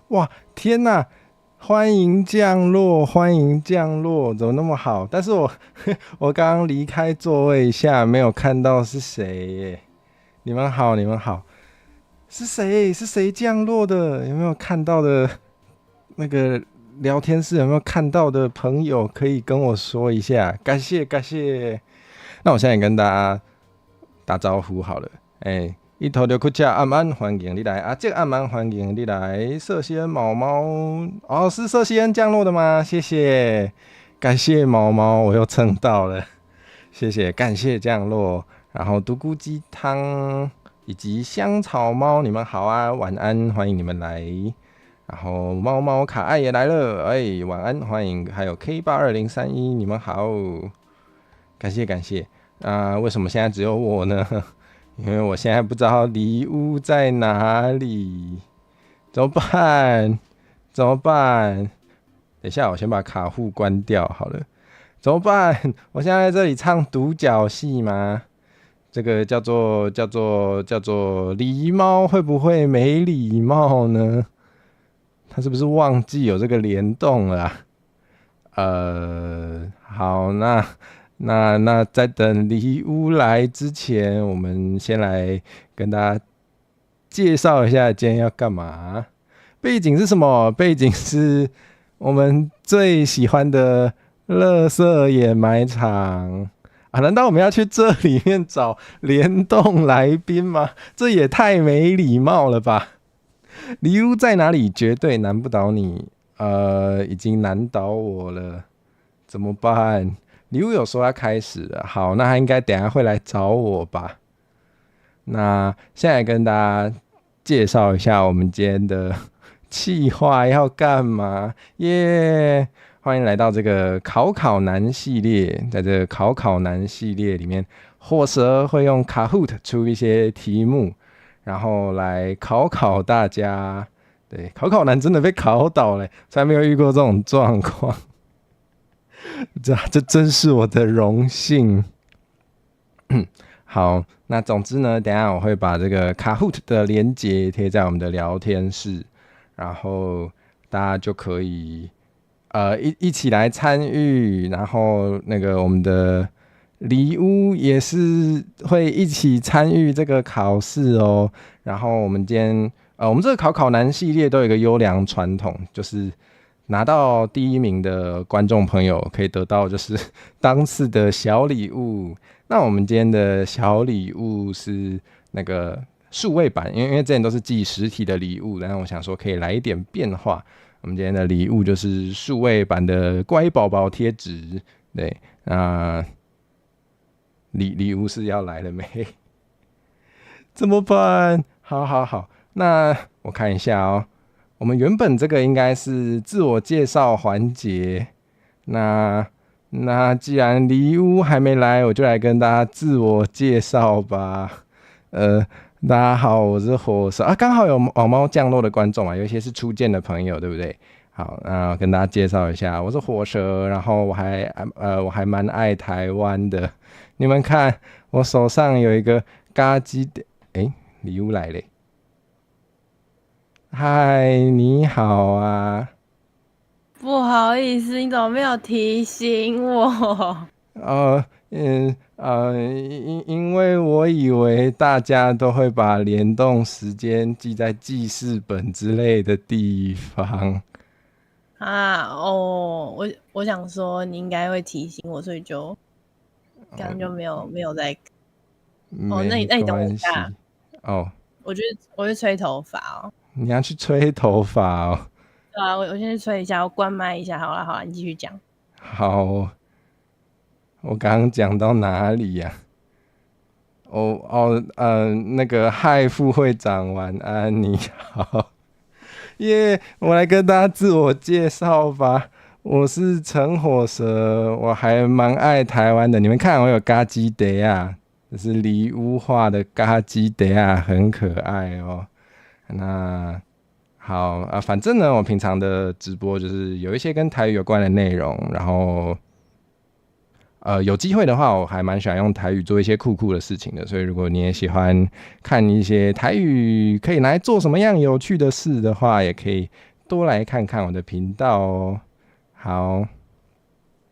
哇，天哪！欢迎降落，欢迎降落，怎么那么好？但是我我刚刚离开座位下，没有看到是谁耶。你们好，你们好，是谁？是谁降落的？有没有看到的那个聊天室？有没有看到的朋友可以跟我说一下？感谢感谢。那我现在也跟大家打招呼好了。一头就哭恰暗安欢迎你来啊！这暗安欢迎你来，瑟西恩毛毛哦，是瑟西恩降落的吗？谢谢，感谢毛毛，我又蹭到了，谢谢，感谢降落。然后独孤鸡汤以及香草猫，你们好啊，晚安，欢迎你们来。然后猫猫卡爱也来了，晚安，欢迎。还有 K82031，你们好，感谢感谢。为什么现在只有我呢？因为我现在不知道礼物在哪里，怎么办？怎么办？等一下，我先把卡户关掉好了。怎么办？我现在在这里唱独角戏吗？这个叫做狸猫，会不会没礼貌呢？他是不是忘记有这个联动了好，那在等礼物来之前，我们先来跟大家介绍一下今天要干嘛。背景是什么？背景是我们最喜欢的垃圾掩埋场啊！难道我们要去这里面找联动来宾吗？这也太没礼貌了吧！礼物在哪里？绝对难不倒你，已经难倒我了，怎么办？礼物有说要开始了，好，那他应该等一下会来找我吧？那现在跟大家介绍一下我们今天的企划要干嘛？耶！欢迎来到这个考考难系列，在这个考考难系列里面，火蛇会用 Kahoot 出一些题目，然后来考考大家。对，考考难真的被考倒了，从来没有遇过这种状况。这真是我的荣幸。好，那总之呢，等一下我会把这个 Kahoot 的连结贴在我们的聊天室，然后大家就可以一起来参与，然后那个我们的礼物也是会一起参与这个考试哦。然后我们今天我们这个考难系列都有一个优良传统，就是拿到第一名的观众朋友可以得到就是当次的小礼物。那我们今天的小礼物是那个数位版，因为之前都是寄实体的礼物，然后我想说可以来一点变化。我们今天的礼物就是数位版的乖宝宝贴纸。对，那礼物是要来了没？怎么办？好，那我看一下哦。我们原本这个应该是自我介绍环节，那既然礼物还没来，我就来跟大家自我介绍吧。大家好，我是火蛇啊，刚好有毛毛降落的观众啊，有一些是初见的朋友，对不对？好，那跟大家介绍一下，我是火蛇，然后我还蛮爱台湾的。你们看，我手上有一个嘎叽的，礼物来嘞！嗨，你好啊。不好意思，你怎么没有提醒我？因为我以为大家都会把联动时间记在记事本之类的地方我想说你应该会提醒我，所以就刚刚就没有在。那你等我一下。我去吹头发哦。你要去吹头发哦？对啊，我先去吹一下，我关麦一下。好了，你继续讲。好，我刚刚讲到哪里呀？那个嗨副会长晚安，你好。我来跟大家自我介绍吧。我是陈火蛇，我还蛮爱台湾的。你们看，我有嘎基德啊，这是礼物化的嘎基德啊，很可爱哦。那好啊，反正呢，我平常的直播就是有一些跟台语有关的内容，然后有机会的话，我还蛮喜欢用台语做一些酷酷的事情的。所以如果你也喜欢看一些台语可以拿来做什么样有趣的事的话，也可以多来看看我的频道哦。好，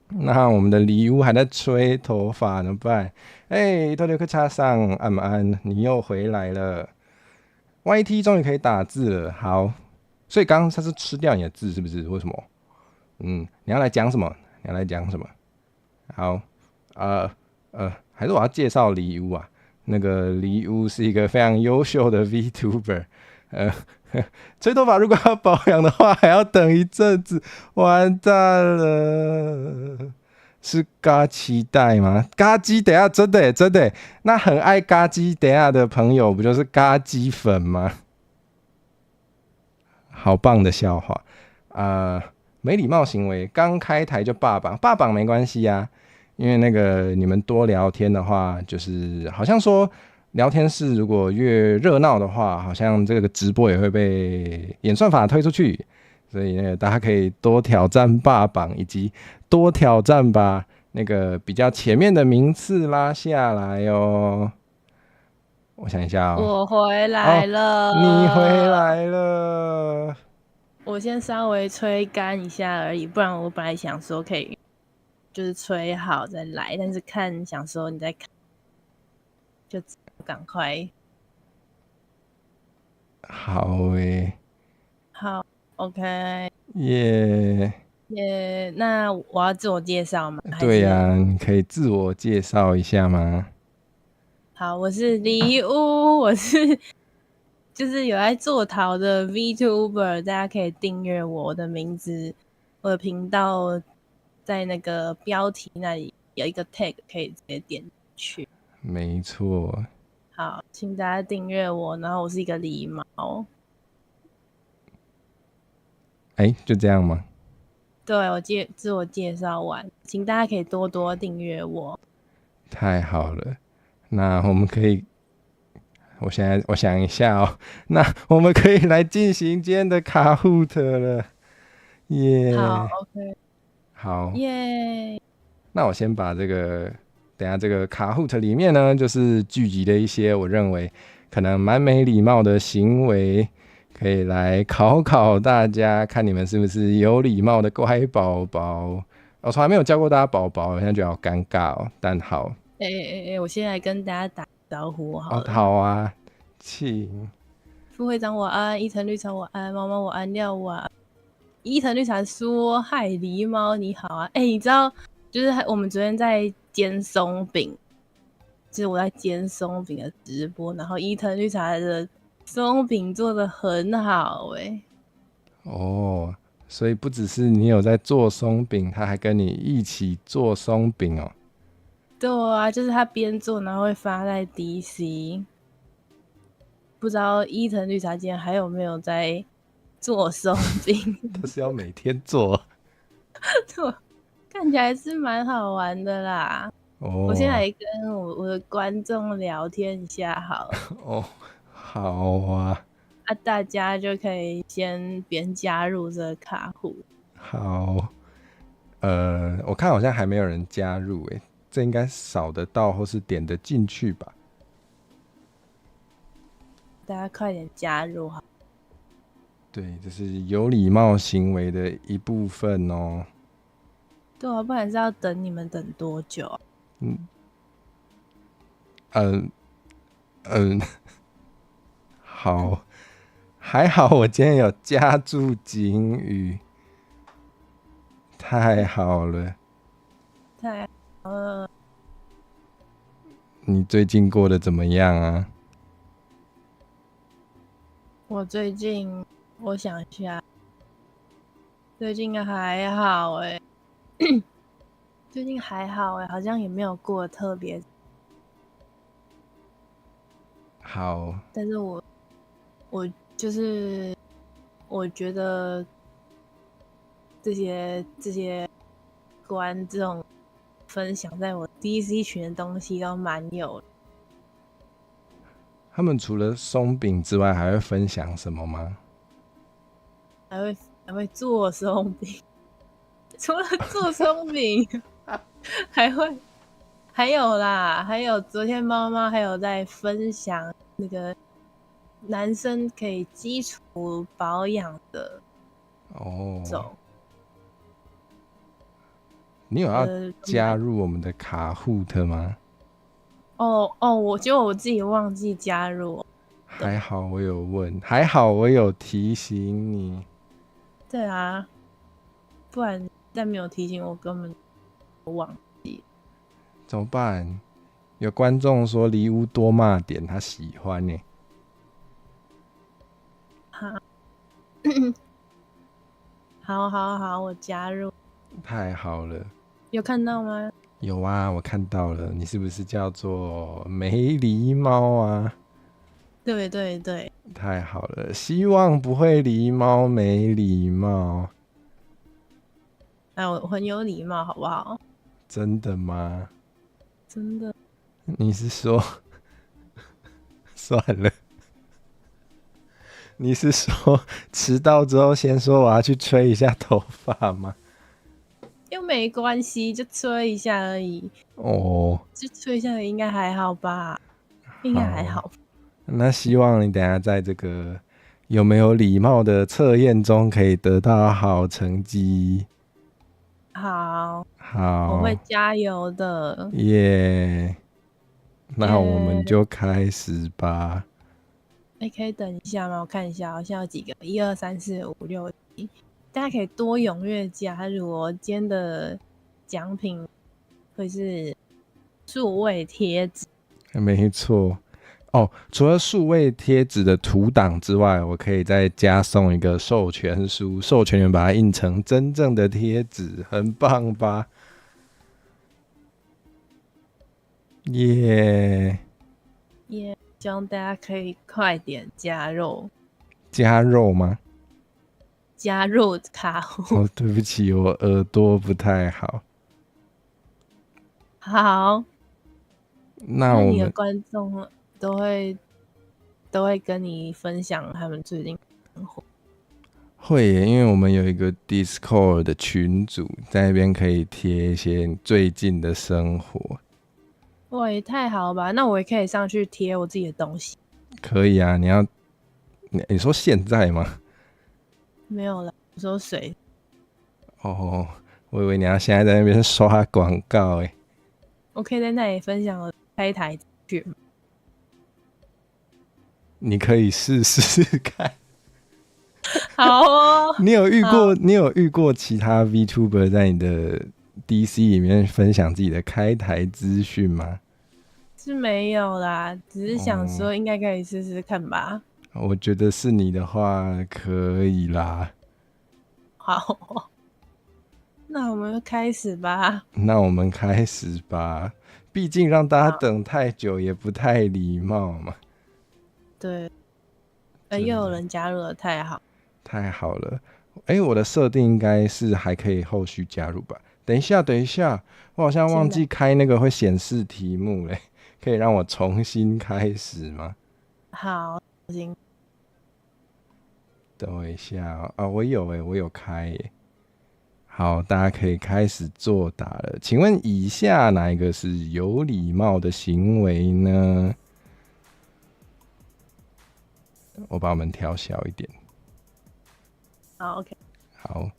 那我们的礼物还在吹头发呢，不然，多留克插上，安不安？你又回来了。YT 终于可以打字了，好，所以刚刚他是吃掉你的字是不是？为什么？你要来讲什么？你要来讲什么？好，还是我要介绍李乌啊？那个李乌是一个非常优秀的 VTuber，吹头发如果要保养的话，还要等一阵子，完蛋了。是嘎期待吗？嘎鸡等下真的真的，那很爱嘎鸡等下的朋友不就是嘎鸡粉吗？好棒的笑话没礼貌行为，刚开台就霸榜没关系啊，因为那个你们多聊天的话，就是好像说聊天室如果越热闹的话，好像这个直播也会被演算法推出去，所以呢，大家可以多挑战霸榜，以及多挑战把那个比较前面的名次拉下来哦。我想一下我回来了，你回来了。我先稍微吹干一下而已，不然我本来想说可以就是吹好再来，但是想说你在看，就赶快。好好 ，OK， 耶那我要自我介绍吗？对呀，你可以自我介绍一下吗？好，我是李乌，我是就是有在做陶的 VTuber，大家可以订阅我的名字，我的频道在那个标题那里有一个 tag， 可以直接点进去。没错。好，请大家订阅我，然后我是一个狸猫。就这样吗？对，我自我介绍完，请大家可以多多订阅我。太好了，那我们可以，我想一下哦，那我们可以来进行今天的卡户特了，耶！好 ，OK， 好，耶！那我先把这个，等下这个卡户特里面呢，就是聚集了一些我认为可能蛮没礼貌的行为，可以来考考大家，看你们是不是有礼貌的乖宝宝。我从来没有叫过大家宝宝，我现在觉得好尴尬哦。但好，我先来跟大家打招呼好了。好啊，请副会长晚安，伊藤绿茶晚安，猫猫晚安，料晚安。伊藤绿茶说：“嗨，狸猫你好啊！你知道，就是我们昨天在煎松饼，就是我在煎松饼的直播，然后伊藤绿茶的松饼做的很好所以不只是你有在做松饼，他还跟你一起做松饼哦。对啊，就是他边做然后会发在 DC， 不知道伊藤绿茶今天还有没有在做松饼？他是要每天做，看起来是蛮好玩的啦。我先来跟我的观众聊天一下好了。好啊。大家就可以先边加入这个卡户。好，我看好像还没有人加入这应该扫得到或是点得进去吧？大家快点加入好。对，这是有礼貌行为的一部分哦。对啊，不然是要等你们等多久啊？好，还好我今天有加注警语，太好了，太好了。你最近过得怎么样啊？我最近，我想一下，最近还好最近还好好像也没有过得特别好。但是我就是我觉得这些关这种分享在我 DC 群的东西都蛮有的。他们除了松饼之外，还会分享什么吗？还会做松饼，除了做松饼，还有啦，还有昨天妈妈还有在分享那个男生可以基础保养的哦，走。你有要加蛮入我们的卡户特吗？我自己忘记加入。对还好我有问，还好我有提醒你。对啊，不然再没有提醒我，根本忘。怎么办？有观众说离屋多骂点，他喜欢呢。哈，好好好，我加入。太好了，有看到吗？有啊，我看到了，你是不是叫做没狸猫啊？对对对，太好了，希望不会狸猫没礼貌。哎，我很有礼貌，好不好？真的吗？真的。你是说算了？你是说迟到之后先说我要去吹一下头发吗？又没关系，就吹一下而已，哦，就吹一下而已，应该还好吧？应该还好，好。那希望你等一下在这个有没有礼貌的测验中可以得到好成绩。好，我会好，加油的。耶、那我们耶！就开始吧。哎，可以等一下吗？我看一下，好像有几个，一二三四五六七，大家可以多踊跃加入哦。今天的奖品会是数位贴纸。没错。哦，除了数位贴纸的图档之外，我可以再加送一个授权书，授权人把它印成真正的贴纸，很棒吧？耶、耶！希望大家可以快点加肉吗？加入卡户。哦，对不起，我耳朵不太好。好，那我们那你的观众都会都会跟你分享他们最近生活。会耶，因为我们有一个 Discord 的群组，在那边可以贴一些最近的生活。哇，也太好了吧！那我也可以上去贴我自己的东西。可以啊，你说现在吗？没有了，我说谁？哦，我以为你要现在在那边刷广告诶。我可以在那里分享我开台去。你可以试试看。好哦，好，你有遇过其他 VTuber 在你的 DC 里面分享自己的开台资讯吗？是没有啦，只是想哦，说应该可以试试看吧。我觉得是你的话可以啦。好，那我们就开始吧。那我们开始吧，毕竟让大家好，等太久也不太礼貌嘛。对，又真的有人加入了，太好。太好了。我的设定应该是还可以后续加入吧？等一下，等一下，我好像忘现在记开那个会显示题目嘞，可以让我重新开始吗？好，行，等我一下啊，我有我有开耶。好，大家可以开始作答了。请问以下哪一个是有礼貌的行为呢？我把我们调小一点。好，OK。好，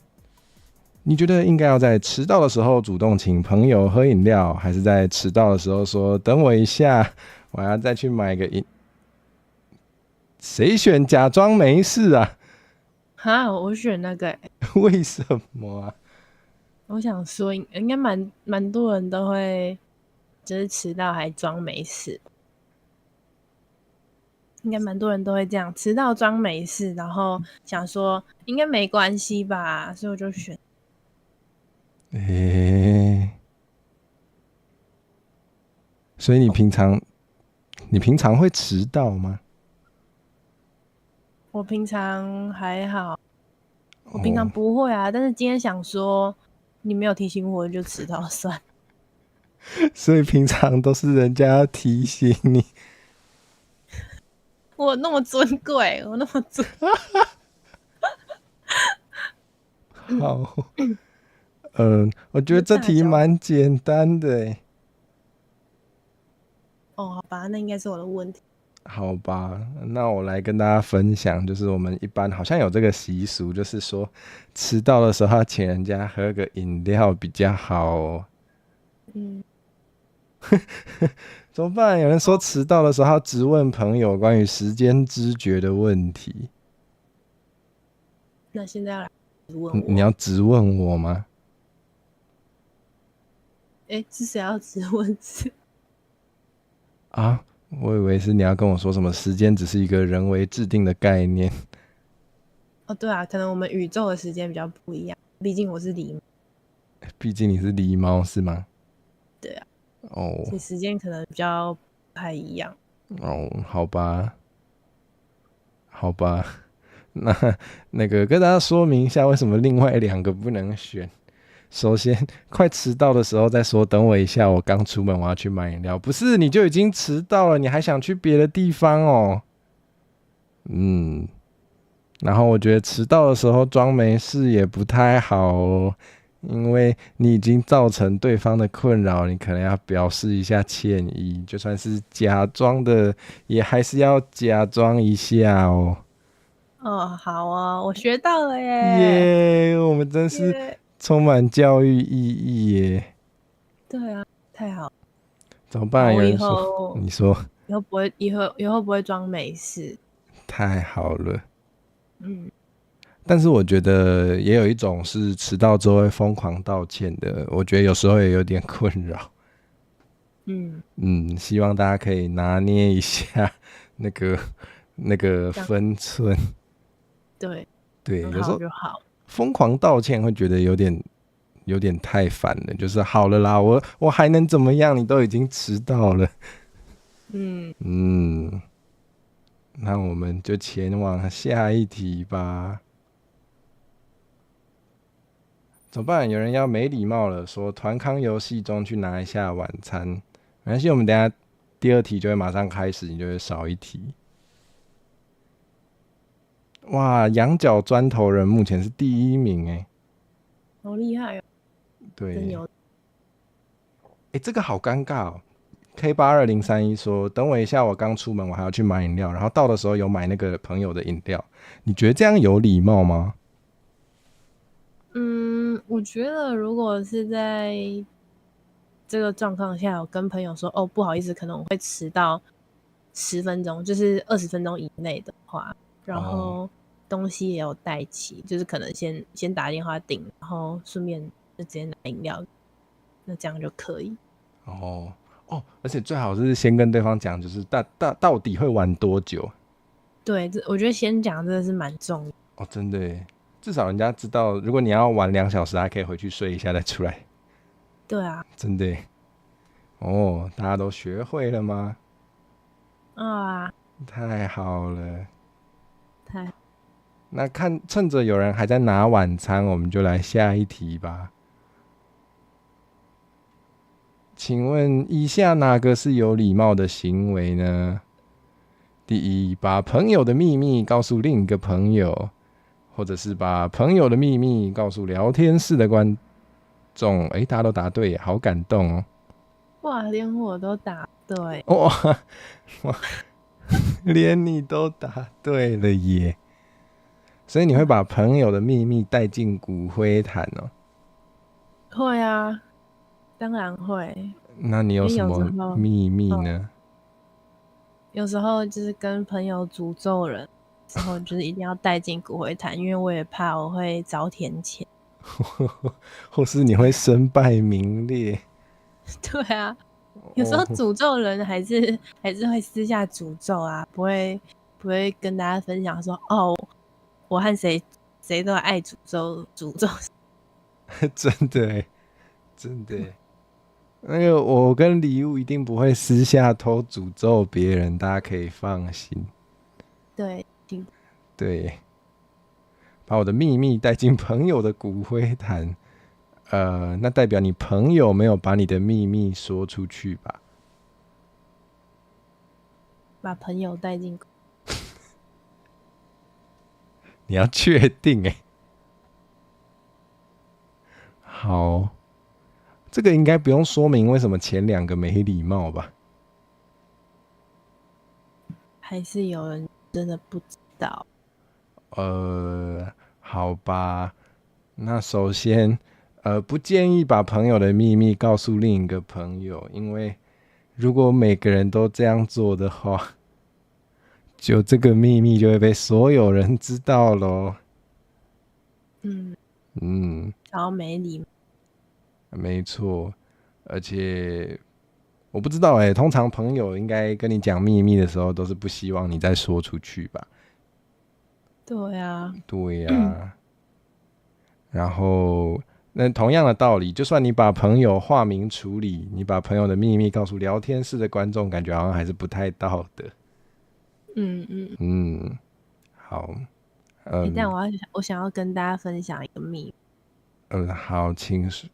你觉得应该要在迟到的时候主动请朋友喝饮料，还是在迟到的时候说等我一下，我要再去买个饮？谁选假装没事啊？哈，我选那个为什么啊？我想说应该蛮多人都会，就是迟到还装没事，应该蛮多人都会这样，迟到装没事，然后想说应该没关系吧，所以我就选。诶、所以你平常会迟到吗？我平常还好，我平常哦，不会啊，但是今天想说你没有提醒我就迟到算。所以平常都是人家要提醒你。我那么尊贵，我那么尊。好，我觉你得这的大脚题蛮简单的诶。哦，好吧，那应该是我的问题。好吧，那我来跟大家分享，就是我们一般好像有这个习俗，就是说迟到的时候要请人家喝个饮料比较好哦。嗯，怎么办？有人说哦，迟到的时候要质问朋友关于时间知觉的问题。那现在要来问你要我，质问我吗？哎，是谁要质问是？啊，我以为是你要跟我说什么时间只是一个人为制定的概念。哦，对啊，可能我们宇宙的时间比较不一样，毕竟我是狸猫，毕竟你是狸猫是吗？对啊，哦所以时间可能比较不太一样。哦，好吧，好吧，那那个跟大家说明一下，为什么另外两个不能选。首先，快迟到的时候再说，等我一下，我刚出门，我要去买饮料。不是，你就已经迟到了，你还想去别的地方哦？嗯，然后我觉得迟到的时候装没事也不太好哦，因为你已经造成对方的困扰，你可能要表示一下歉意，就算是假装的，也还是要假装一下哦。哦，好啊，我学到了耶！耶，我们真是耶，充满教育意义耶！对啊，太好了。怎么办？好，我以有人说，后你说不会，以后不会装没事。太好了。嗯但是我觉得也有一种是迟到之后会疯狂道歉的，我觉得有时候也有点困扰。嗯，嗯，希望大家可以拿捏一下那个这样分寸。对，对，很有时候好就好。疯狂道歉会觉得有点太烦了，就是好了啦，我还能怎么样？你都已经迟到了。嗯，嗯，那我们就前往下一题吧。怎么办？有人要没礼貌了，说团康游戏中去拿一下晚餐。没关系，我们等一下第二题就会马上开始，你就会少一题。哇，羊角砖头人目前是第一名哎，好厉害哦，真对，有。哎，这个好尴尬哦。K82031说，等我一下，我刚出门，我还要去买饮料，然后到的时候有买那个朋友的饮料，你觉得这样有礼貌吗？嗯，我觉得如果是在这个状况下，我跟朋友说，哦，不好意思，可能我会迟到10分钟，就是20分钟以内的话，然哦后东西也有带齐，就是可能先打电话订，然后顺便就直接拿饮料，那这样就可以。哦哦，而且最好是先跟对方讲，就是到底会玩多久对，我觉得先讲真的是蛮重要。哦，真的耶，至少人家知道，如果你要玩2小时，还可以回去睡一下再出来，对啊，真的耶。哦，大家都学会了吗？啊，太好了。太那趁着有人还在拿晚餐，我们就来下一题吧。请问以下哪个是有礼貌的行为呢？第一，把朋友的秘密告诉另一个朋友，或者是把朋友的秘密告诉聊天室的观众。诶，大家都答对耶，好感动哦！哇，连我都答对。哇哇，连你都答对了耶！所以你会把朋友的秘密带进骨灰坛哦？会啊，当然会，那你有因为有时什么候，秘密嗯，呢？有时候就是跟朋友诅咒人之后，就是一定要带进骨灰坛，因为我也怕我会遭天谴。或是你会身败名裂？对啊，有时候哦，诅咒人还是会私下诅咒啊，不会跟大家分享说哦，我和谁都爱诅咒。真的耶，真的耶。那个我跟礼物一定不会私下偷诅咒别人，大家可以放心。对，请对，把我的秘密带进朋友的骨灰坛，那代表你朋友没有把你的秘密说出去吧？把朋友带进。你要确定哎。好，这个应该不用说明为什么前两个没礼貌吧？还是有人真的不知道？好吧，那首先，不建议把朋友的秘密告诉另一个朋友，因为如果每个人都这样做的话，就这个秘密就会被所有人知道咯。然后没礼貌。没错，而且我不知道通常朋友应该跟你讲秘密的时候，都是不希望你再说出去吧？对啊，对呀，然后那同样的道理，就算你把朋友化名处理，你把朋友的秘密告诉聊天室的观众，感觉好像还是不太道德。好，但我想要跟大家分享一个秘密。好，请说。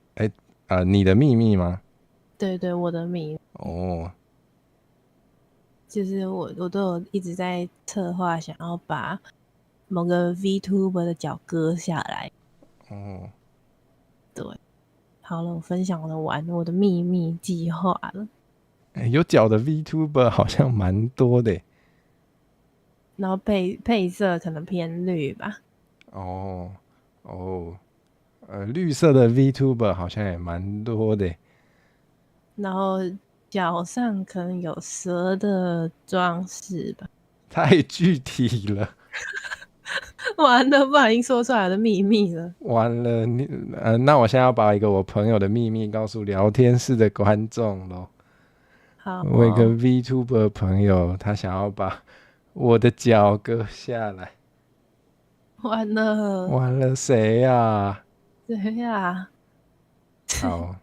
你的秘密吗？对，我的秘密哦，就是我都有一直在策划，想要把某个 VTuber 的脚割下来。对，好了，我分享完我的秘密计划了。有脚的 VTuber 好像蛮多的。然后配色可能偏绿吧。哦哦，绿色的 VTuber 好像也蛮多的。然后脚上可能有蛇的装饰吧。太具体了。完了，不小心说出来我的秘密了。完了，那我现在要把一个我朋友的秘密告诉聊天室的观众咯。好我有一个 VTuber 朋友，他想要把我的脚割下来。完了，完了，谁呀？对呀，好，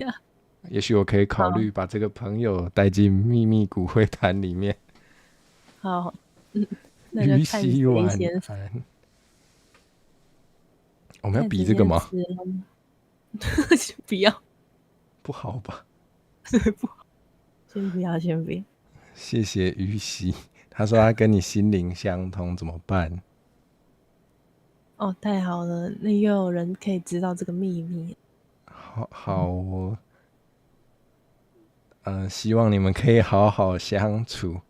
也许我可以考虑把这个朋友带进秘密骨灰坛里面。好，那就吕看希晚谁先安。我们要比这个吗？不要，不好吧？不好，先不要，先不要。谢谢于西，他说他跟你心灵相通，怎么办？哦，太好了，那又有人可以知道这个秘密。好哦，希望你们可以好好相处。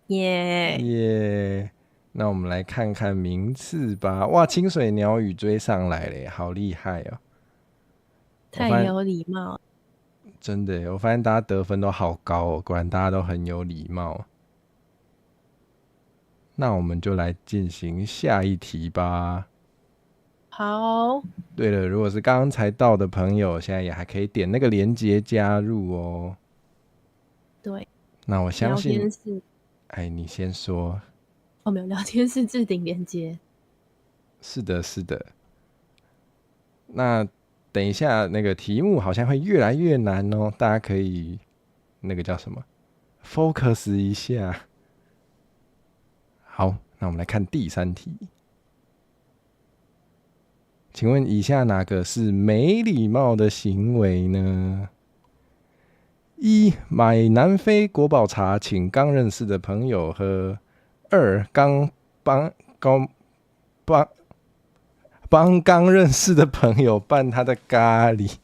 耶！耶！那我们来看看名次吧。哇，清水鸟语追上来了耶，好厉害哦！太有礼貌了。真的耶，我发现大家得分都好高哦，果然大家都很有礼貌。那我们就来进行下一题吧。好，对了，如果是刚刚才到的朋友，现在也还可以点那个连结加入哦。对，那我相信，聊天室你先说。哦，没有，聊天室置顶连接。是的，是的。那等一下，那个题目好像会越来越难哦，大家可以那个叫什么 ，focus 一下。好，那我们来看第3题。请问以下哪个是没礼貌的行为呢？1. 买南非国宝茶请刚认识的朋友喝。2. 帮刚认识的朋友拌他的咖喱。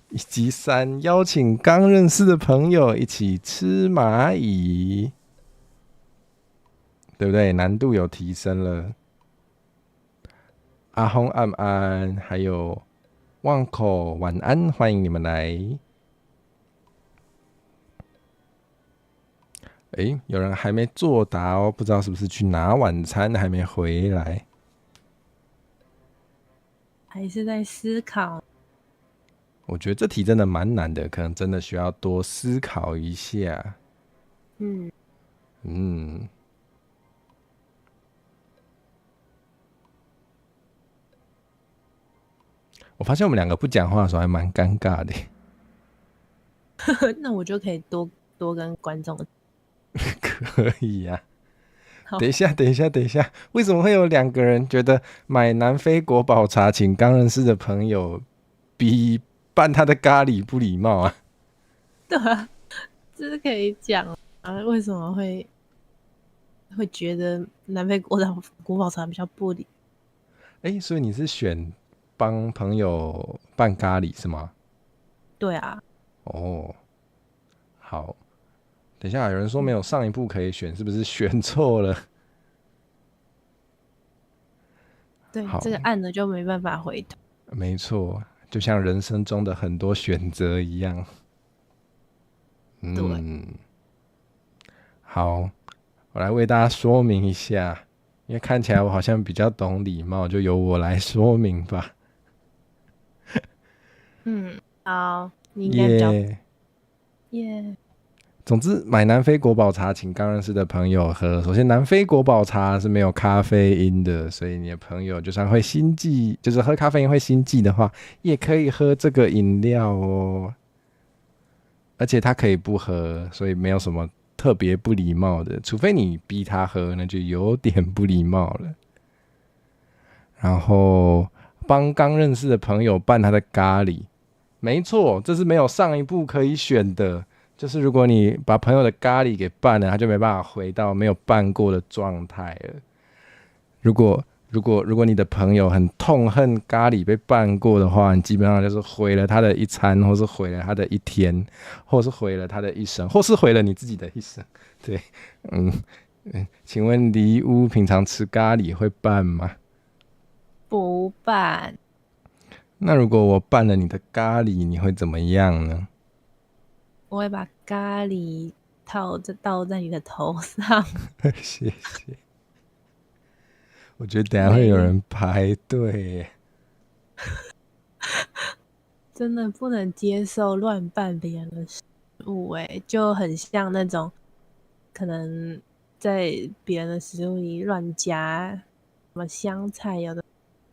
以及3. 邀请刚认识的朋友一起吃蚂蚁。对不对？难度有提升了。阿轰、安安，还有旺口，晚安，欢迎你们来。有人还没作答哦，不知道是不是去拿晚餐还没回来，还是在思考。我觉得这题真的蛮难的，可能真的需要多思考一下。我发现我们2个不讲话的时候还蛮尴尬的。那我就可以多跟观众。可以呀。等一下，为什么会有2个人觉得买南非国宝茶请刚认识的朋友比拌他的咖喱不礼貌啊？对啊，这是可以讲啊，为什么会觉得南非国宝茶比较不礼？所以你是选帮朋友拌咖喱是吗？对啊。哦，好，等一下，有人说没有上一步可以选，是不是选错了？对，好，这个按了就没办法回头。没错，就像人生中的很多选择一样。对，好，我来为大家说明一下，因为看起来我好像比较懂礼貌，就由我来说明吧。好，你应该比较耶、耶。总之，买南非国宝茶，请刚认识的朋友喝。首先，南非国宝茶是没有咖啡因的，所以你的朋友就算会心悸，就是喝咖啡因会心悸的话，也可以喝这个饮料哦。而且他可以不喝，所以没有什么特别不礼貌的，除非你逼他喝，那就有点不礼貌了。然后帮刚认识的朋友拌他的咖喱，没错，这是没有上一步可以选的。就是如果你把朋友的咖喱给拌了，他就没办法回到没有拌过的状态了。如果你的朋友很痛恨咖喱被拌过的话，你基本上就是毁了他的一餐，或是毁了他的一天，或是毁了他的一生，或是毁了你自己的一生。对，嗯请问黎乌平常吃咖喱会拌吗？不拌，那如果我拌了你的咖喱，你会怎么样呢？我会把咖喱倒在你的头上。谢谢。我觉得等一下会有人排队耶。真的不能接受乱拌别人的食物，就很像那种可能在别人的食物里乱加什么香菜，有的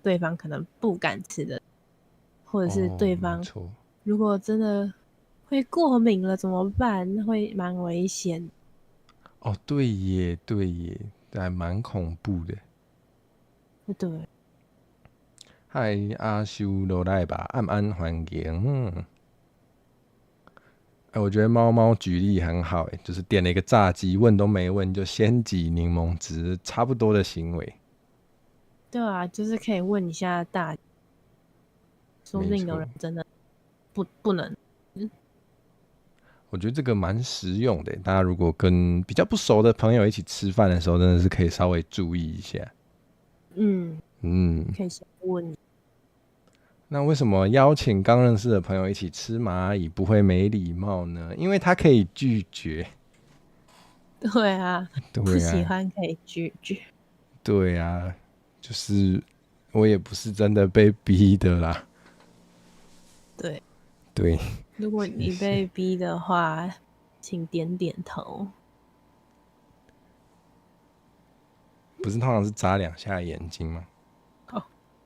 对方可能不敢吃的，或者是对方没错。如果真的会过敏了怎么办？那会蛮危险。哦，对耶，对耶，还蛮恐怖的。对，嗨，阿修落来吧，暗暗环境。我觉得猫猫举例很好，就是点了一个炸鸡，问都没问就先挤柠檬汁，差不多的行为。对啊，就是可以问一下大家，说不定有没错，人真的不能。我觉得这个蛮实用的。大家如果跟比较不熟的朋友一起吃饭的时候，真的是可以稍微注意一下。可以先问。那为什么邀请刚认识的朋友一起吃蚂蚁不会没礼貌呢？因为他可以拒绝。对啊，不对啊，喜欢可以拒绝。对啊，就是我也不是真的被逼的啦。对，对，如果你被逼的话，请点点头。不是通常是眨两下眼睛吗？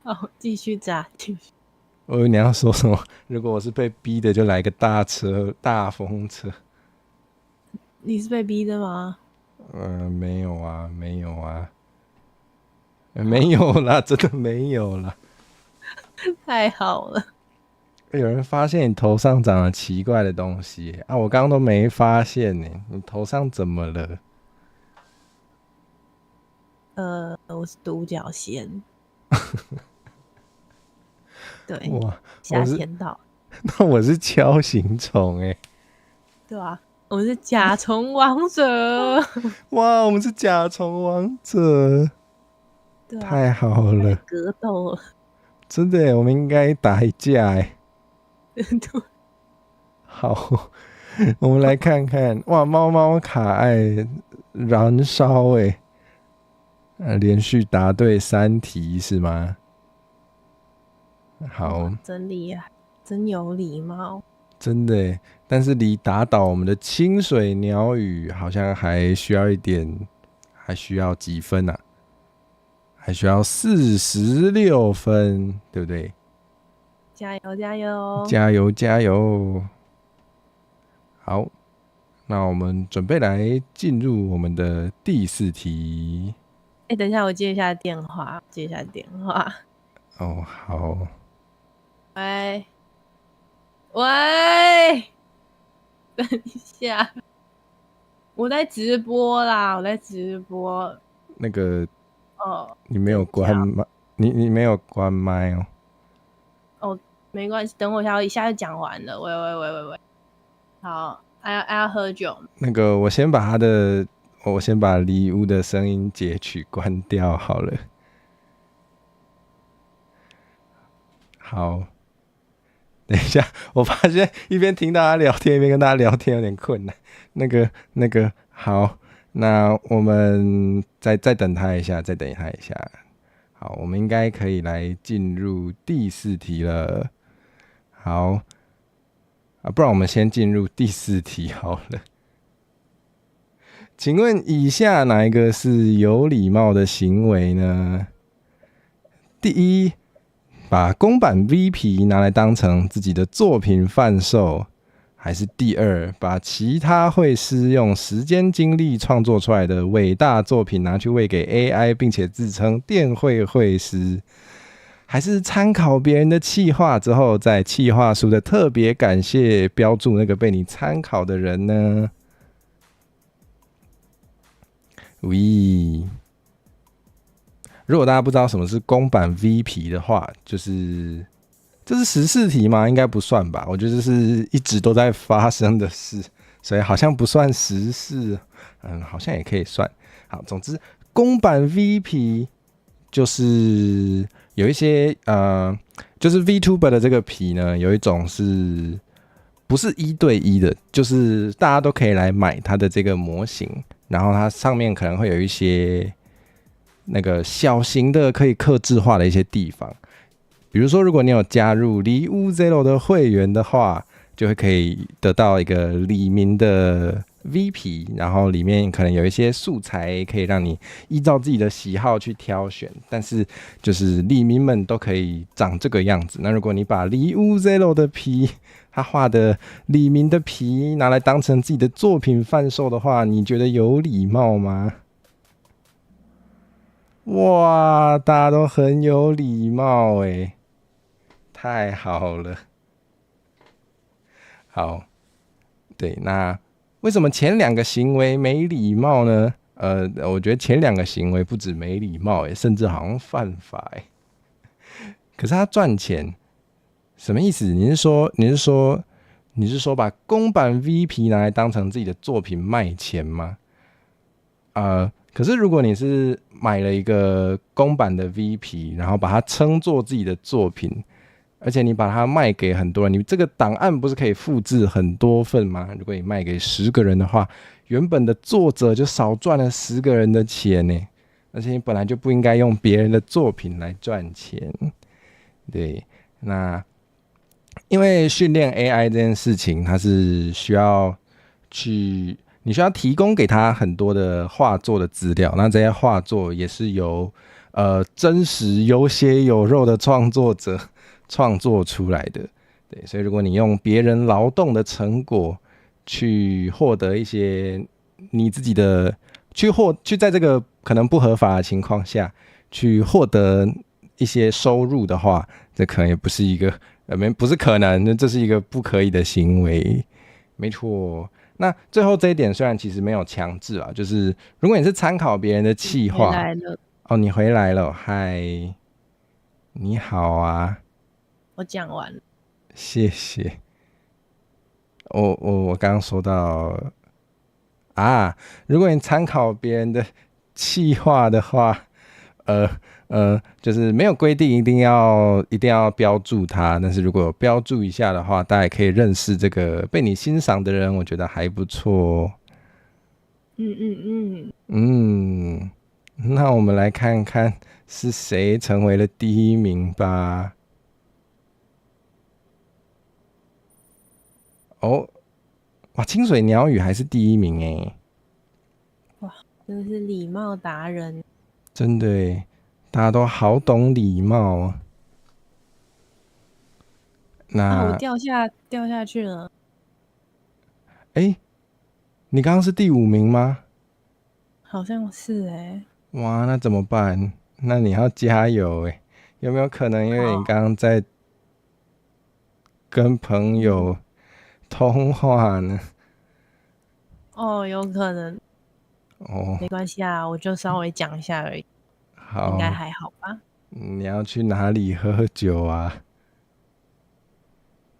好，继续扎，继续。我以为你要说什么？如果我是被逼的，就来个大车、大风车。你是被逼的吗？没有啊，没有啊，没有啦，真的没有啦。太好了。有人发现你头上长了奇怪的东西啊！我刚刚都没发现呢，你头上怎么了？我是独角仙。对，哇，夏天到。那我是锹形虫哎！对啊，我是甲虫王者。哇，我们是甲虫王者，对啊，太好了，格斗了。真的耶，我们应该打一架哎。对，好，我们来看看，哇，猫猫卡爱燃烧哎，连续答对3题是吗？好，真厉害，真有礼貌。真的耶，但是离打倒我们的清水鸟语好像还需要一点，还需要几分啊？还需要46分，对不对？加油加油！加油加油！好，那我们准备来进入我们的第4题。等一下，我接一下电话，接一下电话。哦，好，喂喂，等一下，我在直播啦，我在直播。那个哦，你没有关麦，你没有关麦哦。哦，没关系，等我一下，我一下就讲完了。喂，好，还要喝酒。那个，我先把礼物的声音截取关掉好了。好，等一下，我发现一边听大家聊天，一边跟大家聊天有点困难。那个，好，那我们再等他一下，再等他一下。好，我们应该可以来进入第4题了。好，不然我们先进入第4题好了。请问以下哪一个是有礼貌的行为呢？第一，把公版 V 皮拿来当成自己的作品贩售，还是第二，把其他绘师用时间精力创作出来的伟大作品拿去喂给 AI， 并且自称电绘绘师，还是参考别人的企划之后，在企划书的特别感谢标注那个被你参考的人呢？喂，如果大家不知道什么是公版 V 皮的话，就是这是14题吗？应该不算吧。我觉得这是一直都在发生的事，所以好像不算时事。好像也可以算。好，总之公版 V 皮就是有一些就是 VTuber 的这个皮呢，有一种是不是1对1的，就是大家都可以来买它的这个模型，然后它上面可能会有一些那个小型的可以客制化的一些地方。比如说，如果你有加入礼物 Zero 的会员的话，就会可以得到一个李明的 V 皮，然后里面可能有一些素材可以让你依照自己的喜好去挑选，但是就是李明们都可以长这个样子。那如果你把礼物 Zero 的皮，他画的李明的皮拿来当成自己的作品贩售的话，你觉得有礼貌吗？哇，大家都很有礼貌欸，太好了。好，对，那为什么前2个行为没礼貌呢？我觉得前2个行为不止没礼貌，甚至好像犯法。可是他赚钱，什么意思？你是说把公版 V 皮拿来当成自己的作品卖钱吗？可是如果你是买了一个公版的 V 皮，然后把它称作自己的作品，而且你把它卖给很多人，你这个档案不是可以复制很多份吗？如果你卖给10个人的话，原本的作者就少赚了10个人的钱呢。而且你本来就不应该用别人的作品来赚钱。对，那因为训练 AI 这件事情，它是需要你需要提供给他很多的画作的资料，那这些画作也是由真实有血有肉的创作者创作出来的。对，所以如果你用别人劳动的成果去获得一些你自己的去在这个可能不合法的情况下去获得一些收入的话，这可能也不是一个不是可能，这是一个不可以的行为。没错。那最后这一点虽然其实没有强制啊，就是如果你是参考别人的企划，回来了。哦，你回来了，嗨，你好啊，我讲完了。谢谢。我刚刚说到如果你参考别人的企划的话，就是没有规定一定要标注它，但是如果有标注一下的话，大家也可以认识这个被你欣赏的人，我觉得还不错。那我们来看看是谁成为了第1名吧。哦，哇，清水鸟语还是第1名哎！哇，真的是礼貌达人。真的耶，大家都好懂礼貌。那我掉下去了。你刚刚是第5名吗？好像是哇，那怎么办？那你要加油哎！有没有可能因为你刚刚在跟朋友通话呢？哦，有可能。哦，没关系啊，我就稍微讲一下而已。好，应该还好吧。你要去哪里喝酒啊？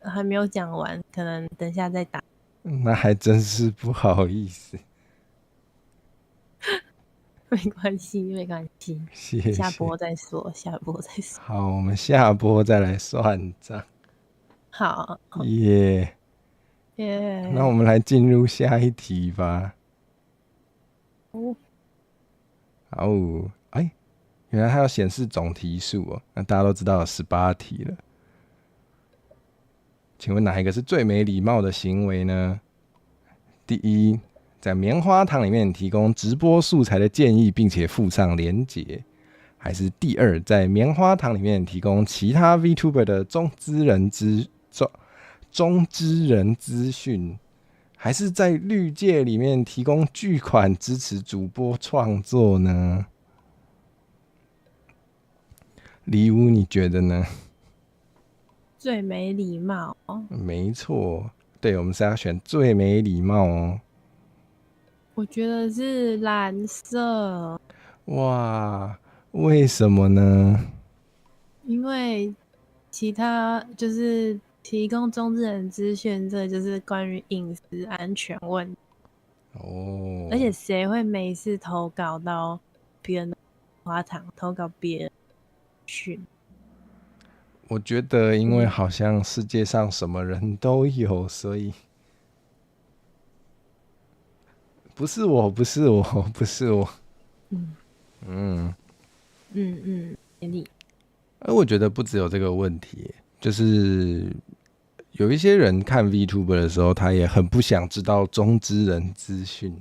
还没有讲完，可能等一下再打。那还真是不好意思，没关系，没关系，谢谢。下播再说，下播再说。好，我们下播再来算账。好，耶、那我耶、们来进入下一题吧。哦，好，哎、原来它要显示总题数哦。那大家都知道有18题了。请问哪一个是最没礼貌的行为呢？第一，在棉花糖里面提供直播素材的建议，并且附上连结。还是第二，在棉花糖里面提供其他 VTuber 的中之人资讯，还是在绿界里面提供巨款支持主播创作呢？李武，你觉得呢？最没礼貌。没错，对，我们是要选最没礼貌哦。我觉得是蓝色，哇，为什么呢？因为其他就是提供中之人资讯，这就是关于隐私安全问题。而且哦，谁会没事投稿到别人的花堂，投稿别人讯？我觉得，因为嗯好像世界上什么人都有，所以不是我，不是我，不是我。嗯嗯，给你而我觉得不只有这个问题，就是有一些人看 VTuber 的时候，他也很不想知道中之人资讯，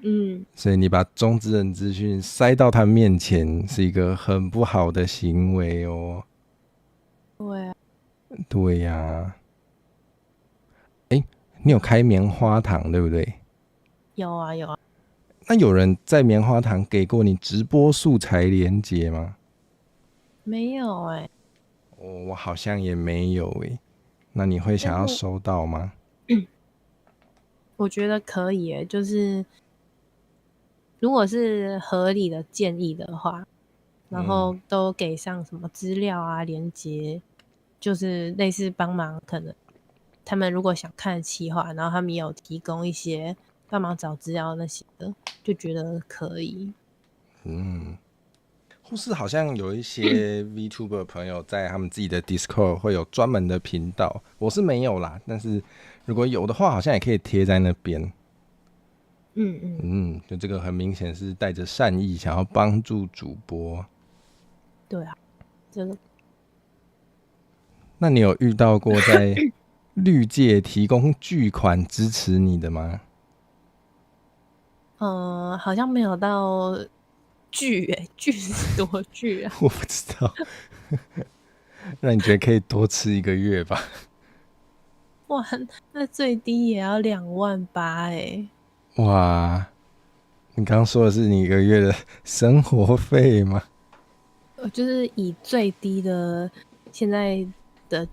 嗯，所以你把中之人资讯塞到他面前，是一个很不好的行为哦。对啊，对呀、你有开棉花糖对不对？有啊有啊，那有人在棉花糖给过你直播素材连结吗？没有哎、哦，我好像也没有诶。那你会想但是要收到吗？我觉得可以哎、就是如果是合理的建议的话，然后都给上什么资料啊、连接，就是类似帮忙，可能他们如果想看企划，然后他们也有提供一些帮忙找资料那些的，就觉得可以。或是好像有一些 VTuber 朋友在他们自己的 Discord 会有专门的频道，我是没有啦，但是如果有的话，好像也可以贴在那边。嗯嗯，就这个很明显是带着善意，想要帮助主播。对啊，这个那你有遇到过在绿界提供巨款支持你的吗？好像没有到剧诶、剧是多剧啊？我不知道，那你觉得可以多吃一个月吧？哇，那最低也要2.8万诶、哇，你刚刚说的是你一个月的生活费吗？就是以最低的现在的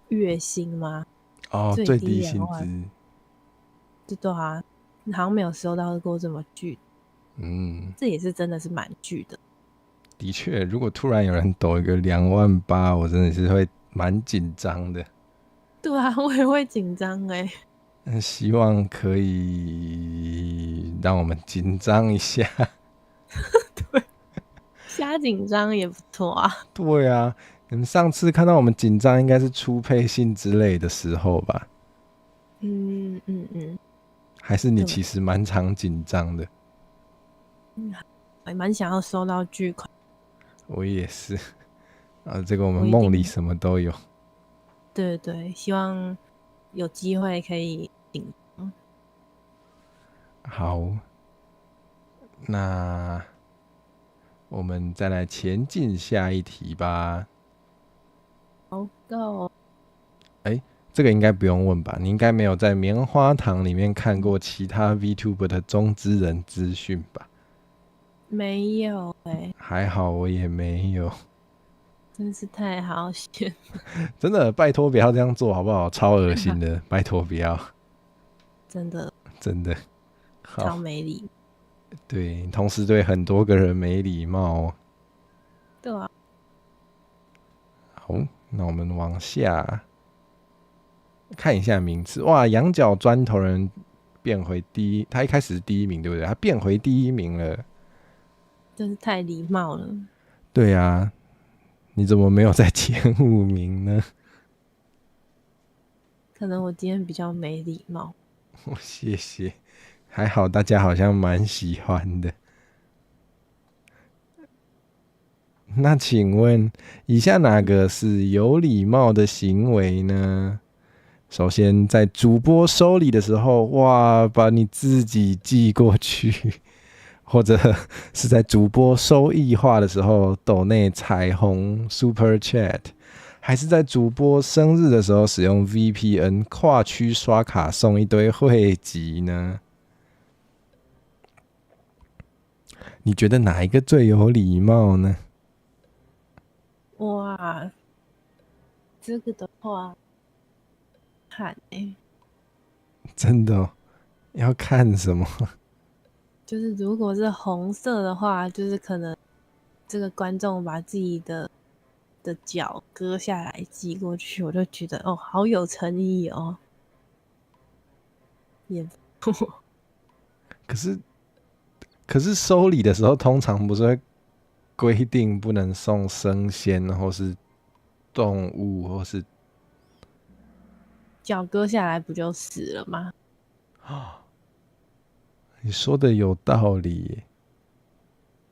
月薪吗？哦，最低最低两万，薪资。对啊，好像没有收到过这么巨，嗯，这也是真的是蛮巨的。的确，如果突然有人抖一个2.8万，我真的是会蛮紧张的。对啊，我也会紧张哎，希望可以让我们紧张一下。瞎紧张也不错啊。对啊，你们上次看到我们紧张，应该是出配信之类的时候吧？嗯嗯嗯，还是你对，其实蛮常紧张的？还蛮想要收到巨款，我也是。这个我们我一定梦里什么都有。对对，希望有机会可以顶。好，那我们再来前进下一题吧。好够，这个应该不用问吧？你应该没有在棉花糖里面看过其他 VTuber 的中之人资讯吧？没有哎，还好我也没有。真是太好选，真的，拜托不要这样做好不好？超恶心的，拜托不要，真的真的。超好，没礼。对，同时对很多个人没礼貌哦。对啊，好，那我们往下。看一下名次，哇，羊角砖头人变回第一，他一开始是第一名，对不对？他变回第一名了。真是太礼貌了。对啊，你怎么没有在前5名呢？可能我今天比较没礼貌。谢谢，还好大家好像蛮喜欢的。那请问，以下哪个是有礼貌的行为呢？首先，在主播收礼的时候，哇，把你自己寄过去，或者是在主播收益化的时候，抖内彩虹 Super Chat，还是在主播生日的时候使用 VPN 跨区刷卡送一堆汇集呢？你觉得哪一个最有礼貌呢？哇，这个的话，看真的哦，要看什么？就是如果是红色的话，就是可能这个观众把自己的脚割下来寄过去，我就觉得哦，好有诚意哦。也可是收礼的时候，通常不是会规定不能送生鲜，或是动物，或是脚割下来不就死了吗？你说的有道理耶，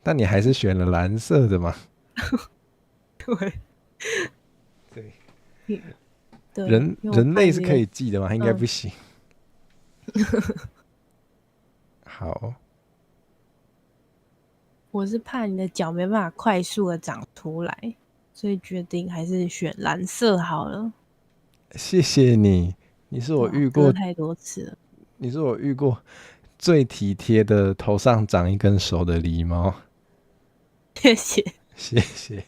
但你还是选了蓝色的嘛？对对，对，人因为我类是可怕你的，以寄的吗？应该不行。好，我是怕你的脚没办法快速的长出来，所以决定还是选蓝色好了。谢谢你，对啊，割太多次了。你是我遇过最体贴的头上长一根手的狸猫。谢谢。谢谢，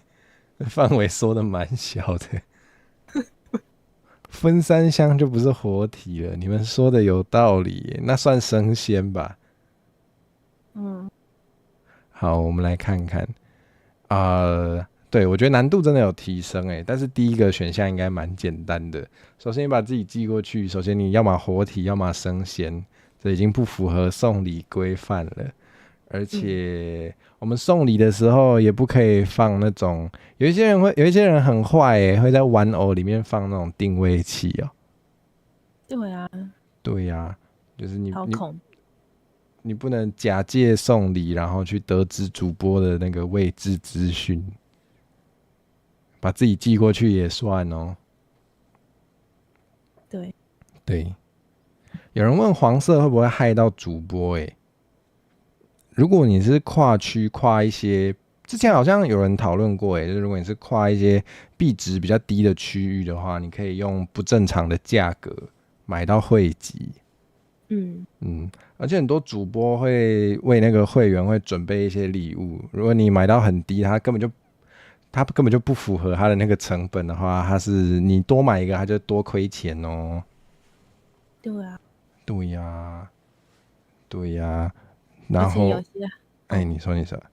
范围缩的蛮小的。分3箱就不是活体了，你们说的有道理耶，那算生鲜吧？嗯，好，我们来看看。对，我觉得难度真的有提升诶，但是第一个选项应该蛮简单的。首先你把自己寄过去，首先你要么活体，要么生鲜，这已经不符合送礼规范了。而且我们送礼的时候也不可以放那种，有一些人很坏诶，会在玩偶里面放那种定位器哦。对啊，对呀，就是好恐怖。你不能假借送礼，然后去得知主播的那个位置资讯，把自己寄过去也算哦。对，对，有人问黄色会不会害到主播？如果你是跨区跨一些，之前好像有人讨论过，就是如果你是跨一些币值比较低的区域的话，你可以用不正常的价格买到汇集。而且很多主播会为那个会员会准备一些礼物，如果你买到很低，他根本就不符合他的那个成本的话，他是你多买一个，他就多亏钱哦。对啊，对呀，对呀。然而且有后，些你说，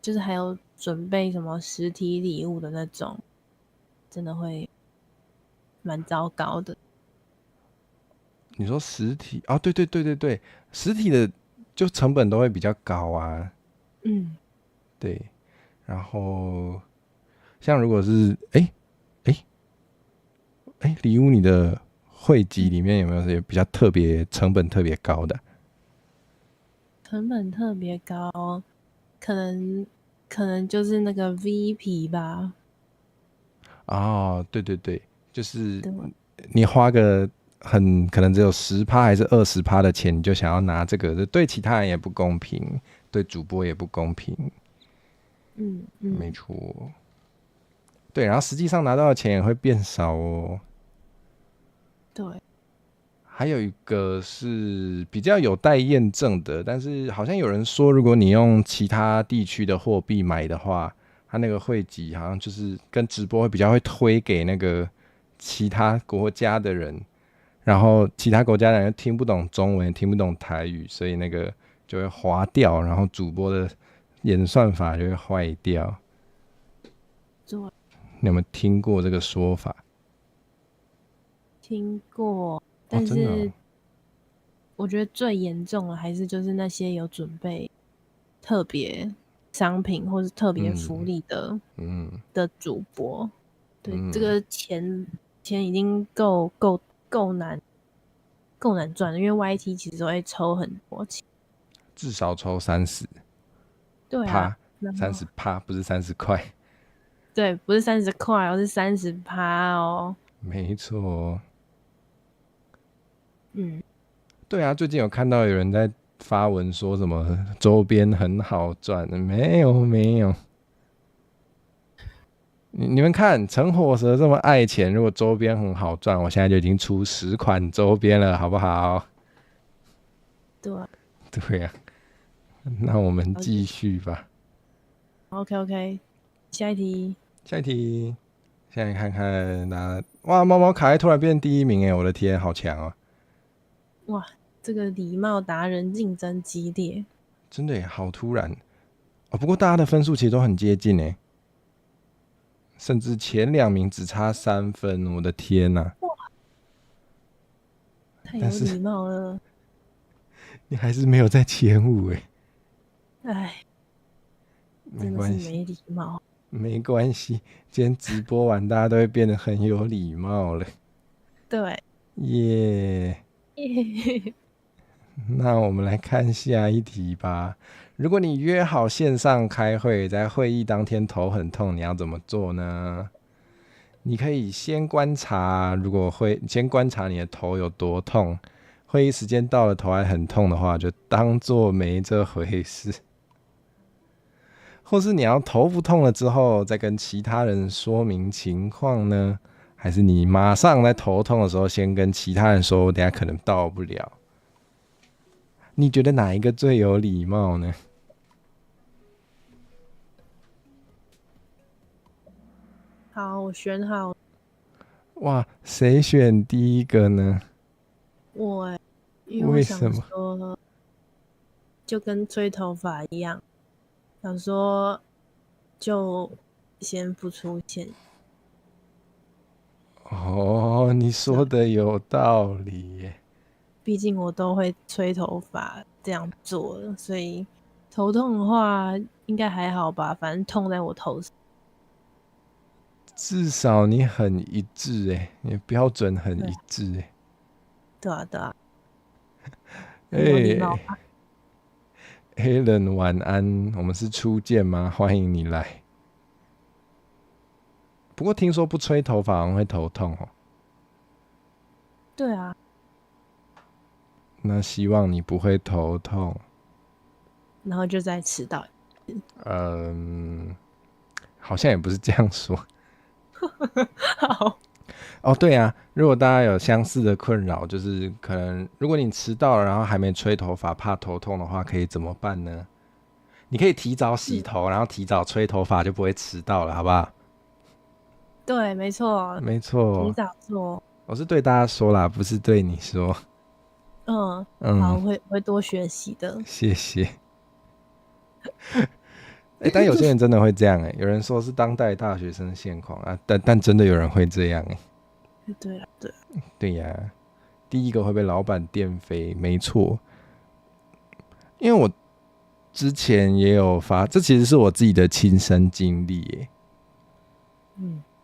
就是还有准备什么实体礼物的那种，真的会蛮糟糕的。你说实体哦，对，实体的就成本都会比较高啊。对。然后像如果是礼物，你的汇集里面有没有些比较特别成本特别高的？成本特别高，可能就是那个 V 皮吧。哦，对，就是对吧？你花个可能只有10%还是20%的钱，你就想要拿这个，这对其他人也不公平，对主播也不公平。没错。对，然后实际上拿到的钱也会变少哦。对，还有一个是比较有待验证的，但是好像有人说，如果你用其他地区的货币买的话，它那个汇集好像就是跟直播会比较会推给那个其他国家的人，然后其他国家的人又听不懂中文，听不懂台语，所以那个就会滑掉，然后主播的演算法就会坏掉。对，你有没有听过这个说法？听过，但真的是我觉得最严重的还是就是那些有准备特别商品或是特别福利的主播。对，这个钱已经够难赚了，因为 YT 其实都会抽很多钱。至少抽30%，对啊，然后30%不是30块。对，不是30块，而是30%哦。没错。对啊，最近有看到有人在发文说什么周边很好赚，没有。你们看陈火蛇这么爱钱，如果周边很好赚，我现在就已经出10款周边了，好不好？对啊，对啊，那我们继续吧。OK， 下一题。下一题，现在看看哇，猫猫卡突然变第1名哎，我的天，好强哦！哇，这个礼貌达人竞争激烈，真的耶，好突然哦。不过大家的分数其实都很接近哎，甚至前2名只差3分，我的天哪！太有礼貌了。你还是没有在前5哎。哎，没关系，真的是没礼貌。没关系，今天直播完，大家都会变得很有礼貌了。对，耶、那我们来看下一题吧。如果你约好线上开会，在会议当天头很痛，你要怎么做呢？你可以先观察，先观察你的头有多痛，会议时间到了头还很痛的话，就当做没这回事。或是你要头不痛了之后，再跟其他人说明情况呢？还是你马上在头痛的时候，先跟其他人说，我等一下可能到不了？你觉得哪一个最有礼貌呢？好，我选好。哇，谁选第一个呢？因为我想为什么？说，就跟吹头发一样，想说就先不出现。哦，你说的有道理耶。毕竟我都会吹头发这样做了，所以头痛的话应该还好吧，反正痛在我头上。至少你很一致耶，你的标准很一致耶。对啊，很有礼貌吧。Helen 晚安，我们是初见吗？欢迎你来。不过听说不吹头发好像会头痛哦。对啊，那希望你不会头痛。然后就再迟到。好像也不是这样说。好，哦，对啊，如果大家有相似的困扰，就是可能如果你迟到了，然后还没吹头发，怕头痛的话，可以怎么办呢？你可以提早洗头，然后提早吹头发，就不会迟到了，好不好？对，没错，没错，提早做。我是对大家说啦，不是对你说。好，我会多学习的。谢谢。但有些人真的会这样有人说是当代大学生现况啊，但真的有人会这样对呀，第一个会被老板电飞，没错。因为我之前也有这其实是我自己的亲身经历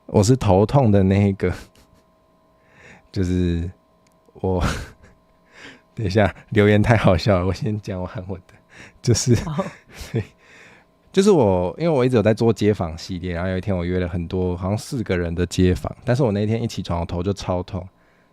我是头痛的那一个，就是我等一下留言太好笑了，我先讲完我的，就是对。就是因为我一直有在做街访系列，然后有一天我约了很多，好像4个人的街访，但是我那天一起床，我头就超痛，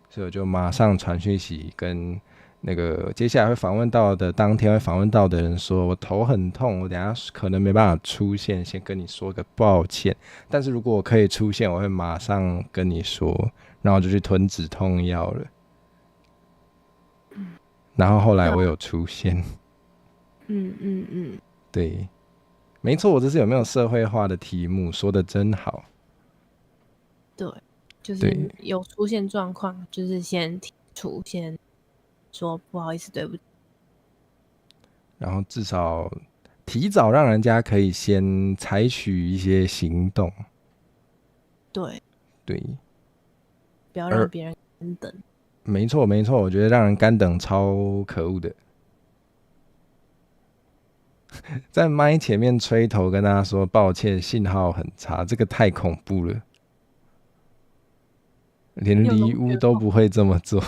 所以我就马上传讯息跟那个接下来会访问到的，当天会访问到的人说，我头很痛，我等一下可能没办法出现，先跟你说个抱歉。但是如果我可以出现，我会马上跟你说，然后我就去吞止痛药了。然后后来我有出现。对。没错，我这是有没有社会化的题目，说的真好。对，就是有出现状况，就是先提出，先说不好意思，对不起，然后至少提早让人家可以先采取一些行动。对，对，不要让别人干等。没错没错，我觉得让人干等超可恶的。在麦前面吹头跟大家说抱歉，信号很差，这个太恐怖了，连有离龙卷风。屋都不会这么做。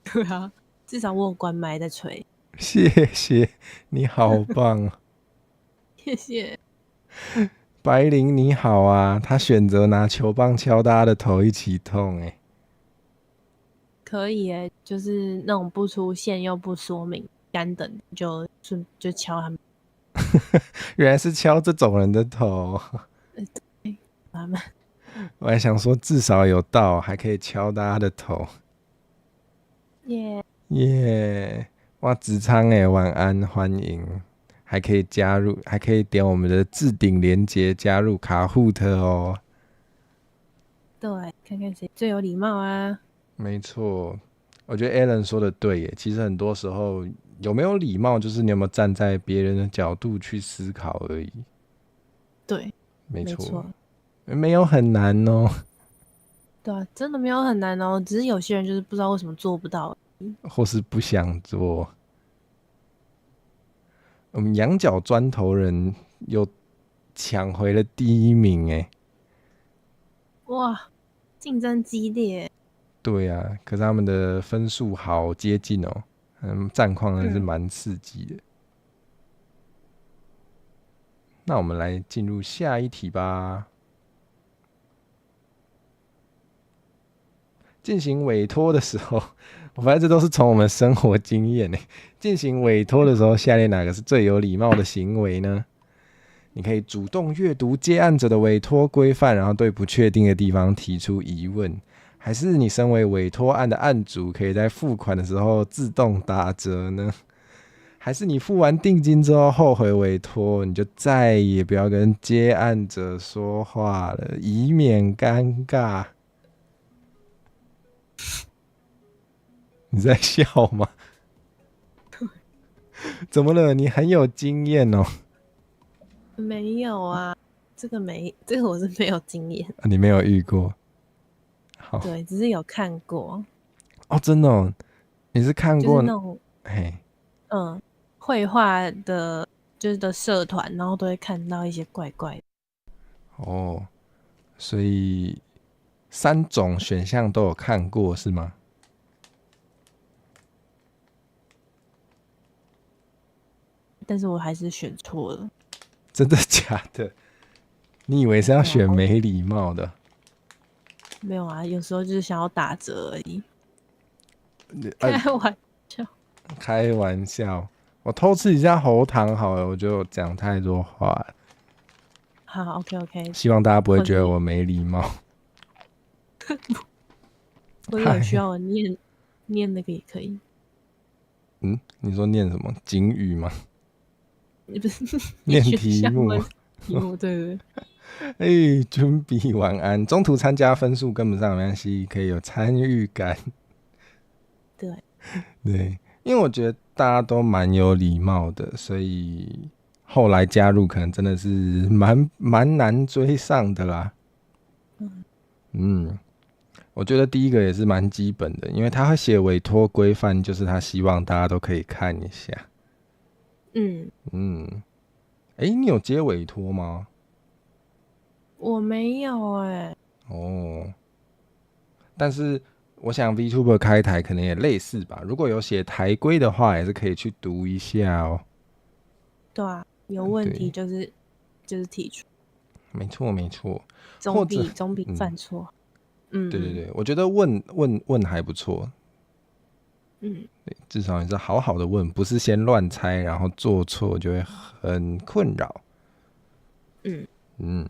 对啊，至少我有关麦在吹。谢谢，你好棒哦。谢谢。白灵你好啊，他选择拿球棒敲大家的头一起痛可以耶，就是那种不出现又不说明干等，就敲他们。原来是敲这种人的头。他们我还想说至少有到，还可以敲大家的头。耶。耶、哇，子昌晚安，欢迎，还可以加入，还可以点我们的置顶连结加入卡户特哦。对，看看谁最有礼貌啊。没错，我觉得 Alan 说的对耶，其实很多时候有没有礼貌，就是你有没有站在别人的角度去思考而已。对，没错，没错。没有很难哦。对啊，真的没有很难哦，只是有些人就是不知道为什么做不到。或是不想做。我们羊角砖头人又抢回了第一名哎。哇，竞争激烈。对啊，可是他们的分数好接近哦，战况还是嗯，蛮刺激的。那我们来进入下一题吧。进行委托的时候，我发现这都是从我们生活经验呢。进行委托的时候，下列哪个是最有礼貌的行为呢？你可以主动阅读接案者的委托规范，然后对不确定的地方提出疑问，还是你身为委托案的案主，可以在付款的时候自动打折呢？还是你付完定金之后后悔委托，你就再也不要跟接案者说话了，以免尴尬？你在笑吗？怎么了？你很有经验哦。没有啊，这个我是没有经验。你没有遇过？好对，只是有看过，哦，真的哦，你是看就是过？那种嘿，绘画的，就是的社团，然后都会看到一些怪怪的。哦，所以3种选项都有看过是吗？但是我还是选错了。真的假的？你以为是要对啊，选没礼貌的？没有啊，有时候就是想要打折而已。呃，开玩笑。开玩笑，我偷吃一下喉糖好了，我就讲太多话了，好，OK OK。希望大家不会或是觉得我没礼貌。或者有需要我念那个也可以。你说念什么警语吗？不是念学题目。校的题目，对对准比晚安，中途参加分数跟不上没关系，可以有参与感。对。对，因为我觉得大家都蛮有礼貌的，所以后来加入可能真的是蛮难追上的啦。我觉得第一个也是蛮基本的，因为他会写委托规范，就是他希望大家都可以看一下。嗯，你有接委托吗？我没有哎。哦，但是我想 VTuber 开台可能也类似吧。如果有写台规的话，也是可以去读一下哦。对啊，有问题对，就是提出，没错没错，或总者比犯错。嗯对对对，我觉得问还不错，嗯至少你是好好的问，不是先乱猜，然后做错就会很困扰。嗯嗯，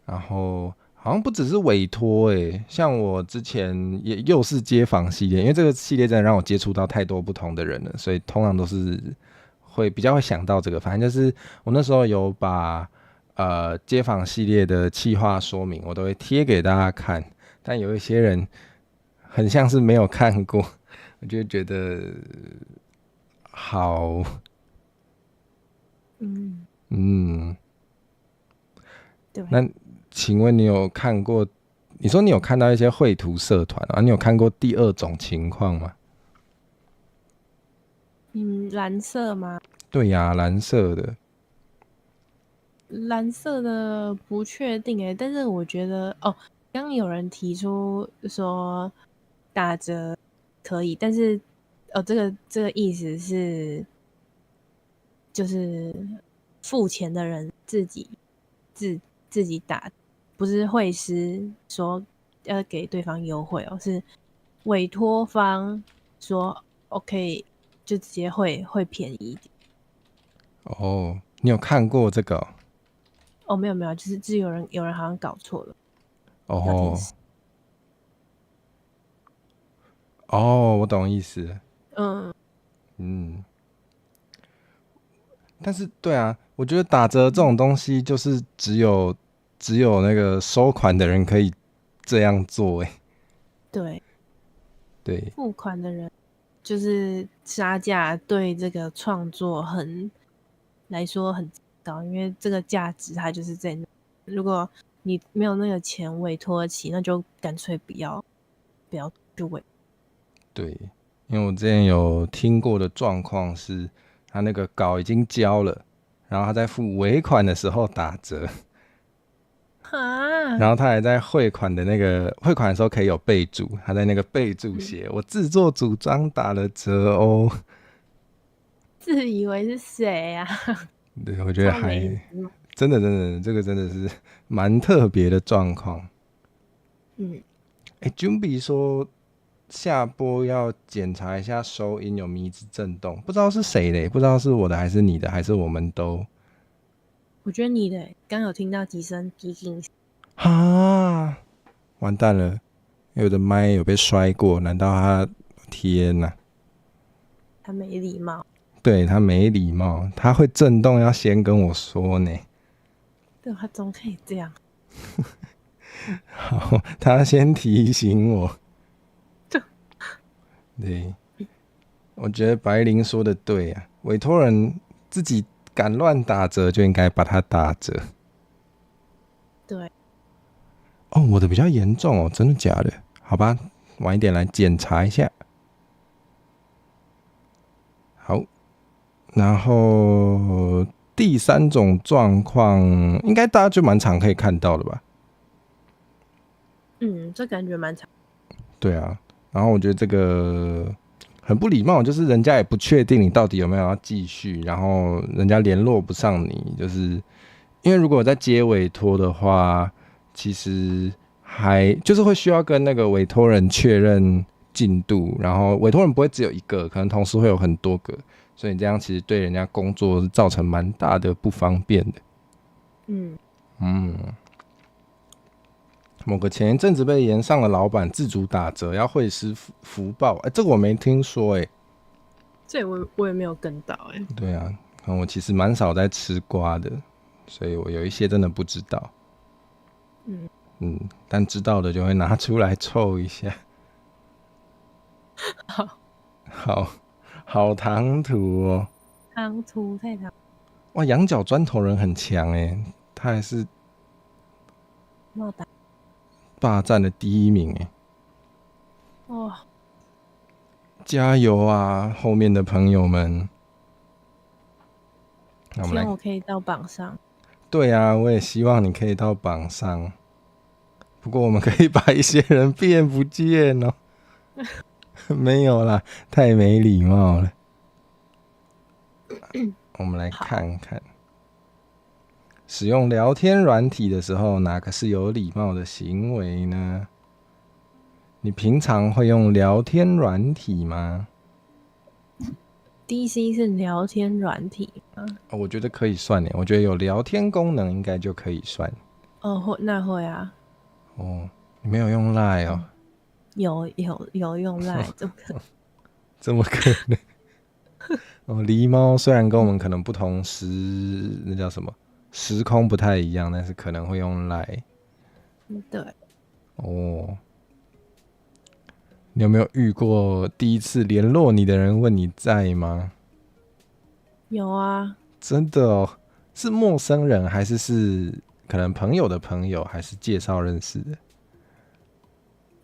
然后好像不只是委托像我之前也又是街访系列，因为这个系列真的让我接触到太多不同的人了，所以通常都是比较会想到这个。反正就是我那时候有把街访系列的企划说明，我都会贴给大家看，但有一些人很像是没有看过，我就觉得好，嗯，对。那请问你有看过你说你有看到一些绘图社团啊？你有看过第二种情况吗？蓝色吗？对呀、蓝色的。蓝色的不确定但是我觉得刚刚有人提出说打折可以，但是这个意思是就是付钱的人自己打，不是会师说要给对方优惠是委托方说 OK 就直接会便宜一点。哦，你有看过这个没有没有，就是有人好像搞错了哦？聊天哦室。哦，我懂意思。嗯，嗯，但是对啊，我觉得打折这种东西就是只有那个收款的人可以这样做，对，对付款的人就是杀价，对这个创作来说很高，因为这个价值它就是在那。如果你没有那个钱委托得起，那就干脆不要去委。对，因为我之前有听过的状况是，他那个稿已经交了，然后他在付尾款的时候打折，哈，然后他还在汇款的时候可以有备注，他在那个备注写我自作主张打了折哦。自以为是谁啊？对，我觉得超没还礼貌。真的这个真的是蛮特别的状况。嗯，Jumbi 说下播要检查一下收音有迷之震动，不知道是谁嘞，不知道是我的还是你的，还是我们都我觉得你的刚有听到几声滴滴，哈，完蛋了，有的麦有被摔过，难道他天哪？他没礼貌。对他没礼貌，他会震动要先跟我说呢。对，他怎么可以这样？好，他先提醒我。对，我觉得白灵说的对啊，委托人自己敢乱打折就应该把它打折。对，哦，我的比较严重哦，真的假的？好吧，晚一点来检查一下。好，然后第三种状况，应该大家就蛮常可以看到的吧？这感觉蛮长。对啊，然后我觉得这个很不礼貌，就是人家也不确定你到底有没有要继续，然后人家联络不上你，就是因为如果在接委托的话，其实还就是会需要跟那个委托人确认进度，然后委托人不会只有一个，可能同时会有很多个，所以你这样其实对人家工作是造成蛮大的不方便的。嗯，某个前一阵子被延上的老板自主打折，要汇师福报，这个我没听说这我也没有跟到对啊，我其实蛮少在吃瓜的，所以我有一些真的不知道。但知道的就会拿出来凑一下。好唐突哦！唐突太唐。哇，羊角砖头人很强他还是冒打霸占的第一名哇！加油啊，后面的朋友们！那我们希望来，我可以到榜上。对啊，我也希望你可以到榜上。不过我们可以把一些人变不见哦。没有啦，太没礼貌了。我们来看看，使用聊天软体的时候，哪个是有礼貌的行为呢？你平常会用聊天软体吗？ DC 是聊天软体吗？我觉得可以算耶，我觉得有聊天功能应该就可以算。那会啊，哦，你没有用 Line 哦？有用 Line 怎么可能？怎么可能？狸猫虽然跟我们可能不同那叫什么时空不太一样，但是可能会用 Line。对，哦，你有没有遇过第一次联络你的人问你在吗？有啊，真的哦，是陌生人还是可能朋友的朋友，还是介绍认识的？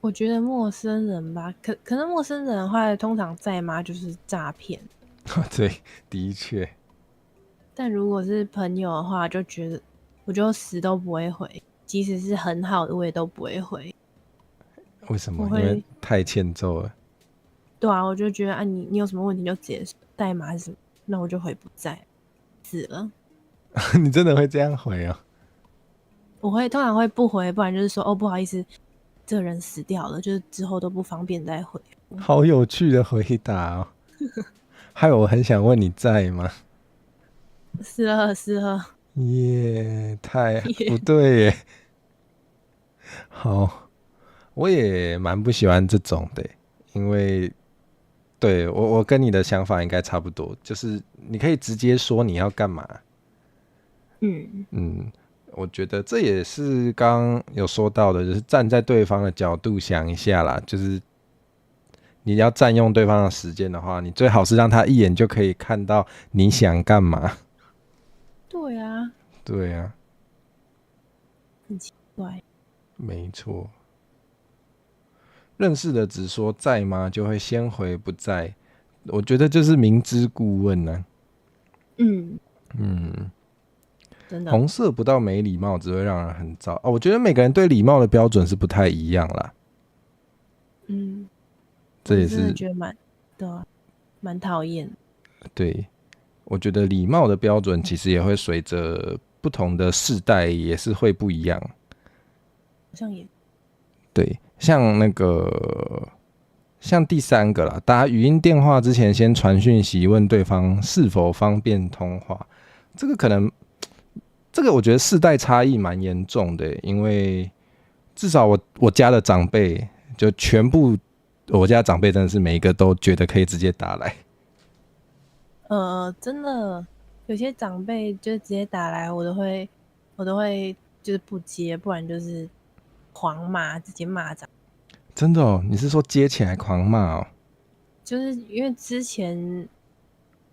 我觉得陌生人吧，可能陌生人的话，通常在吗就是诈骗。对，的确。但如果是朋友的话，就觉得我就死都不会回，即使是很好的我也都不会回。为什么？因为我会，太欠揍了。对啊，我就觉得啊，你有什么问题就直接说代码是什么，那我就回不在，死了。你真的会这样回哦？我会通常会不回，不然就是说哦不好意思，这个人死掉了，就是之后都不方便再回。好有趣的回答哦！还有，我很想问你在吗？死了死了，耶，太不对耶。好，我也蛮不喜欢这种的，因为对我跟你的想法应该差不多，就是你可以直接说你要干嘛。嗯嗯，我觉得这也是刚刚有说到的，就是站在对方的角度想一下啦，就是你要占用对方的时间的话，你最好是让他一眼就可以看到你想干嘛。对啊，对啊，很奇怪。没错。认识的只说在吗，就会先回不在。我觉得就是明知故问呢、嗯，嗯，真的，红色不到没礼貌，只会让人很糟。哦，我觉得每个人对礼貌的标准是不太一样啦，嗯，我是真的这也是觉得对啊，蛮讨厌的，对。我觉得礼貌的标准其实也会随着不同的世代也是会不一样。好像也对，像第三个啦，打语音电话之前先传讯息问对方是否方便通话，这个可能这个我觉得世代差异蛮严重的，因为至少我家的长辈就全部，我家的长辈真的是每一个都觉得可以直接打来。真的有些长辈就直接打来，我都会就是不接，不然就是狂骂，直接骂长。真的哦，你是说接起来狂骂哦？就是因为之前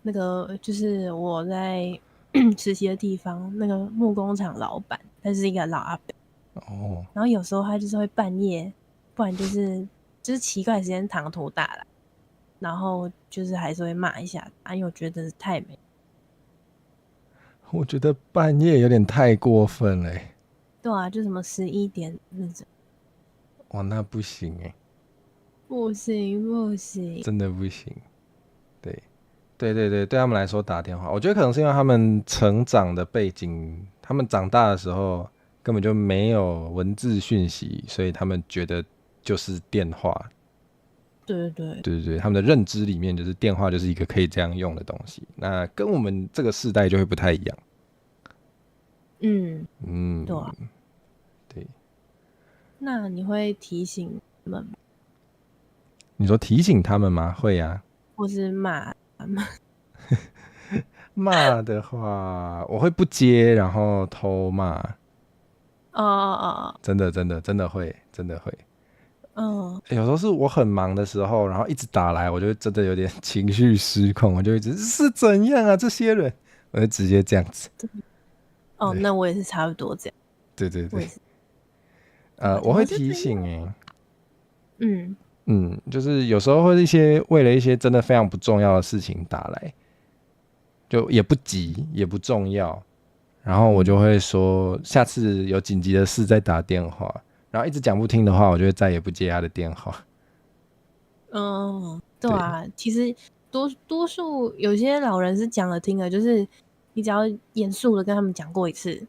那个就是我在实习的地方，那个木工厂老板，他是一个老阿伯，哦，然后有时候他就是会半夜，不然就是奇怪的时间长途打来，然后就是还是会骂一下他，因为我觉得真是太没。我觉得半夜有点太过分了。对啊，就什么11点那种，哇，那不行哎，不行不行。真的不行。对，对对对，对他们来说打电话，我觉得可能是因为他们成长的背景，他们长大的时候根本就没有文字讯息，所以他们觉得就是电话。对对对，对对对，他们的认知里面就是电话就是一个可以这样用的东西。那跟我们这个世代就会不太一样。嗯，嗯，对啊。对。那你会提醒他们吗，你说提醒他们吗？会呀、或是骂他们？骂的话，我会不接，然后偷骂。哦哦真的，真的，真的会，真的会。哦，有时候是我很忙的时候，然后一直打来，我就真的有点情绪失控，我就一直是怎样啊？这些人，我就直接这样子。哦，对，那我也是差不多这样，对对对，我也是。对啊，怎么我会提是这样？醒嗯就是有时候会为了一些真的非常不重要的事情打来，就也不急也不重要，然后我就嗯会说下次有紧急的事再打电话，然后一直讲不听的话，我就会再也不接他的电话。嗯，对对，啊，其实多数有些老人是讲了听了，就是你只要严肃的跟他们讲过一次，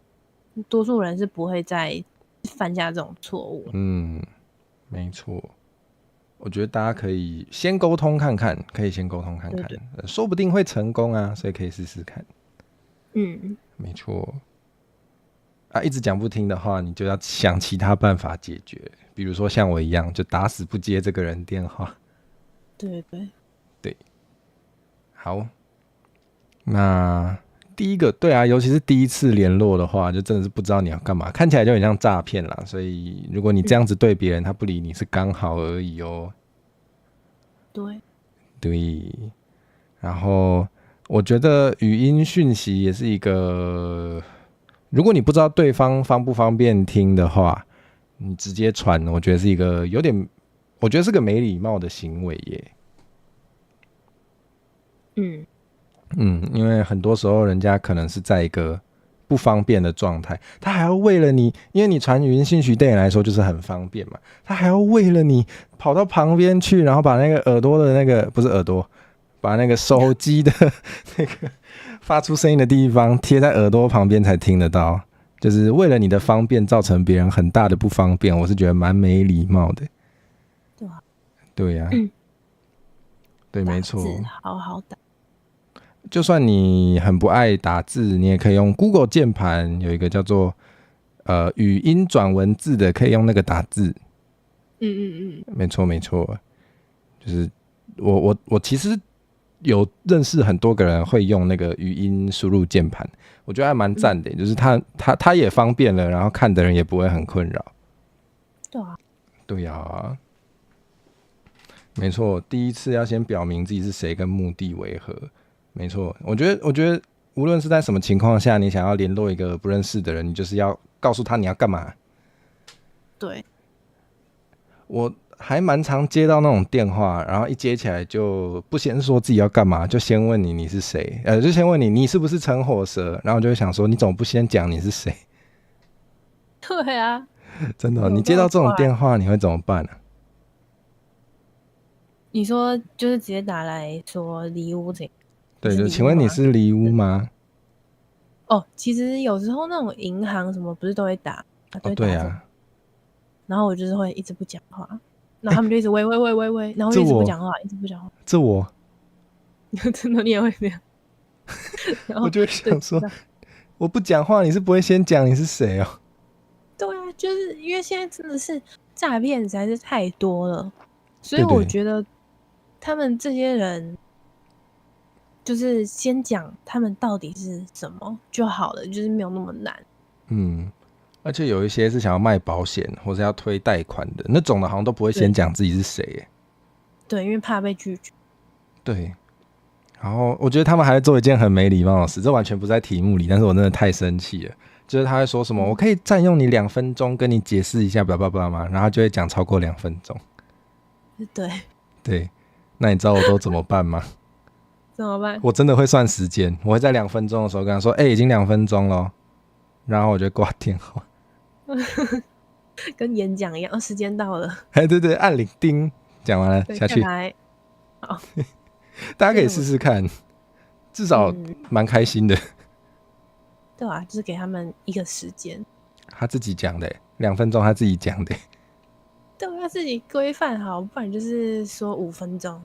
多数人是不会再犯下这种错误。嗯，没错。我觉得大家可以先沟通看看，可以先沟通看看，对对，说不定会成功啊，所以可以试试看。嗯，没错。啊，一直讲不听的话，你就要想其他办法解决，比如说像我一样，就打死不接这个人电话。对对，对，好，那第一个，对啊，尤其是第一次联络的话，就真的是不知道你要干嘛，看起来就很像诈骗啦。所以如果你这样子对别人，他不理你是刚好而已哦。对，对，然后我觉得语音讯息也是一个，如果你不知道对方方不方便听的话，你直接传，我觉得是一个有点，我觉得是个没礼貌的行为耶。因为很多时候人家可能是在一个不方便的状态，他还要为了你，因为你传语音讯息对你来说就是很方便嘛，他还要为了你跑到旁边去，然后把那个耳朵的那个不是耳朵，把那个手机的那个发出声音的地方贴在耳朵旁边才听得到，就是为了你的方便造成别人很大的不方便，我是觉得蛮没礼貌的。对啊，对呀、对，没错。打字好好打。就算你很不爱打字，你也可以用 Google 键盘，有一个叫做语音转文字的，可以用那个打字。没错没错，就是我其实有认识很多个人会用那个语音输入键盘，我觉得还蛮赞的，就是它也方便了，然后看的人也不会很困扰。对啊，对啊，没错，第一次要先表明自己是谁跟目的为何。没错，我觉得无论是在什么情况下，你想要联络一个不认识的人，你就是要告诉他你要干嘛。对，我还蛮常接到那种电话，然后一接起来就不先说自己要干嘛，就先问你是谁，就先问你是不是陈火蛇，然后就会想说你怎么不先讲你是谁？对啊，真的你接到这种电话你会怎么办啊？你说就是直接打来说离屋这样。对，就请问你是离屋吗？哦，其实有时候那种银行什么不是都会打，对啊，然后我就是会一直不讲话，然后他们就一直喂，然后一直不讲话，一直不讲话。这我真的你也会这样？我就会想说，我不讲话，你是不会先讲你是谁哦？对啊，就是因为现在真的是诈骗实在是太多了，所以我觉得他们这些人就是先讲他们到底是什么就好了，就是没有那么难。而且有一些是想要卖保险或是要推贷款的那种的，好像都不会先讲自己是谁耶。对，因为怕被拒绝。对，然后我觉得他们还会做一件很没礼貌的事，这完全不在题目里，但是我真的太生气了。就是他会说什么，我可以占用你2分钟跟你解释一下blah blah blah吗？然后他就会讲超过2分钟。对，那你知道我都怎么办吗？怎么办？我真的会算时间，我会在2分钟的时候跟他说，已经2分钟了，然后我就挂电话。跟演讲一样，时间到了。对，按铃叮，讲完了下去。好，大家可以试试看，至少蛮开心的。对啊，就是给他们一个时间。他自己讲的，2分钟他自己讲的。对，要自己规范好，不然就是说5分钟。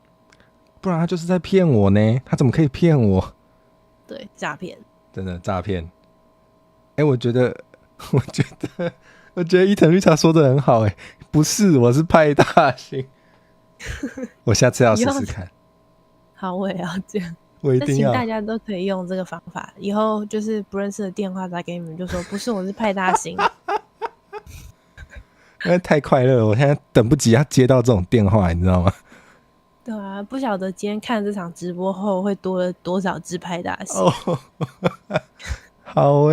不然他就是在骗我呢，他怎么可以骗我？对，诈骗，真的诈骗。我觉得伊藤绿茶说的很好，不是，我是派大星。我下次要试试看。好，我也要这样。我一定要。那请大家都可以用这个方法，以后就是不认识的电话打给你们，就说不是，我是派大星。因为太快乐了，我现在等不及要接到这种电话，你知道吗？对啊，不晓得今天看这场直播后会多了多少只派大星。好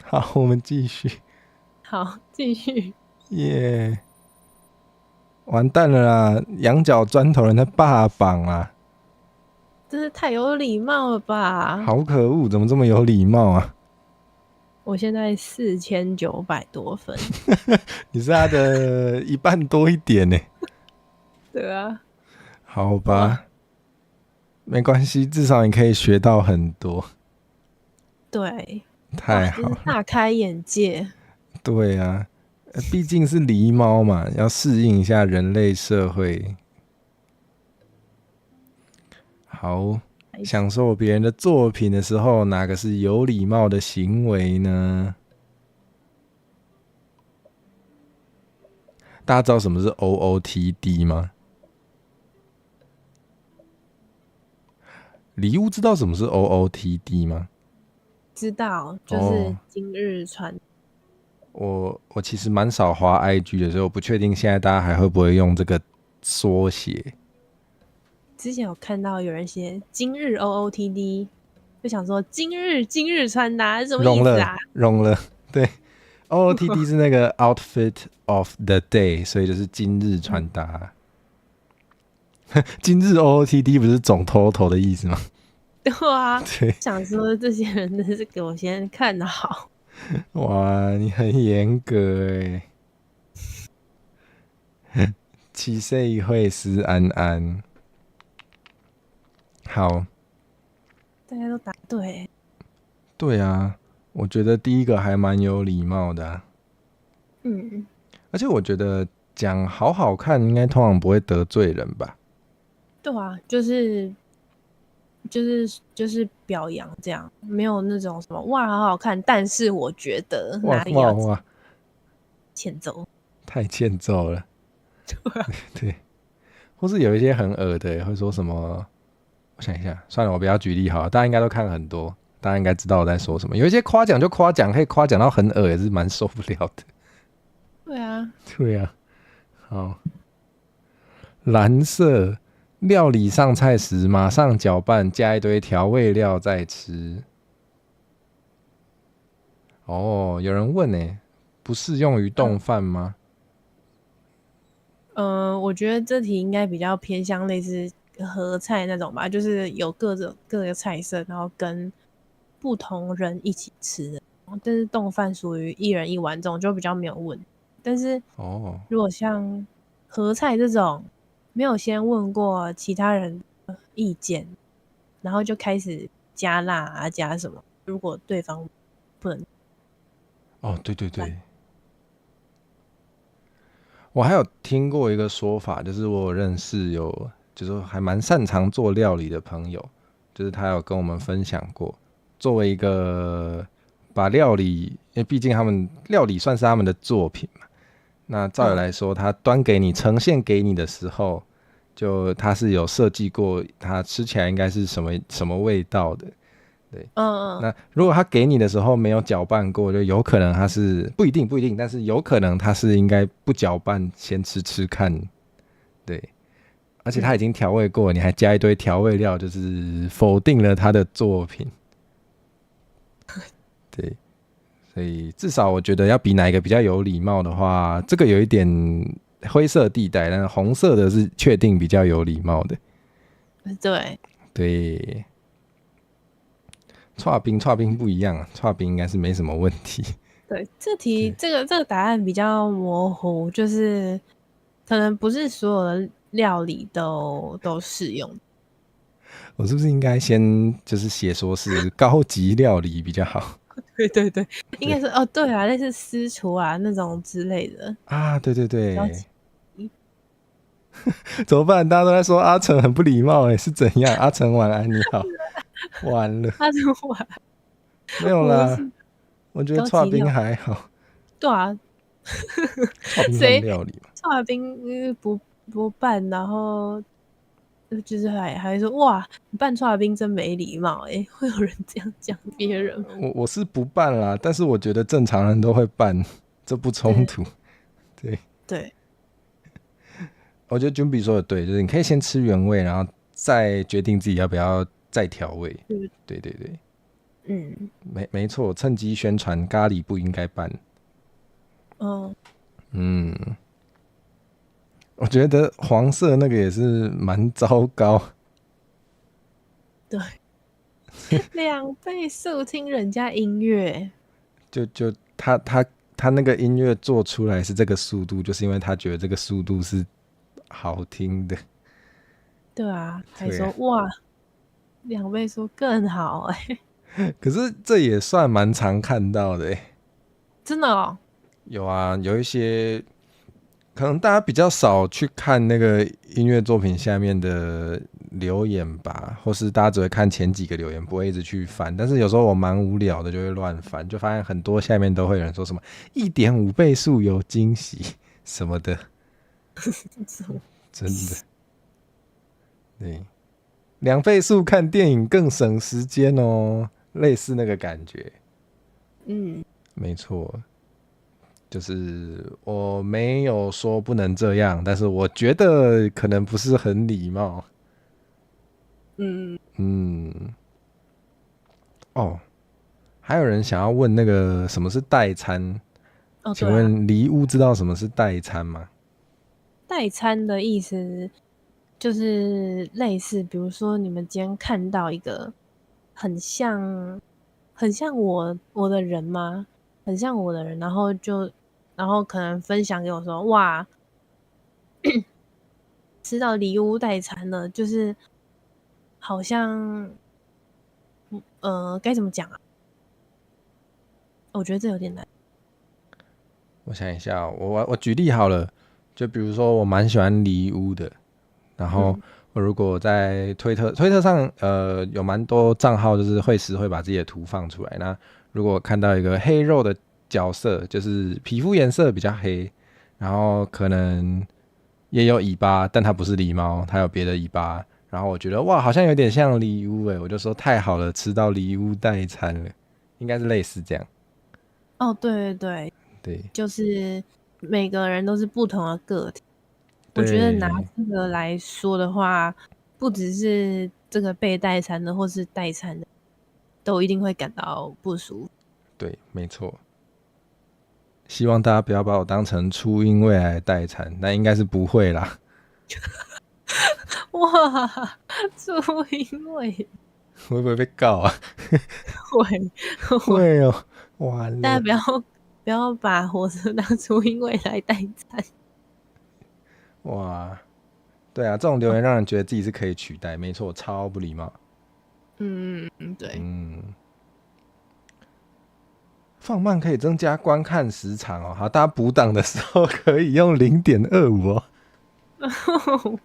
好，我们继续。好，继续。耶、完蛋了啦！羊角砖头人在霸榜啊！真是太有礼貌了吧！好可恶，怎么这么有礼貌啊？我现在4900多分。你是他的一半多一点呢。对啊。好吧，没关系，至少你可以学到很多。对，太好了，大开眼界。对啊，毕竟是狸猫嘛，要适应一下人类社会。好，享受别人的作品的时候，哪个是有礼貌的行为呢？大家知道什么是 OOTD 吗？礼物知道什么是 OOTD 吗？知道，就是今日传。我其实蛮少滑 IG 的，所以我不确定现在大家还会不会用这个缩写。之前有看到有人写今日 OOTD， 就想说今日穿搭是什么意思啊？融了，对 OOTD 是那个 outfit of the day， 所以就是今日穿搭。今日 OOTD 不是总 total 的意思吗？对啊，对，想说这些人真是给我先看好。哇，你很严格哎。七岁会师安安，好，大家都答对。对啊，我觉得第一个还蛮有礼貌的啊，嗯，而且我觉得讲好好看，应该通常不会得罪人吧？对啊，就是表扬这样，没有那种什么哇好好看，但是我觉得哇哪里要哇哇，欠揍。太欠揍了。对啊，对，或是有一些很恶的，会说什么？我想一下，算了，我不要举例好了，大家应该都看很多，大家应该知道我在说什么。有一些夸奖就夸奖，可以夸奖到很恶，也是蛮受不了的。对啊，对啊，好，蓝色料理上菜时马上搅拌，加一堆调味料再吃。哦，有人问呢，不适用于冻饭吗？我觉得这题应该比较偏向类似合菜那种吧，就是有各个菜色，然后跟不同人一起吃的。但是冻饭属于一人一碗这种，就比较没有问题。但是哦如果像合菜这种，没有先问过其他人的意见，然后就开始加辣啊加什么，如果对方不能哦，对对办，对，我还有听过一个说法，就是我有认识就是还蛮擅长做料理的朋友，就是他有跟我们分享过，作为一个把料理，因为毕竟他们料理算是他们的作品嘛，那照理来说，他端给你、呈现给你的时候，就他是有设计过，他吃起来应该是什么味道的。对，那如果他给你的时候没有搅拌过，就有可能他是不一定，但是有可能他是应该不搅拌先吃吃看，对，而且他已经调味过，你还加一堆调味料，就是否定了他的作品，对，所以至少我觉得要比哪一个比较有礼貌的话，这个有一点灰色地带，但是红色的是确定比较有礼貌的，对，对。串冰不一样啊，串冰应该是没什么问题。对，这个答案比较模糊，就是可能不是所有的料理都适用。我是不是应该先就是写说是高级料理比较好？对对对，应对该是哦，对啊，类似私厨啊那种之类的。啊，对对对，比较起怎么办？大家都在说阿成很不礼貌，哎，是怎样？阿成晚安，你好，完了，他是我没有啦，不是我觉得高串冰级料，还好，对啊，串冰算谁料理嘛？刨冰不拌，然后就是还说哇，你拌刨冰真没礼貌哎、会有人这样讲别人吗？我是不拌啦，但是我觉得正常人都会拌，这不冲突。对，对，我觉得 Jumbi 说的对，就是你可以先吃原味，然后再决定自己要不要再调味。嗯对对对，嗯没错，趁机宣传咖喱不应该拌。嗯，嗯，我觉得黄色那个也是蛮糟糕。对，2倍速听人家音乐，就他那个音乐做出来是这个速度，就是因为他觉得这个速度是好听的。对啊，还对啊，说哇2倍速更好哎、可是这也算蛮常看到的欸。真的哦，有啊，有一些可能大家比较少去看那个音乐作品下面的留言吧，或是大家只会看前几个留言，不会一直去翻。但是有时候我蛮无聊的，就会乱翻，就发现很多下面都会有人说什么1.5倍速有惊喜什么的，真的对。2倍速看电影更省时间哦，类似那个感觉，嗯没错。就是我没有说不能这样，但是我觉得可能不是很礼貌。嗯，嗯，哦，还有人想要问那个什么是代餐，哦，请对啊，问离屋知道什么是代餐吗？代餐的意思就是类似，比如说你们今天看到一个很像我的人吗？很像我的人，然后可能分享给我说，哇，吃到离屋代餐了，就是好像该怎么讲啊？我觉得这有点难。我想一下哦，我举例好了，就比如说我蛮喜欢离屋的，然后嗯我如果在推特上，有蛮多账号就是会把自己的图放出来。那如果看到一个黑肉的角色，就是皮肤颜色比较黑，然后可能也有尾巴，但它不是狸猫，它有别的尾巴。然后我觉得哇，好像有点像狸乌诶，我就说太好了，吃到狸乌代餐了，应该是类似这样。哦，对对对，对就是每个人都是不同的个体。我觉得拿对这个来说的话，不只是这个被代餐的或是代餐的，都一定会感到不舒服。对，没错。希望大家不要把我当成初音未来的代餐，那应该是不会啦。哇，注因为会不会被告啊？会会，会哦，完了。大家不要把火车当初因未来代餐。哇，对啊，这种留言让人觉得自己是可以取代，没错，超不礼貌。嗯，对嗯，放慢可以增加观看时长哦。好，大家补档的时候可以用0.25哦。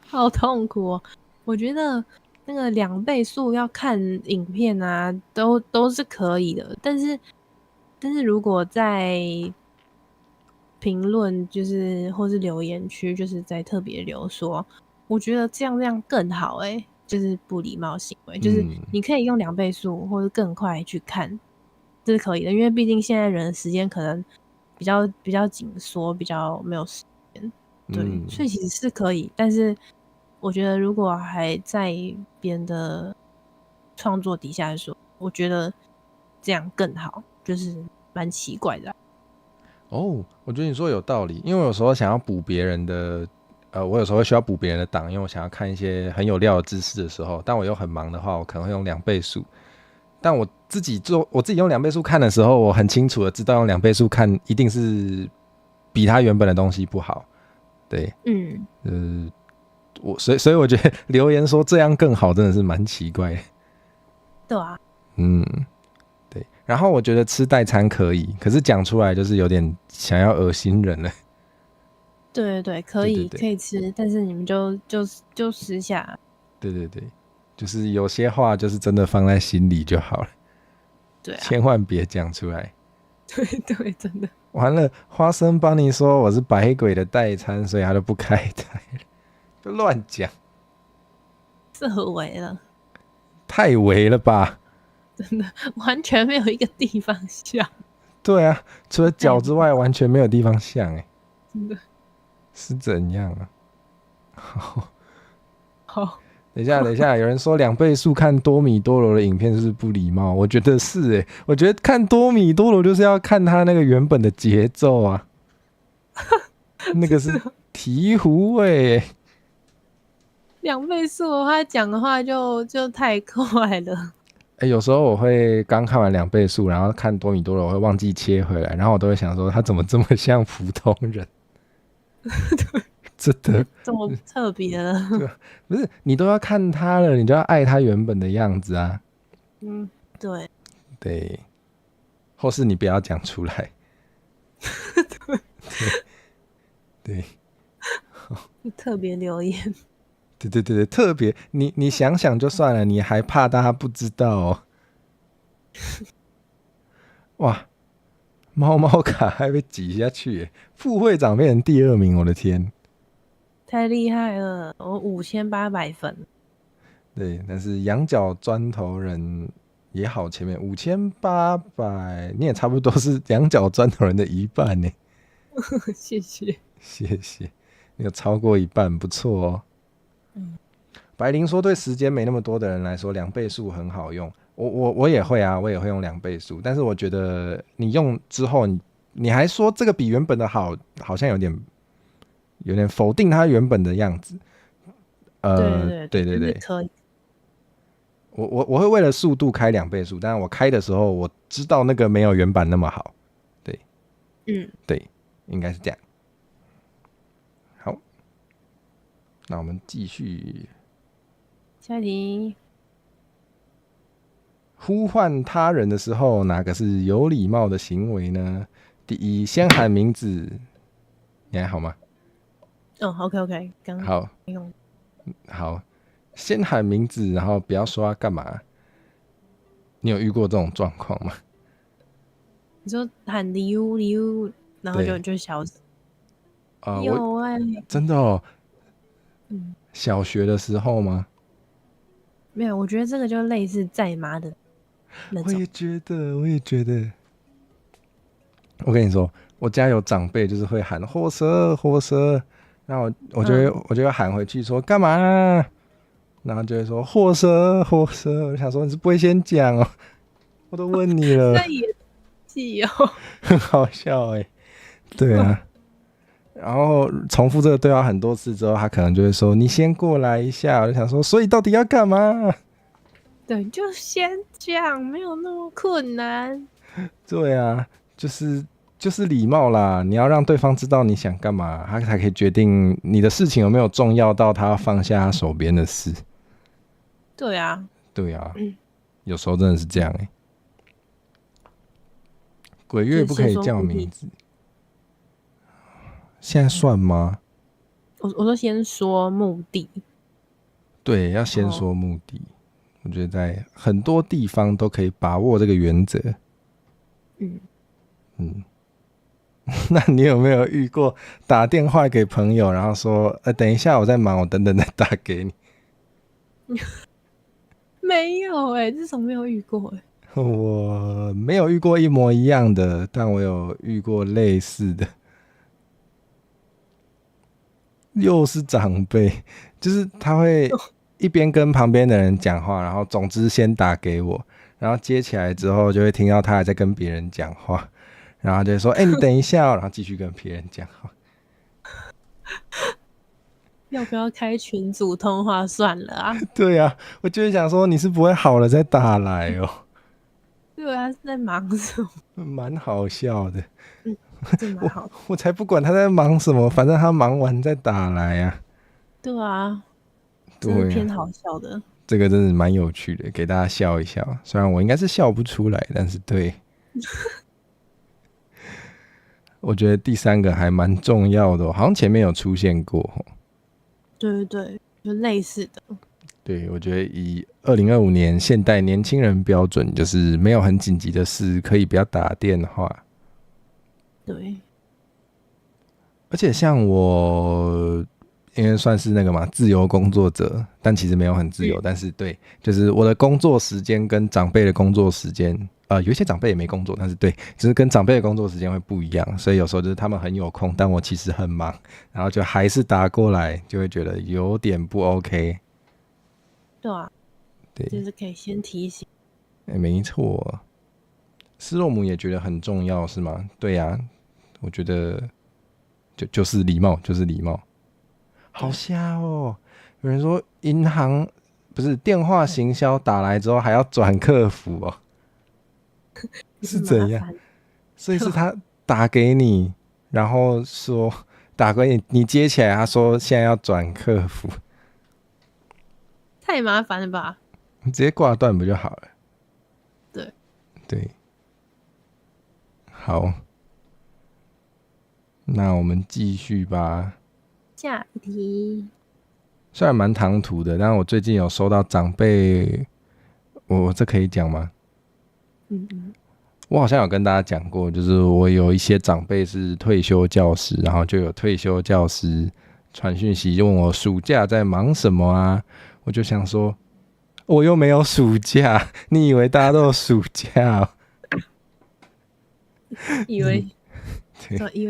好痛苦哦。我觉得那个2倍速要看影片啊，都是可以的，但是如果在评论就是或是留言区，就是在特别留说，我觉得这样更好就是不礼貌行为，就是嗯你可以用2倍速或者更快去看，这是可以的，因为毕竟现在人的时间可能比较紧缩，比较没有时间，对，嗯，所以其实是可以，但是我觉得如果还在别人的创作底下说，我觉得这样更好，就是蛮奇怪的啊。哦，我觉得你说有道理，因为我有时候想要补别人的，我有时候会需要补别人的档，因为我想要看一些很有料的知识的时候，但我又很忙的话，我可能会用2倍速。但我自己用2倍速看的时候，我很清楚的知道用2倍速看一定是比他原本的东西不好。对，嗯，所以我觉得留言说这样更好，真的是蛮奇怪的。对啊，嗯，对。然后我觉得吃代餐可以，可是讲出来就是有点想要恶心人了。对对对，可以对对对可以吃，但是你们就私下，对对对，就是有些话就是真的放在心里就好了，对啊，千万别讲出来。对对，真的完了，花生帮你说我是百鬼的代餐，所以他就不开台了，就乱讲，色违了，太违了吧？完全没有一个地方像，对啊，除了脚之外，完全没有地方像真的是怎样啊？好，好。等一下，等一下，有人说2倍速看多米多罗的影片是不礼貌，我觉得是我觉得看多米多罗就是要看他那个原本的节奏啊，那个是醍醐味2倍速的话，讲的话就太快了。有时候我会刚看完2倍速，然后看多米多罗，我会忘记切回来，然后我都会想说他怎么这么像普通人？真的这么特别了。不是你都要看他了，你就要爱他原本的样子啊。嗯，对，对，或是你不要讲出来。对特别留言，对对对对，特别你想想就算了，你还怕大家不知道哦？哇，猫猫卡还被挤下去耶，副会长变成第2名，我的天！太厉害了，我5800分。对，但是羊角砖头人也好前面5800，你也差不多是羊角砖头人的一半呢。谢谢。谢谢，你有超过一半，不错哦。白灵说，对时间没那么多的人来说，2倍速很好用。我也会啊，我也会用2倍速，但是我觉得你用之后，你还说这个比原本的好，好像有点否定它原本的样子。对，可以。我会为了速度开2倍速，但是我开的时候我知道那个没有原版那么好。对，对，应该是这样。好，那我们继续。下一题，呼唤他人的时候，哪个是有礼貌的行为呢？第一，先喊名字。你还好吗？OK，好，好，先喊名字，然后不要说要干嘛。你有遇过这种状况吗？你说喊礼物，然后就消失。有真的哦。小学的时候吗？没有，我觉得这个就类似在妈的那种。我也觉得。我跟你说，我家有长辈就是会喊货车，然后我就会喊回去说干嘛啊？然后就会说货车。我想说你是不会先讲哦，我都问你了。那也气哦，很好笑哎。对啊。然后重复这个对话很多次之后，他可能就会说：“你先过来一下。”我就想说，所以到底要干嘛？对，就先讲，没有那么困难。对啊，就是礼貌啦。你要让对方知道你想干嘛，他才可以决定你的事情有没有重要到他放下他手边的事。对啊，有时候真的是这样哎。鬼月不可以叫名字。现在算吗？我说先说目的。对，要先说目的。我觉得在很多地方都可以把握这个原则。那你有没有遇过打电话给朋友，然后说等一下我在忙，我等等再打给你？没有至少没有遇过我没有遇过一模一样的，但我有遇过类似的。又是长辈，就是他会一边跟旁边的人讲话，然后总之先打给我，然后接起来之后就会听到他还在跟别人讲话，然后就会说：“你等一下然后继续跟别人讲话。要不要开群组通话算了啊？对啊，我就是想说你是不会好了再打来哦。对啊，是在忙什么？蛮好笑的。真蛮好。我才不管他在忙什么，反正他忙完再打来啊。对啊，真的偏好笑的。这个真的蛮有趣的，给大家笑一笑。虽然我应该是笑不出来，但是对。我觉得第3个还蛮重要的好像前面有出现过。对，就类似的。对，我觉得以2025年现代年轻人标准，就是没有很紧急的事，可以不要打电话。对，而且像我，因为算是那个嘛自由工作者，但其实没有很自由。但是对，就是我的工作时间跟长辈的工作时间，有一些长辈也没工作，但是对，就是跟长辈的工作时间会不一样，所以有时候就是他们很有空，但我其实很忙，然后就还是打过来，就会觉得有点不 OK。对啊，对，就是可以先提醒。没错。斯洛姆也觉得很重要是吗？对呀，我觉得就是礼貌，就是礼貌。好瞎哦！有人说银行不是电话行销打来之后还要转客服哦，是怎样？所以是他打给你，然后说打给你，你接起来，他说现在要转客服，太麻烦了吧？你直接挂断不就好了？对，好，那我们继续吧。下一题。虽然蛮唐突的，但我最近有收到长辈，我这可以讲吗？我好像有跟大家讲过，就是我有一些长辈是退休教师，然后就有退休教师传讯息问我暑假在忙什么啊？我就想说，我又没有暑假，你以为大家都有暑假哦？以为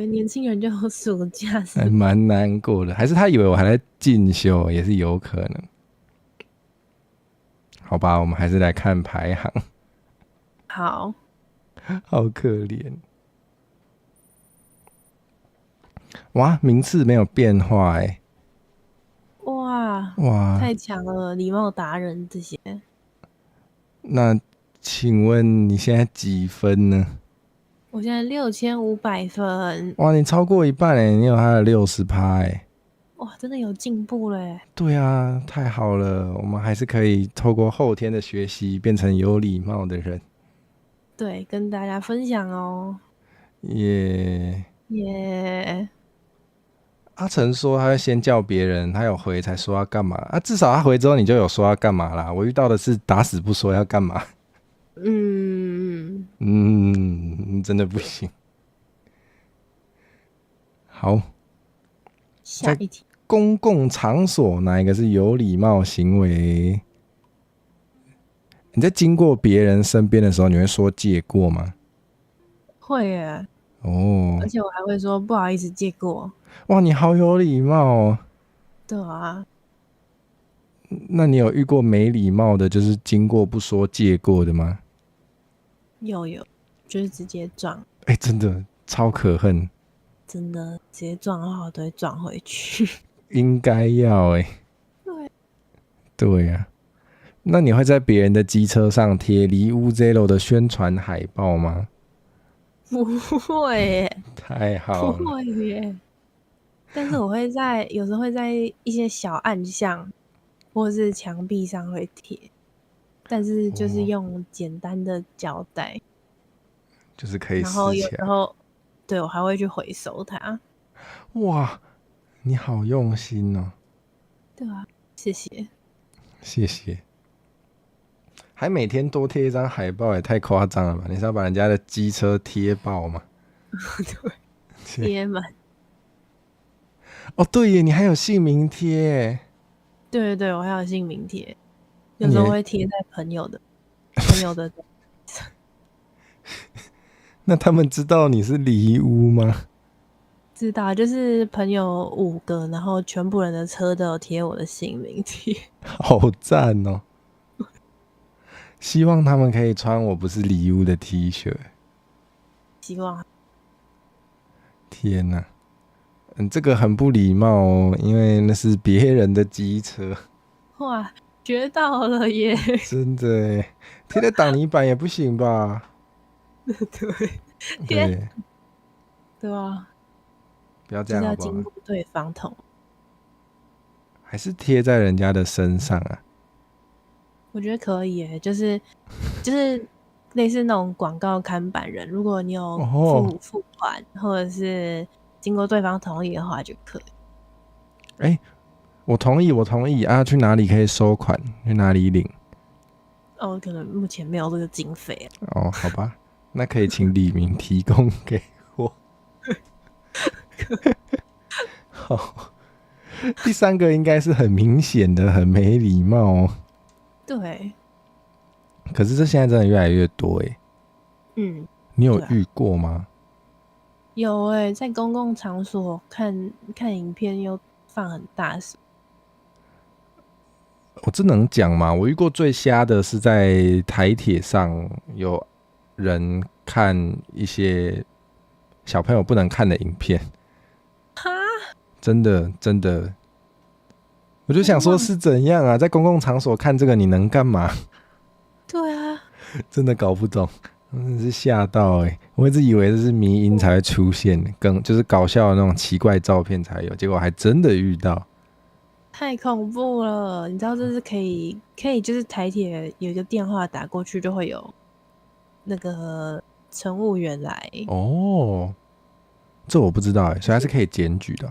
年轻人就有暑假是还蛮难过的，还是他以为我还在进修，也是有可能。好吧，我们还是来看排行。好，好可怜。哇，名次没有变化哇，哇，太强了，礼貌达人这些。那请问你现在几分呢？我现在6500分，哇，你超过一半你有他的60%哇，真的有进步嘞。对啊，太好了，我们还是可以透过后天的学习变成有礼貌的人。对，跟大家分享哦。耶、耶、阿成说他会先叫别人，他有回才说要干嘛啊？至少他回之后你就有说要干嘛啦。我遇到的是打死不说要干嘛，真的不行。好，在下一题。公共场所哪一个是有礼貌行为？你在经过别人身边的时候，你会说借过吗？会耶，哦而，且我还会说不好意思借过。哇，你好有礼貌哦。对啊，那你有遇过没礼貌的，就是经过不说借过的吗？有，就是直接撞，真的超可恨，真的直接撞的话，我都会撞回去。应该要对，对呀、那你会在别人的机车上贴离屋 Zero 的宣传海报吗？不会耶，太不好了，会耶。但是我有时候会在一些小暗巷或是墙壁上会贴，但是就是用简单的胶带，就是可以然后撕起来。有时候对我还会去回收它。哇，你好用心哦，对啊，谢谢。谢谢。还每天多贴一张海报，也太夸张了吧？你是要把人家的机车贴爆吗？对，贴满。哦，对耶，你还有姓名贴耶。对，我还有姓名贴，那你有时候会贴在朋友的。那他们知道你是离屋吗？知道，就是朋友5个，然后全部人的车都有贴我的姓名贴。好赞哦！希望他们可以穿我不是离屋的 T 恤。希望天哪，这个很不礼貌哦，因为那是别人的机车，哇，学到了耶！真的耶，贴在挡泥板也不行吧？对，对，对啊，不要这就是要样好不好？经过对方同意。还是贴在人家的身上啊？我觉得可以耶，就是类似那种广告看板人，如果你有哦，付款或者是经过对方同意的话，就可以。我同意，我同意啊！去哪里可以收款？去哪里领？哦，可能目前没有这个经费啊。哦，好吧，那可以请李明提供给我。好，第三个应该是很明显的，很没礼貌哦。对，可是这现在真的越来越多哎，嗯，对啊你有遇过吗？有在公共场所看影片又放很大声。我这能讲吗？我遇过最瞎的是在台铁上有人看一些小朋友不能看的影片，哈，真的真的，我就想说是怎样啊，在公共场所看这个你能干嘛？对啊，真的搞不懂，真的是吓到我一直以为这是迷因才会出现，就是搞笑的那种奇怪照片才有，结果还真的遇到。太恐怖了！你知道这是可以，就是台铁有一个电话打过去，就会有那个乘务员来。哦，这我不知道所以还是可以检举的。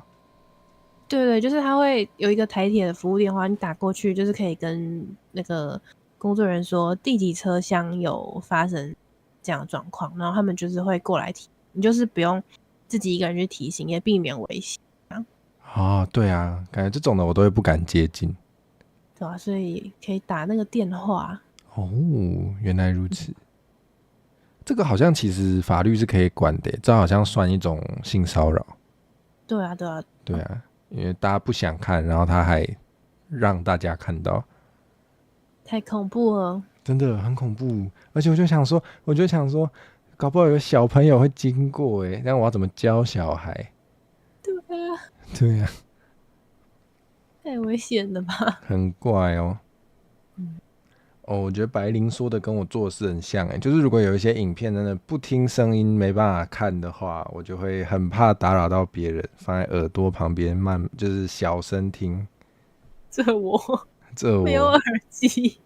对，就是他会有一个台铁的服务电话，你打过去就是可以跟那个工作人员说第几车厢有发生这样的状况，然后他们就是会过来提，你就是不用自己一个人去提醒，也避免危险。哦，对啊，感觉这种的我都会不敢接近。对啊，所以可以打那个电话。哦，原来如此。这个好像其实法律是可以管的，这好像算一种性骚扰。对啊，对啊，因为大家不想看，然后他还让大家看到，太恐怖了。真的很恐怖。而且我就想说，搞不好有小朋友会经过但我要怎么教小孩？对对啊，太危险了吧？很怪哦。哦，我觉得白灵说的跟我做的事很像诶，就是如果有一些影片真的不听声音没办法看的话，我就会很怕打扰到别人，放在耳朵旁边就是小声听。这我这我没有耳机。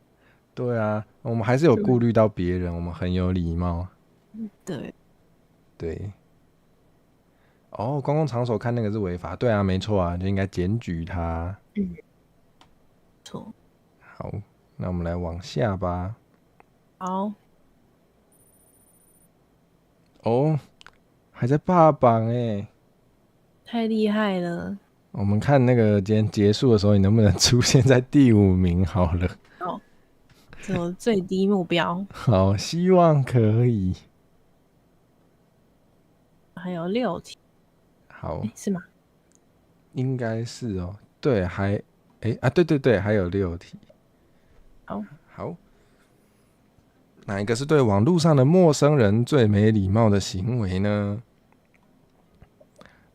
对啊，我们还是有顾虑到别人，我们很有礼貌。对，对，哦，公共场所看那个是违法，对啊，没错啊，就应该检举他。错。好，那我们来往下吧。好，哦，还在霸榜哎。太厉害了。我们看那个今天结束的时候，你能不能出现在第5名好了？哦，这我最低目标。好，希望可以。还有6题，好，是吗？应该是哦。对，对对对，还有6题。好，好，哪一个是对网络上的陌生人最没礼貌的行为呢？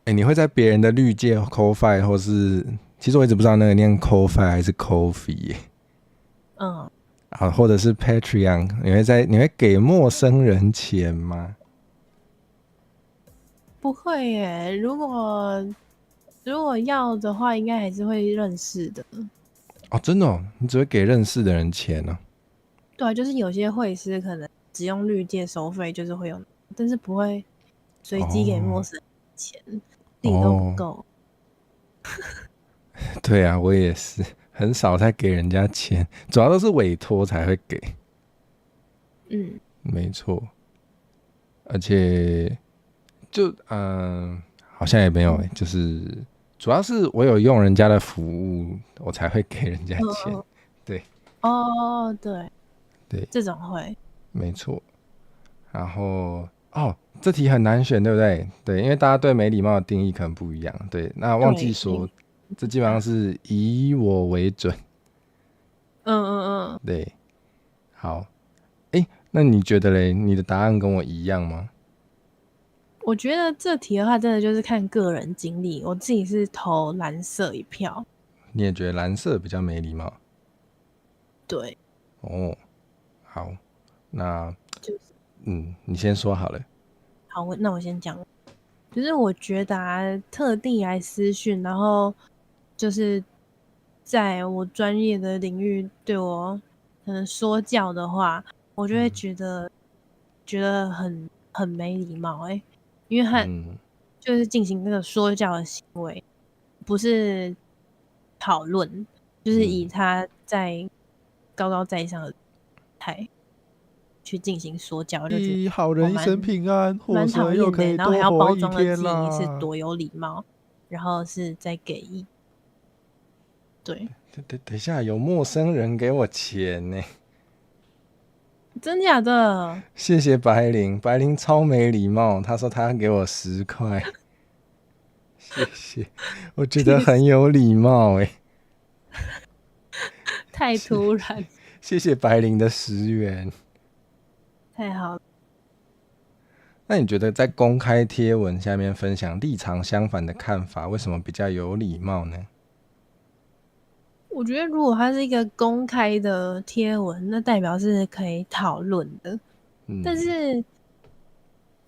你会在别人的绿界 co-fi 或是，其实我一直不知道那个念 co-fi 还是 coffee 耶。或者是 Patreon，你会给陌生人钱吗？不会耶。如果要的话，应该还是会认识的。哦，真的哦，你只会给认识的人钱哦。对啊，就是有些会师可能只用绿界收费，就是会有，但是不会随机给陌生人钱，自己都不够。对啊，我也是很少在给人家钱，主要都是委托才会给。没错，而且好像也没有就是主要是我有用人家的服务，我才会给人家钱。对，对，对，这种会，没错。然后这题很难选，对不对？对，因为大家对没礼貌的定义可能不一样。对，那忘记说，这基本上是以我为准。对，好，那你觉得嘞？你的答案跟我一样吗？我觉得这题的话，真的就是看个人经历。我自己是投蓝色一票。你也觉得蓝色比较没礼貌？对，哦，好，那就是你先说好了。好，那我先讲。就是我觉得特地来私讯，然后就是在我专业的领域对我可能说教的话，我就会觉得很没礼貌因为他就是进行那个说教的行为，不是讨论，就是以他在高高在上的态去进行说教，就觉得好人一生平安，蛮讨厌的，然后还要包装的自己是啦。多有礼貌，然后是在给予。对，等一下，有陌生人给我钱呢。真假的？谢谢白灵，白灵超没礼貌，他说他要给我10块，谢谢，我觉得很有礼貌太突然，谢谢白灵的10元，太好了。那你觉得在公开贴文下面分享立场相反的看法，为什么比较有礼貌呢？我觉得如果它是一个公开的贴文，那代表是可以讨论的。但是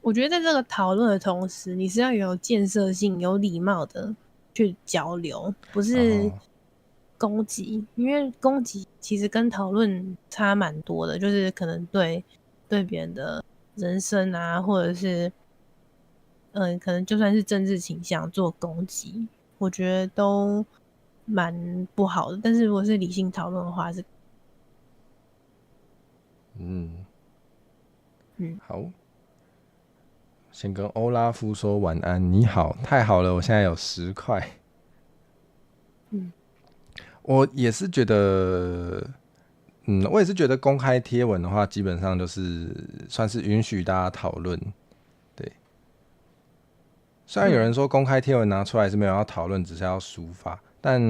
我觉得在这个讨论的同时，你是要有建设性、有礼貌的去交流，不是攻击。因为攻击其实跟讨论差蛮多的，就是可能对别人的人生或者是可能就算是政治倾向做攻击，我觉得都蛮不好的。但是如果是理性讨论的话，是好，先跟欧拉夫说晚安，你好，太好了，我现在有10块。我也是觉得，我也是觉得公开贴文的话，基本上就是算是允许大家讨论。对，虽然有人说公开贴文拿出来是没有要讨论，只是要抒发，但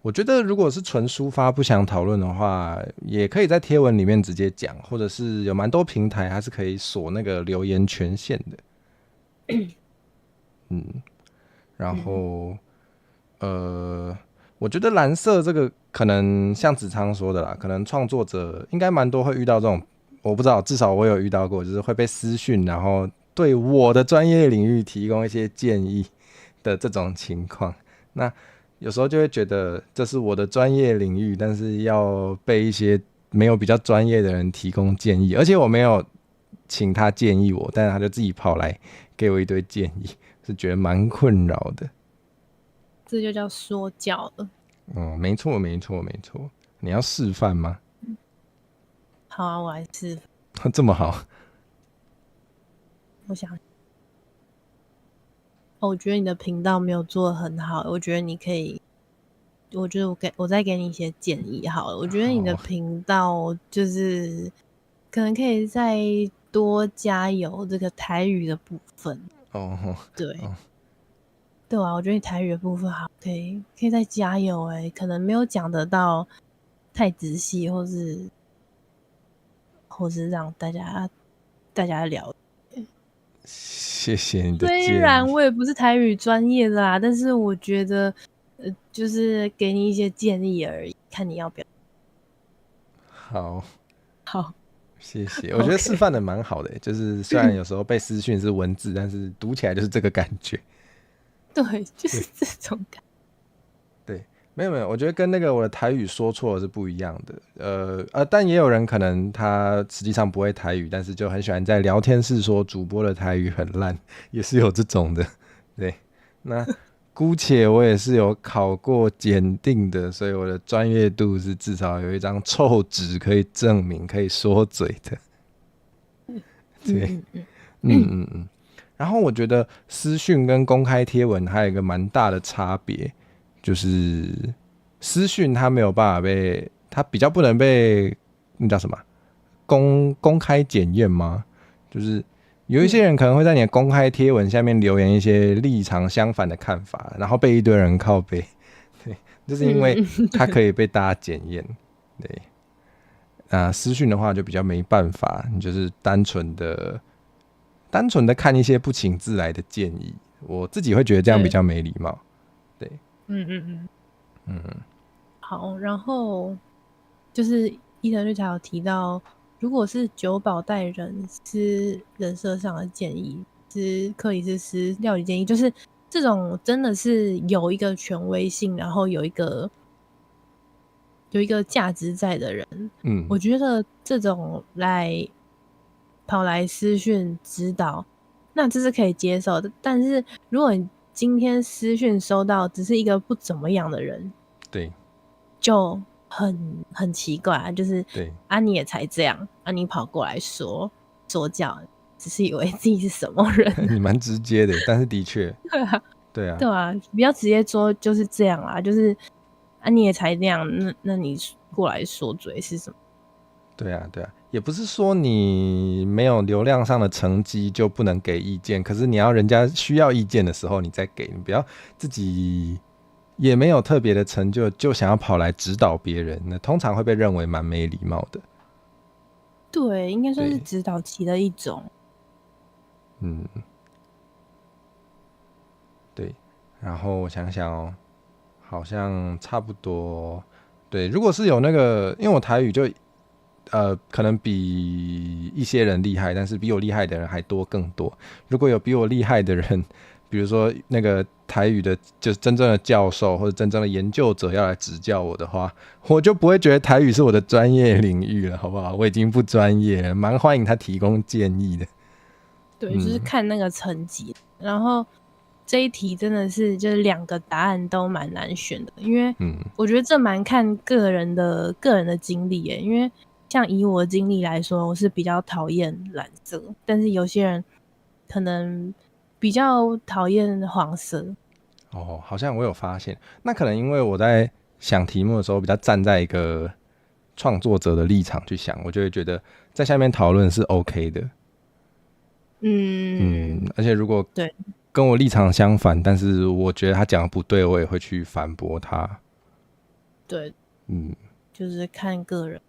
我觉得如果是纯抒发不想讨论的话，也可以在贴文里面直接讲，或者是有蛮多平台还是可以锁那个留言权限的。然后我觉得蓝色这个可能像子昌说的啦，可能创作者应该蛮多会遇到这种，我不知道，至少我有遇到过，就是会被私讯，然后对我的专业领域提供一些建议的这种情况。那有时候就会觉得这是我的专业领域，但是要被一些没有比较专业的人提供建议，而且我没有请他建议我，但是他就自己跑来给我一堆建议，是觉得蛮困扰的。这就叫说教了。没错，没错，没错。你要示范吗？好啊，我来示范。这么好？我想，我觉得你的频道没有做得很好，我觉得你可以，我觉得我再给你一些建议好了。我觉得你的频道就是可能可以再多加油这个台语的部分。对。对啊，我觉得你台语的部分好，可以再加油可能没有讲得到太仔细，或是让大家了解。谢谢你的建议。虽然我也不是台语专业的啦，但是我觉得就是给你一些建议而已，看你要不要。好，谢谢。我觉得示范的蛮好的，就是虽然有时候被私讯是文字，但是读起来就是这个感觉。对，就是这种感觉。对，没有，我觉得跟那个我的台语说错了是不一样的。但也有人可能他实际上不会台语，但是就很喜欢在聊天室说主播的台语很烂，也是有这种的。对，那姑且我也是有考过检定的，所以我的专业度是至少有一张臭纸可以证明，可以说嘴的。对，然后我觉得私讯跟公开贴文还有一个蛮大的差别，就是私讯它没有办法它比较不能被那叫什么公开检验吗？就是有一些人可能会在你的公开贴文下面留言一些立场相反的看法，然后被一堆人靠背。对，就是因为它可以被大家检验。对，那私讯的话就比较没办法，你就是单纯的看一些不请自来的建议，我自己会觉得这样比较没礼貌。对，好，然后就是伊藤绿茶有提到，如果是久保带人是人设上的建议，是克里斯斯料理建议，就是这种真的是有一个权威性，然后有一个价值在的人，我觉得这种跑来私讯指导，那这是可以接受的。但是如果你今天私讯收到只是一个不怎么样的人，对，就很奇怪啊，就是对你也才这样你跑过来说教，只是以为自己是什么人？你蛮直接的，但是的确，对啊，对啊，不要直接说就是这样啊，就是你也才这样，那你过来说嘴是什么？对啊，也不是说你没有流量上的成绩就不能给意见，可是你要人家需要意见的时候你再给，你不要自己也没有特别的成就就想要跑来指导别人，那通常会被认为蛮没礼貌的。对，应该算是指导期的一种。对，然后我想想哦，好像差不多。对，如果是有那个，因为我台语就可能比一些人厉害，但是比我厉害的人还多更多。如果有比我厉害的人，比如说那个台语的，就是真正的教授或者真正的研究者要来指教我的话，我就不会觉得台语是我的专业领域了，好不好？我已经不专业了，蛮欢迎他提供建议的。对，就是看那个成绩。然后这一题真的是就是2个答案都蛮难选的，因为我觉得这蛮看个人的经历耶。因为像以我的经历来说，我是比较讨厌蓝色，但是有些人可能比较讨厌黄色。好像我有发现，那可能因为我在想题目的时候比较站在一个创作者的立场去想，我就会觉得在下面讨论是 OK 的。而且如果对跟我立场相反，但是我觉得他讲的不对，我也会去反驳他。对，就是看个人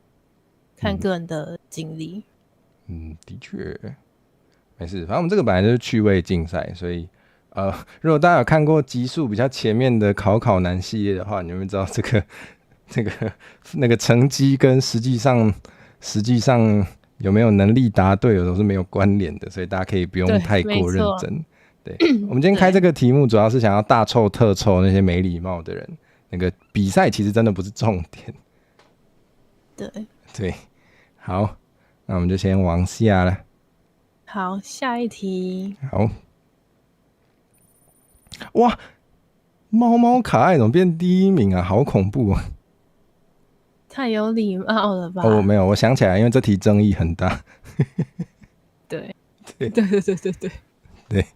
的经历。的确，没事，反正我们这个本来就是趣味竞赛，所以如果大家有看过集数比较前面的考难系列的话，你们知道那个成绩跟实际上有没有能力答对，有时候是没有关联的，所以大家可以不用对，太过认没错，真。对，我们今天开这个题目，主要是想要大臭特臭那些没礼貌的人。那个比赛其实真的不是重点。对，对，好，那我们就先往下了。好，下一题。好，哇，猫猫可爱怎么变第一名啊？好恐怖啊！太有礼貌了吧？哦，没有，我想起来，因为这题争议很大。对，对对对对对对，对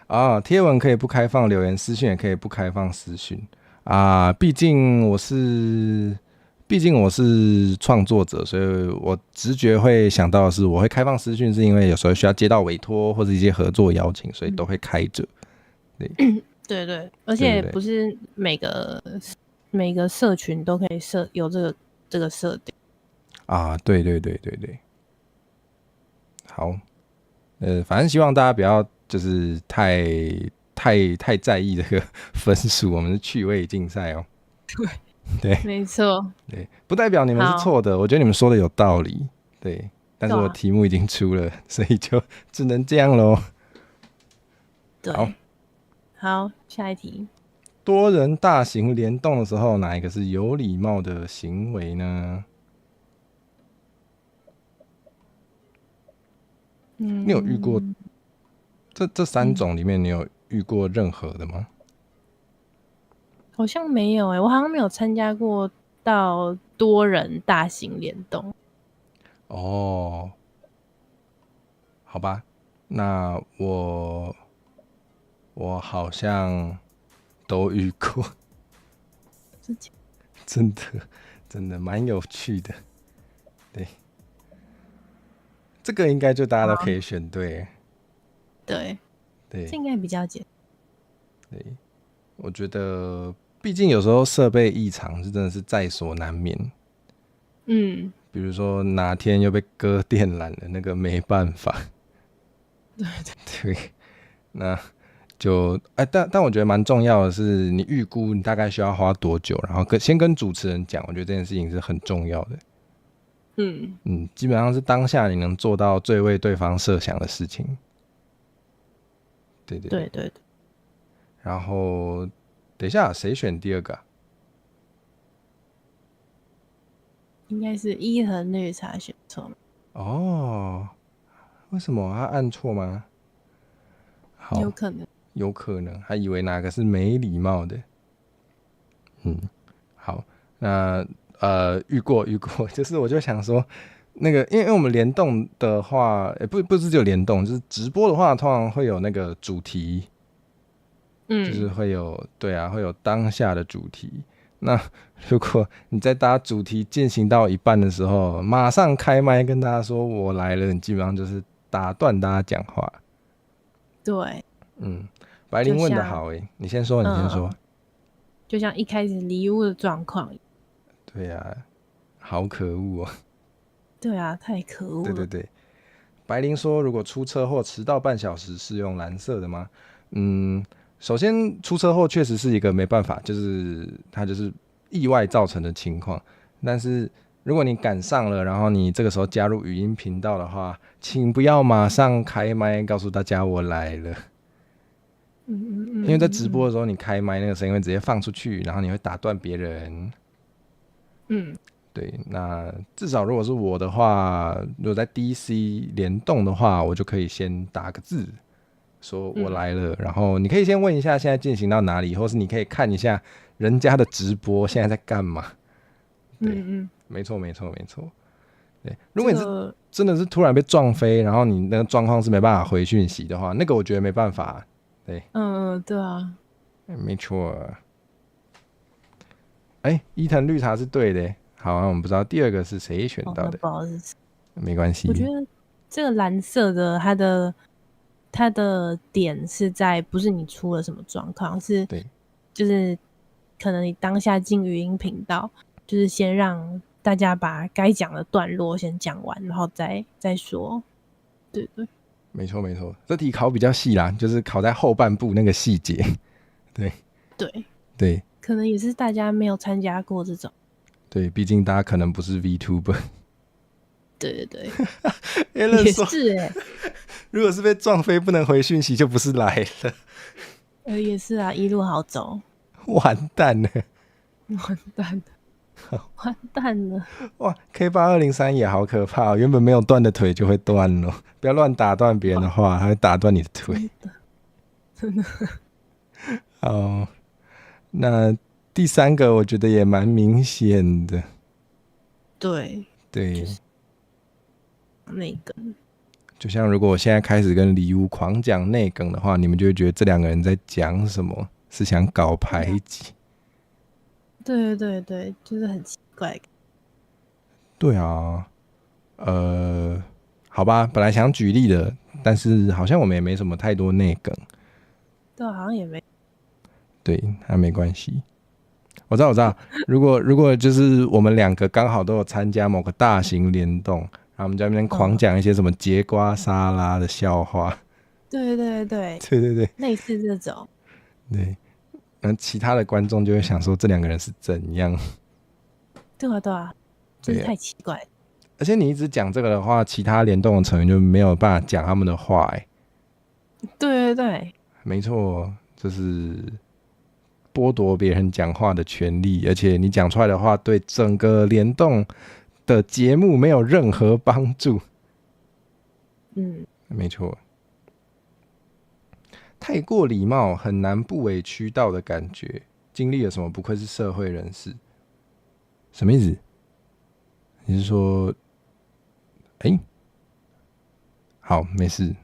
啊，贴文可以不开放留言，私讯也可以不开放私讯啊。毕竟我是创作者，所以我直觉会想到的是，我会开放私讯，是因为有时候需要接到委托或者一些合作邀请，所以都会开着。对对对，而且不是每个社群都可以有这个设定啊，对对对对对，好，反正希望大家不要就是太在意这个分数，我们是趣味竞赛哦。对，没错，对，不代表你们是错的，我觉得你们说的有道理。对，但是我题目已经出了，所以就只能这样咯。对，好，下一题。多人大型联动的时候，哪一个是有礼貌的行为呢？你有遇过这三种里面，你有遇过任何的吗？好像没有我好像没有参加过到多人大型联动。哦，好吧，那我好像都遇过，真的蛮有趣的。对，这个应该就大家都可以选对。对，对，这应该比较简单。对，我觉得毕竟有时候设备异常是真的是在所难免。嗯，比如说哪天又被割电缆了，那个没办法。对，那就但我觉得蛮重要的是，你预估你大概需要花多久，然后先跟主持人讲，我觉得这件事情是很重要的。基本上是当下你能做到最为对方设想的事情。对对对对对对。然后等一下，谁选第二个啊？应该是伊藤绿茶选错。哦，为什么他按错吗？好，有可能，有可能，还以为哪个是没礼貌的。好，那遇过，就是我就想说，那个因为我们联动的话，不是只有联动，就是直播的话，通常会有那个主题，就是会有会有当下的主题。那如果你在大家主题进行到一半的时候，马上开麦跟大家说我来了，你基本上就是打断大家讲话。对，白灵问的好你先说，你先说。就像一开始礼物的状况。对啊，好可恶哦。对啊，太可恶了。对对对，白灵说，如果出车祸迟到半小时是用蓝色的吗？首先出车祸确实是一个没办法，就是它就是意外造成的情况。但是如果你赶上了，然后你这个时候加入语音频道的话，请不要马上开麦告诉大家我来了。因为在直播的时候，你开麦那个声音会直接放出去，然后你会打断别人。对，那至少如果是我的话，如果在 DC 联动的话，我就可以先打个字，说我来了，然后你可以先问一下现在进行到哪里，或是你可以看一下人家的直播现在在干嘛。对，没错。对，如果你是真的是突然被撞飞，然后你那个状况是没办法回讯息的话，那个我觉得没办法。对，对啊，没错。伊藤绿茶是对的。好，那我们不知道第二个是谁选到的，不好意思，没关系。我觉得这个蓝色的它的点是在不是你出了什么状况，是对，就是可能你当下进语音频道，就是先让大家把该讲的段落先讲完，然后再说。对对没错没错，这题考比较细啦，就是考在后半部那个细节。对对，对可能也是大家没有参加过这种。对，毕竟大家可能不是 VTuber。对对对，Alan 也说，是如果是被撞飞不能回讯息，就不是来了，也是啊，一路好走。完蛋了。完蛋了，完蛋了！哇，K8203也好可怕哦，原本没有断的腿就会断了，不要乱打断别人的话，还会打断你的腿。真的。哦，那第三个我觉得也蛮明显的。对，对，那个就像如果我现在开始跟李乌狂讲内梗的话，你们就会觉得这两个人在讲什么，是想搞排挤。对对对，就是很奇怪。对啊，好吧，本来想举例的，但是好像我们也没什么太多内梗。对，好像也没。对，那没关系。我知道。如果就是我们两个刚好都有参加某个大型联动，然后我们在那边狂讲一些什么节瓜沙拉的笑话。对对对对对对类似这种。对，那其他的观众就会想说这两个人是怎样？对啊对啊，就是太奇怪了。而且你一直讲这个的话，其他联动的成员就没有办法讲他们的话。对对对，没错，就是剥夺别人讲话的权利，而且你讲出来的话对整个联动的节目没有任何帮助。没错，太过礼貌很难不委屈到的感觉。经历了什么？不愧是社会人士。什么意思？你是说，好，没事，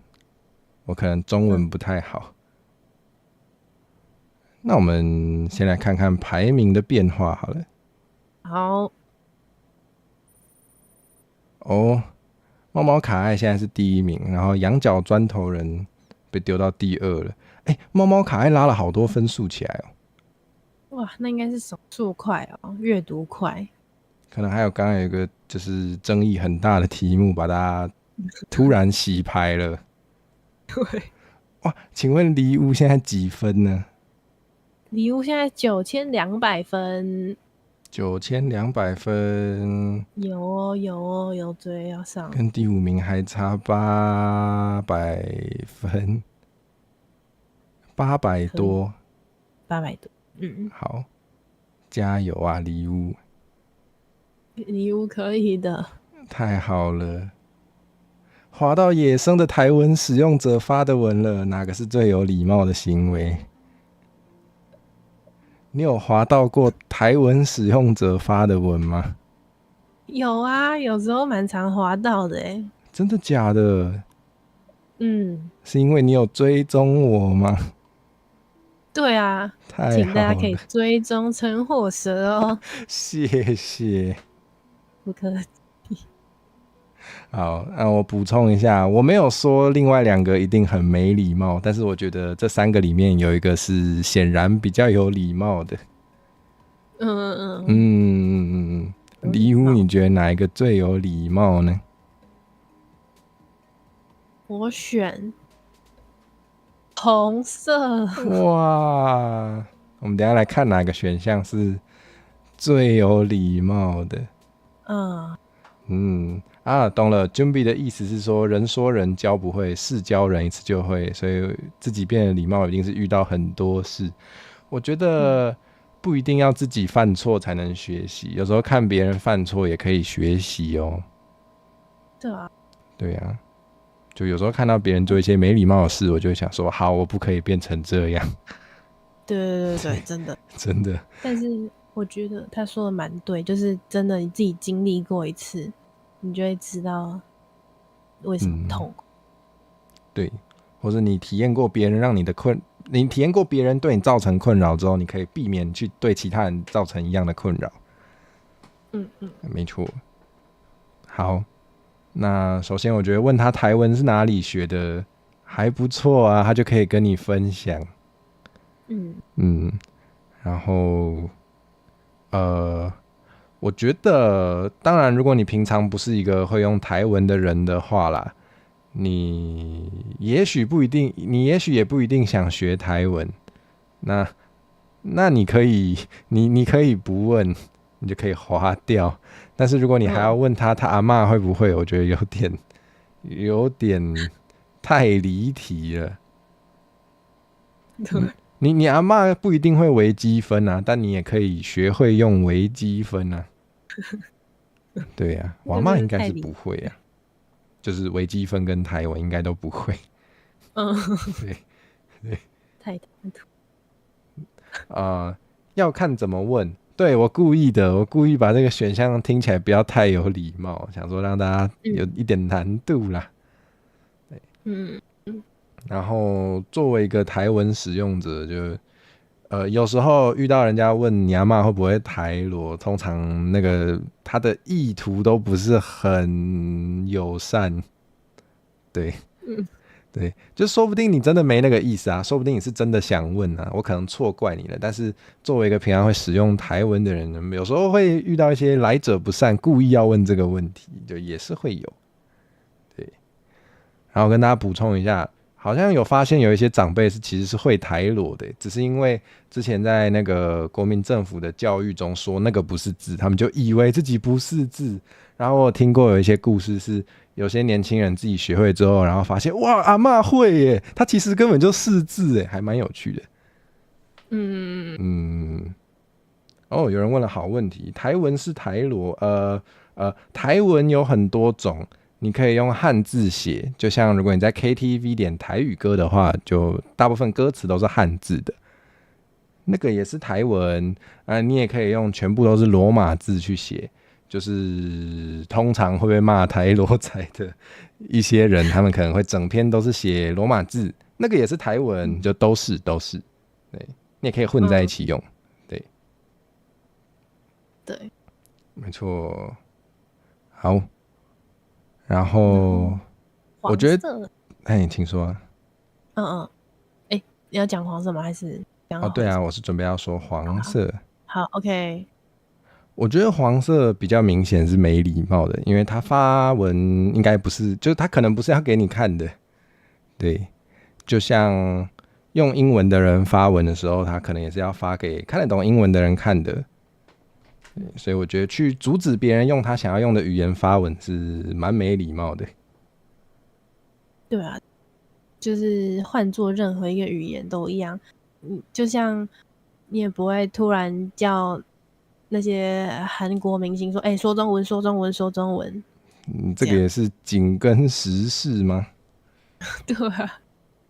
我可能中文不太好。那我们先来看看排名的变化好了。好。哦，猫猫卡爱现在是第一名，然后羊角砖头人被丢到第二了。猫猫卡爱拉了好多分数起来哦。哇，那应该是手速快哦，阅读快。可能还有刚刚有一个就是争议很大的题目，把大家突然洗牌了。对，哇，请问离屋现在几分呢？礼物现在9200分。9200分，有哦有哦有追要上，跟第五名还差800分，800多，800多。好，加油啊，离屋！礼物可以的。太好了，滑到野生的台文使用者发的文了，哪个是最有礼貌的行为？你有滑到过台文使用者发的文吗？有啊，有时候蛮常滑到的真的假的？嗯，是因为你有追踪我吗？对啊，太请大好家可以了，追踪陈火蛇哦，谢谢。不客气。好，那我补充一下，我没有说另外两个一定很没礼貌，但是我觉得这三个里面有一个是显然比较有礼貌的。礼物你觉得哪一个最有礼貌呢？我选红色。哇，我们等一下来看哪个选项是最有礼貌的。懂了。准备的意思是说，人说人教不会，事教人一次就会，所以自己变得礼貌，一定是遇到很多事。我觉得不一定要自己犯错才能学习，有时候看别人犯错也可以学习哦。对啊，对啊，就有时候看到别人做一些没礼貌的事，我就会想说，好，我不可以变成这样。对，真的真的。但是我觉得他说的蛮对，就是真的你自己经历过一次，你就会知道为什么痛苦。对，或者你体验过别人让你的你体验过别人对你造成困扰之后，你可以避免去对其他人造成一样的困扰。没错。好，那首先我觉得问他台文是哪里学的还不错啊，他就可以跟你分享。然后我觉得当然如果你平常不是一个会用台文的人的话啦，你也许不一定，你也许也不一定想学台文，那你可以，你可以不问，你就可以划掉。但是如果你还要问他阿嬷会不会，我觉得有点太离题了。你阿嬷不一定会微积分啊，但你也可以学会用微积分啊。对啊，我阿嬷应该是不会啊，就是微积分跟台文应该都不会。对对，太唐突。要看怎么问。对，我故意的，我故意把这个选项听起来不要太有礼貌，想说让大家有一点难度啦。对，然后作为一个台文使用者，就有时候遇到人家问你阿嬷会不会台罗，通常那个他的意图都不是很友善。对，对，就说不定你真的没那个意思啊，说不定你是真的想问啊，我可能错怪你了。但是作为一个平常会使用台文的人，有时候会遇到一些来者不善，故意要问这个问题，就也是会有。对，然后跟大家补充一下，好像有发现有一些长辈其实是会台罗的，只是因为之前在那个国民政府的教育中说那个不是字，他们就以为自己不是字。然后我听过有一些故事是，有些年轻人自己学会之后，然后发现哇，阿嬷会耶，他其实根本就是字耶，还蛮有趣的。有人问了好问题，台文是台罗，台文有很多种，你可以用汉字写，就像如果你在 KTV 点台语歌的话，就大部分歌词都是汉字的，那个也是台文。你也可以用全部都是罗马字去写。就是通常会被骂台罗仔的一些人，他们可能会整篇都是写罗马字，那个也是台文，就都是。对，你也可以混在一起用。对，没错。好，然后我觉得，请说啊。你要讲黄色吗？还是讲对啊，我是准备要说黄色。好 ，OK。我觉得黄色比较明显是没礼貌的，因为他发文应该不是，就是他可能不是要给你看的。对，就像用英文的人发文的时候，他可能也是要发给看得懂英文的人看的。所以我觉得去阻止别人用他想要用的语言发文是蛮没礼貌的。对啊，就是换做任何一个语言都一样。就像你也不会突然叫那些韩国明星说：“说中文，说中文，说中文。”这个也是紧跟时事吗？对啊，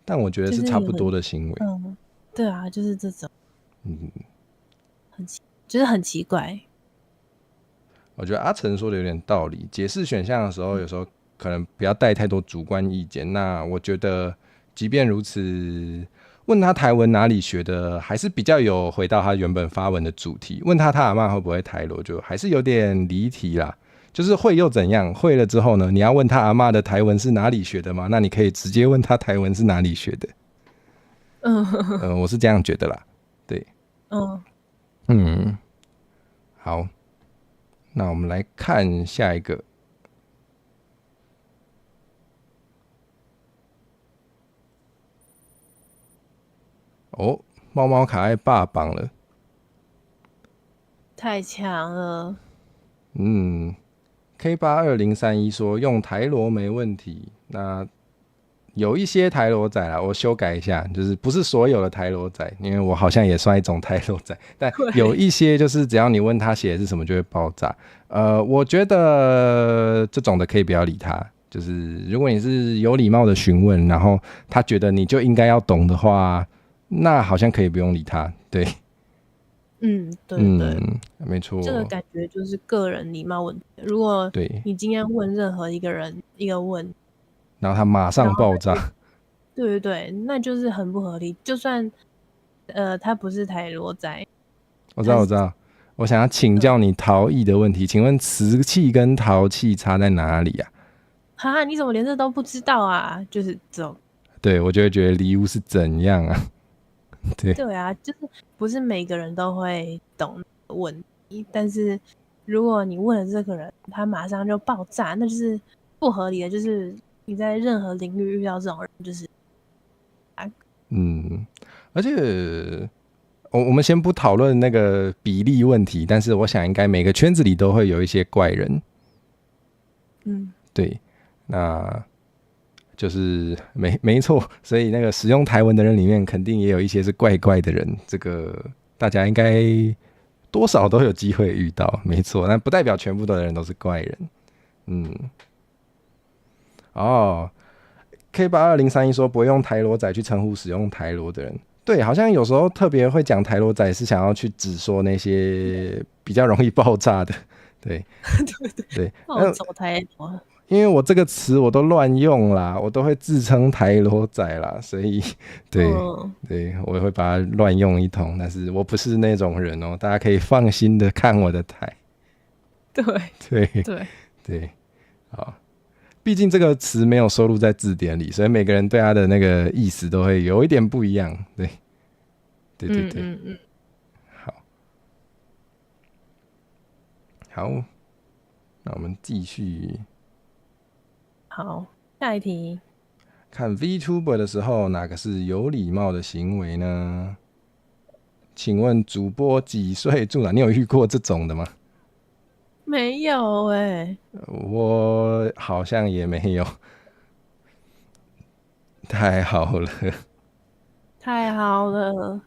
但我觉得是差不多的行为。对啊，就是这种，就是很奇怪。我觉得阿成说的有点道理。解释选项的时候，有时候可能不要带太多主观意见。那我觉得，即便如此，问他台文哪里学的，还是比较有回到他原本发文的主题。问他阿嬷会不会台罗，就还是有点离题啦。就是会又怎样？会了之后呢？你要问他阿嬷的台文是哪里学的吗？那你可以直接问他台文是哪里学的。我是这样觉得啦。对，好。那我们来看下一个。猫猫卡在霸榜了，太强了。K82031说用台罗没问题。那有一些台罗仔啦，我修改一下，就是不是所有的台罗仔，因为我好像也算一种台罗仔，但有一些就是只要你问他写的是什么就会爆炸。我觉得这种的可以不要理他，就是如果你是有礼貌的询问，然后他觉得你就应该要懂的话，那好像可以不用理他。对，对，没错，这个感觉就是个人礼貌问题。如果你今天问任何一个人一个问，然后他马上爆炸，对，那就是很不合理。就算他不是台罗仔，我知道。我想要请教你陶艺的问题，请问瓷器跟陶器差在哪里啊？哈，你怎么连这都不知道啊？就是这种，对，我就会觉得礼物是怎样啊？对啊，就是不是每个人都会懂问题，但是如果你问了这个人，他马上就爆炸，那就是不合理的，就是你在任何领域遇到这种人，就是而且我们先不讨论那个比例问题，但是我想应该每个圈子里都会有一些怪人。对，那就是没错，所以那个使用台文的人里面，肯定也有一些是怪怪的人，这个大家应该多少都有机会遇到，没错，但不代表全部的人都是怪人。K8203说不会用台罗仔去称呼使用台罗的人，对，好像有时候特别会讲台罗仔是想要去指说那些比较容易爆炸的，对对，走台罗。因为我这个词我都乱用啦，我都会自称台罗仔啦，所以对我也会把它乱用一通，但是我不是那种人大家可以放心的看我的台。对，好，毕竟这个词没有收录在字典里，所以每个人对它的那个意思都会有一点不一样。对，好，那我们继续。好，下一题。看 VTuber 的时候，哪个是有礼貌的行为呢？请问主播几岁住哪？你有遇过这种的吗？没有我好像也没有。太好了，太好了，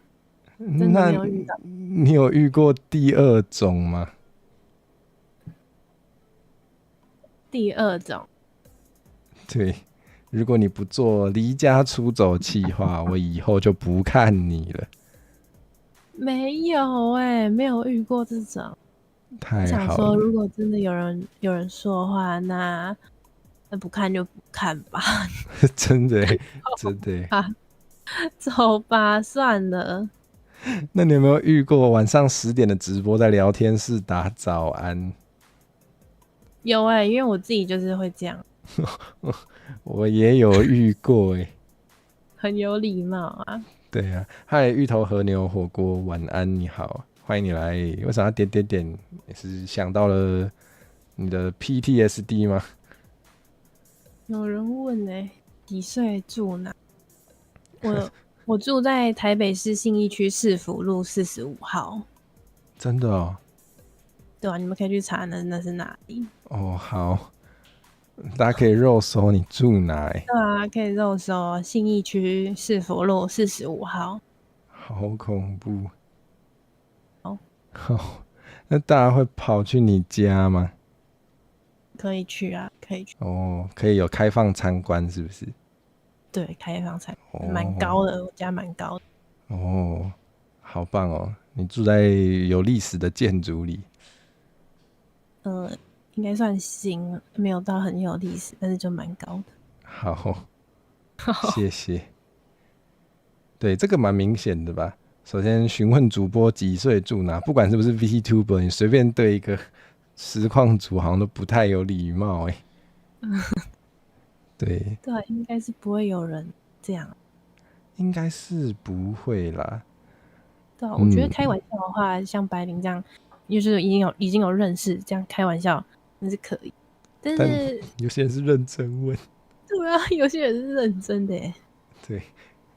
真的没有遇到。你有遇过第二种吗？第二种，对，如果你不做离家出走企划，我以后就不看你了。没有没有遇过这种。太好了。想说，如果真的有人说的话，那不看就不看吧。真的真的走吧，算了。那你有没有遇过晚上10点的直播在聊天室打早安？有因为我自己就是会这样。我也有遇过很有礼貌啊。对啊，嗨，芋头和牛火锅，晚安，你好，欢迎你来。为啥要点点点？也是想到了你的 PTSD 吗？有人问几岁住哪？我住在台北市信义区市府路45号。真的哦？对啊，你们可以去查那是哪里。好，大家可以肉搜你住哪对啊，可以肉搜信义区市府路45号。好恐怖。好，那大家会跑去你家吗？可以去啊，可以去。可以有开放参观是不是？对，开放参观，蛮高的，我家蛮高的。好棒哦！你住在有历史的建筑里。应该算新，没有到很有历史，但是就蛮高的。好，谢谢。对，这个蛮明显的吧？首先询问主播几岁住哪，不管是不是 VTuber， 你随便对一个实况主好像都不太有礼貌对，应该是不会有人这样。应该是不会啦。对啊，我觉得开玩笑的话，像白灵这样，就是已经有认识，这样开玩笑那是可以。但是有些人是认真问。对啊，有些人是认真的对，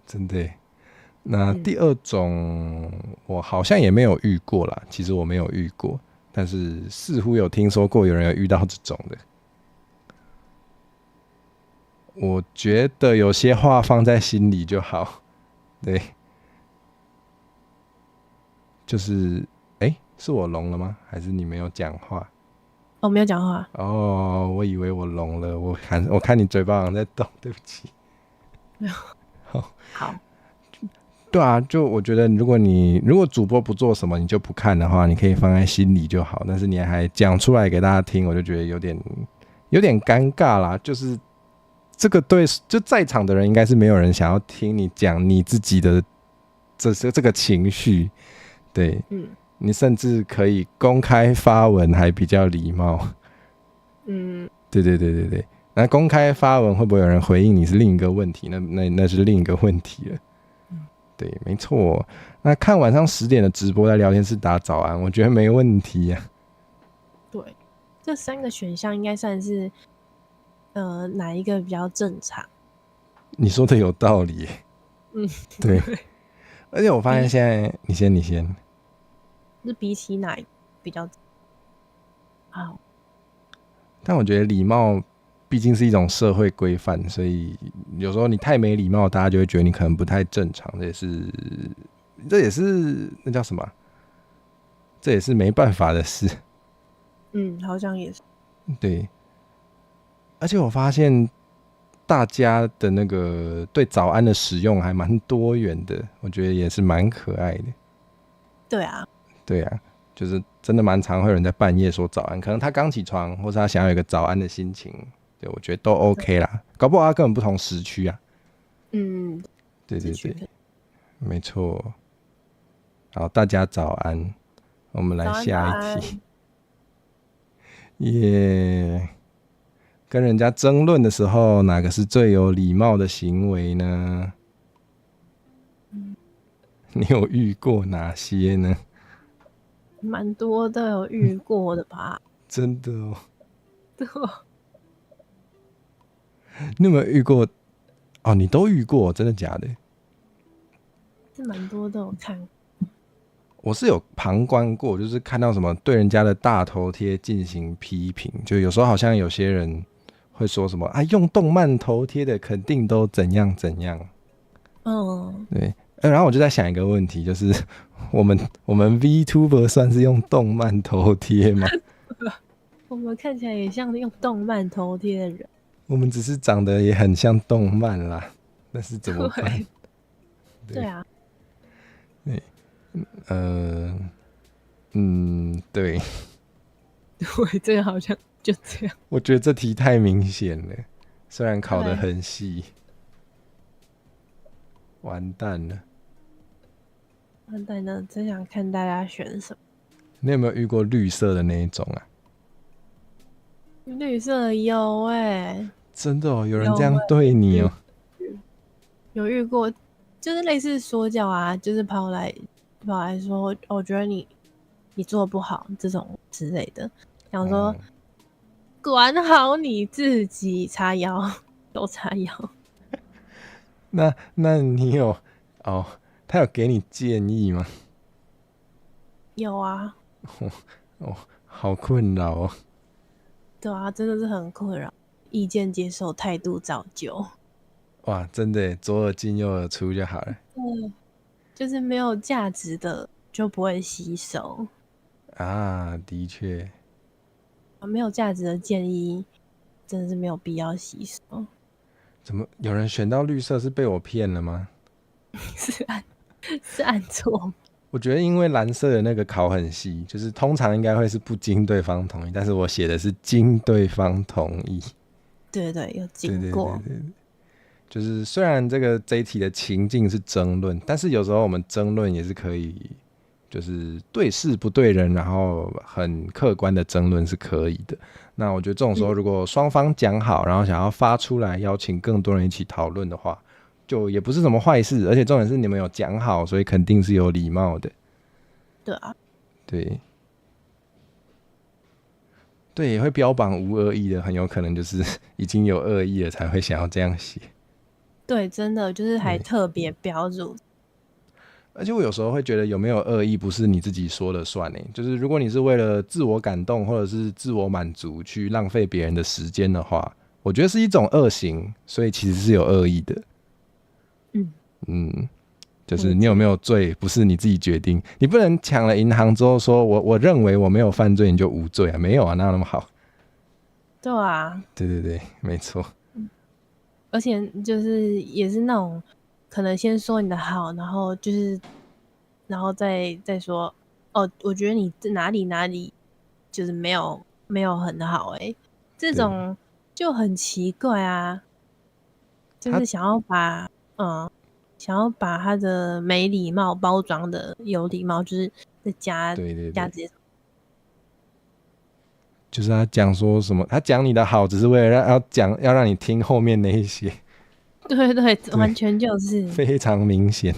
真的那第二种我好像也没有遇过啦，其实我没有遇过，但是似乎有听说过有人有遇到这种的。我觉得有些话放在心里就好。对，就是是我聋了吗？还是你没有讲话？没有讲话。我以为我聋了，我看你嘴巴好像在动，对不起。好。对啊，就我觉得如果主播不做什么你就不看的话，你可以放在心里就好，但是你还讲出来给大家听，我就觉得有点尴尬啦。就是这个就在场的人应该是没有人想要听你讲你自己的这个情绪。对，你甚至可以公开发文还比较礼貌。对，那公开发文会不会有人回应你是另一个问题，那是另一个问题了。对，没错。那看晚上10点的直播在聊天室打早安，我觉得没问题啊。对，这3个选项应该算是哪一个比较正常？你说的有道理耶。对。而且我发现现在，你先。是比起哪一个比较好？但我觉得礼貌毕竟是一种社会规范，所以有时候你太没礼貌，大家就会觉得你可能不太正常。这也是那叫什么？这也是没办法的事。好像也是。对。而且我发现大家的那个对早安的使用还蛮多元的，我觉得也是蛮可爱的。对啊，对啊，就是真的蛮常会有人在半夜说早安，可能他刚起床，或是他想要有一个早安的心情，对，我觉得都 OK 啦。搞不好他根本不同时区啊。对对对，没错。好，大家早安，我们来下一题。耶。跟人家争论的时候，哪个是最有礼貌的行为呢？你有遇过哪些呢？蛮多都有遇过的吧。真的哦。对。你有没有遇过？哦，你都遇过，真的假的？是蛮多都有看过。我是有旁观过，就是看到什么对人家的大头贴进行批评，就有时候好像有些人会说什么啊，用动漫头贴的肯定都怎样怎样。对。然后我就在想一个问题，就是我们 VTuber 算是用动漫头贴吗？我们看起来也像用动漫头贴的人。我们只是长得也很像动漫啦，但是怎么办？对啊。对。对。对，这个好像就这样。我觉得这题太明显了，虽然考得很细。完蛋了。完蛋了，真想看大家选什么。你有没有遇过绿色的那一种啊？绿色有真的哦，有人这样对你哦？有遇过，就是类似说教啊，就是跑来说，我觉得你做得不好这种之类的，想说管好你自己，叉腰都叉腰。那你有他有给你建议吗？有啊。好困扰哦。对啊，真的是很困扰。意见接受，态度造就。哇，真的耶，左耳进右耳出就好了。就是没有价值的就不会吸收啊。的确。没有价值的建议真的是没有必要吸收。怎么有人选到绿色是被我骗了吗？是按错吗？我觉得因为蓝色的那个考很细，就是通常应该会是不经对方同意，但是我写的是经对方同意。对对，有经过。对，就是虽然这一题的情境是争论，但是有时候我们争论也是可以，就是对事不对人，然后很客观的争论是可以的。那我觉得这种时候，如果双方讲好，然后想要发出来邀请更多人一起讨论的话，就也不是什么坏事。而且重点是你们有讲好，所以肯定是有礼貌的。对啊。对。对，也会标榜无恶意的，很有可能就是已经有恶意了才会想要这样写。对，真的就是还特别标注。而且我有时候会觉得有没有恶意不是你自己说了算耶，就是如果你是为了自我感动或者是自我满足去浪费别人的时间的话，我觉得是一种恶行，所以其实是有恶意的。就是你有没有罪不是你自己决定，你不能抢了银行之后说我认为我没有犯罪你就无罪啊，没有啊，哪有那么好？对啊。对，没错。而且就是也是那种可能先说你的好，然后就是然后再说我觉得你哪里就是没有很好这种就很奇怪啊，就是想要把他的没礼貌包装的有礼貌，就是在加这些。就是他讲说什么，他讲你的好只是为了要让你听后面那一些。对，完全就是非常明显。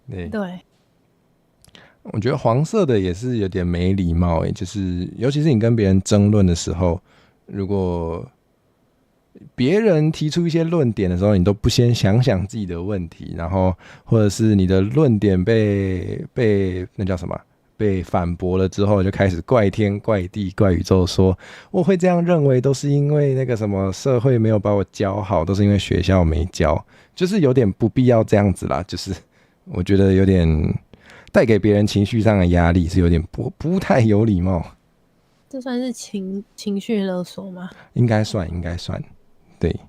对。我觉得黄色的也是有点没礼貌就是尤其是你跟别人争论的时候，如果别人提出一些论点的时候，你都不先想想自己的问题，然后或者是你的论点被那叫什么？被反驳了之后，就开始怪天怪地怪宇宙说，我会这样认为，都是因为那个什么社会没有把我教好，都是因为学校没教，就是有点不必要这样子啦。就是我觉得有点带给别人情绪上的压力，是有点不太有礼貌。这算是情绪勒索吗？应该算，应该算，对，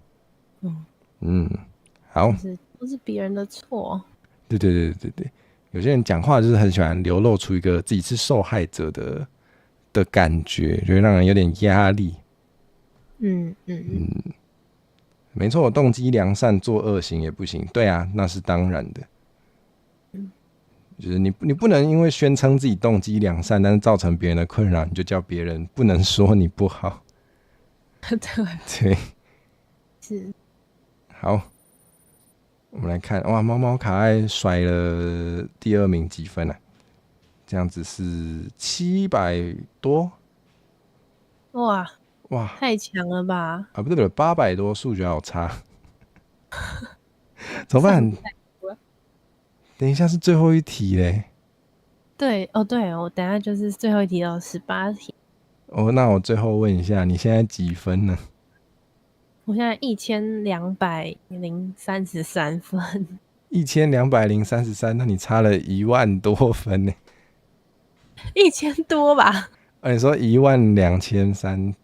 好，都是别人的错。对对对对对，有些人讲话就是很喜欢流露出一个自己是受害者的感觉，就会让人有点压力。没错，动机良善做恶行也不行。对啊，那是当然的。就是你不能因为宣称自己动机良善，但是造成别人的困扰，你就叫别人不能说你不好。对，对，是好，我们来看，哇，猫猫卡爱甩了第2名几分啊？这样子是700多，哇，哇太强了吧！啊，不对，800多，数学好差，怎么办？等一下是最后一题嘞。对哦，对，我等一下就是最后一题到18题，哦，那我最后问一下，你现在几分呢我现在1233分，？1233，那你差了1万多分呢。1000多吧？你说12300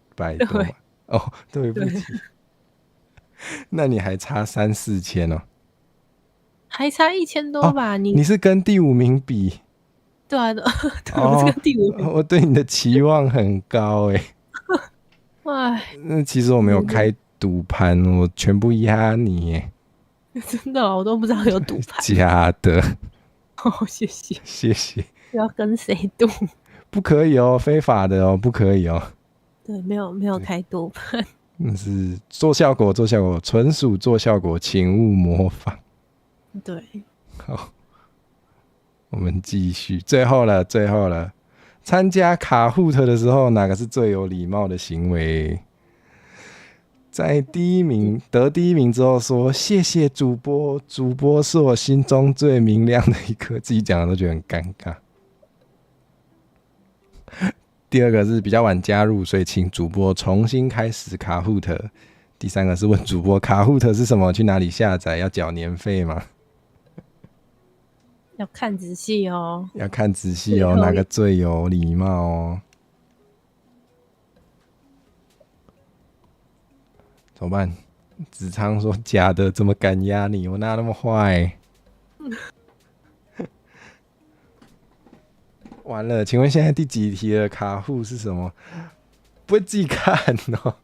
多吗？对哦，对不对，起，那你还差3、4千哦。还差1000多哦，吧？你是跟第5名比对啊，对，我这哦，个第5名，我对你的期望很高哎。哎，那其实我没有开赌盘，我全部压你耶。真的我都不知道有赌盘。假的，哦，谢谢。谢谢。要跟谁赌？不可以哦，非法的哦，不可以哦。对，没有开赌盘。那是做效果，做效果，纯属做效果，请勿模仿。对，好，我们继续，最后了，最后了。参加卡户特的时候，哪个是最有礼貌的行为？在得第一名之后说谢谢主播，主播是我心中最明亮的一颗，自己讲的都觉得很尴尬。第二个是比较晚加入，所以请主播重新开始卡户特。第三个是问主播卡户特是什么，去哪里下载，要缴年费吗？要看仔细哦。要看仔细哦，哪个最有礼貌哦？怎么办？子昌说假的，怎么敢压你？我哪那么坏？完了，请问现在第几题了？卡户是什么？不会自己看哦。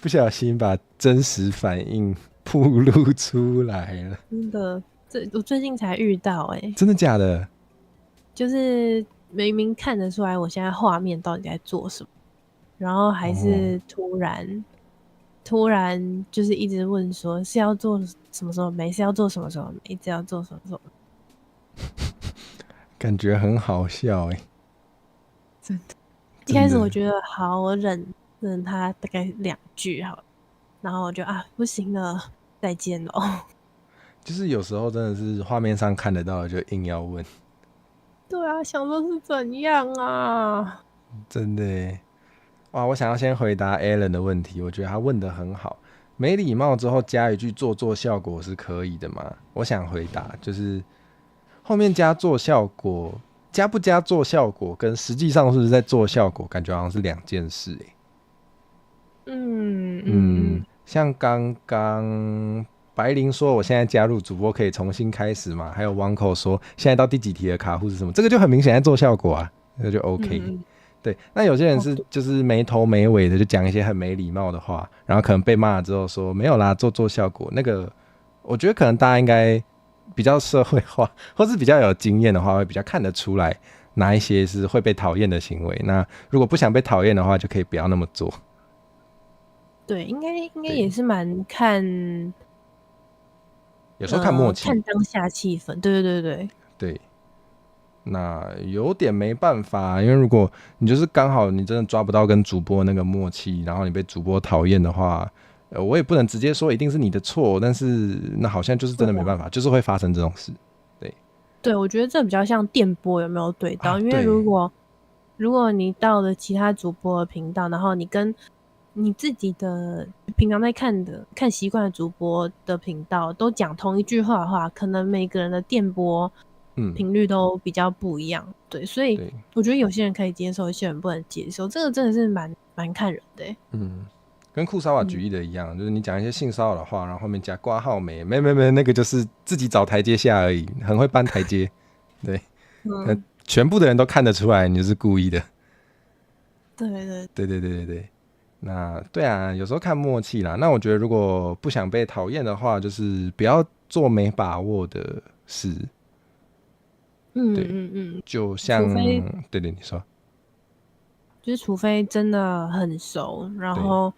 不小心把真实反应暴露出来了。真的，我最近才遇到真的假的？就是明明看得出来我现在画面到底在做什么，然后还是突然就是一直问说是要做什么时候没，是要做什么时候没，是要做什么时候没。感觉很好笑真的，一开始我觉得好，我忍他大概2句好了，然后我就不行了，再见喽。就是有时候真的是画面上看得到的，就硬要问。对啊，想说是怎样啊？真的耶，哇！我想要先回答 Alan 的问题，我觉得他问得很好。没礼貌之后加一句做效果是可以的吗？我想回答就是后面加做效果，加不加做效果跟实际上是不是在做效果，感觉好像是2件事耶。像刚刚白灵说我现在加入主播可以重新开始嘛，还有 Wanko 说现在到第几题的卡户是什么，这个就很明显在做效果啊，那就 OK。对，那有些人是就是没头没尾的就讲一些很没礼貌的话，然后可能被骂了之后说没有啦，做效果，那个我觉得可能大家应该比较社会化，或是比较有经验的话，会比较看得出来哪一些是会被讨厌的行为。那如果不想被讨厌的话，就可以不要那么做。对，应该也是蛮看，有时候看默契，看当下气氛。对对对对。对，那有点没办法，因为如果你就是刚好你真的抓不到跟主播那个默契，然后你被主播讨厌的话，我也不能直接说一定是你的错，但是那好像就是真的没办法，就是会发生这种事。对，我觉得这比较像电波有没有对到，因为对，如果你到了其他主播的频道，然后你跟你自己的平常在看习惯的主播的频道都讲同一句话的话，可能每个人的电波频率都比较不一样。对，所以我觉得有些人可以接受，有些人不能接受，这个真的是蛮看人的。跟库萨瓦举例的一样，就是你讲一些性骚扰的话，然后后面加挂号没，那个就是自己找台阶下而已，很会搬台阶。对，全部的人都看得出来你是故意的。对。那对啊，有时候看默契啦。那我觉得如果不想被讨厌的话，就是不要做没把握的事。就像对，你说，就是除非真的很熟，然后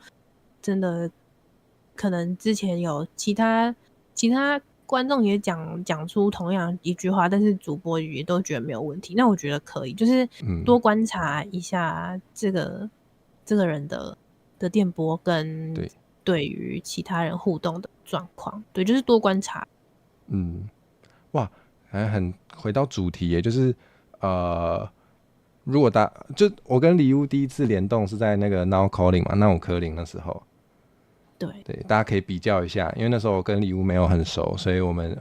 真的可能之前有其他观众也讲出同样一句话，但是主播也都觉得没有问题，那我觉得可以，就是多观察一下这个人的电波跟对于其他人互动的状况，对，就是多观察。哇，很回到主题耶，就是如果就我跟李乌第一次联动是在那个 Now Calling 嘛，Now Calling 的时候。对，大家可以比较一下，因为那时候我跟礼物没有很熟，所以我们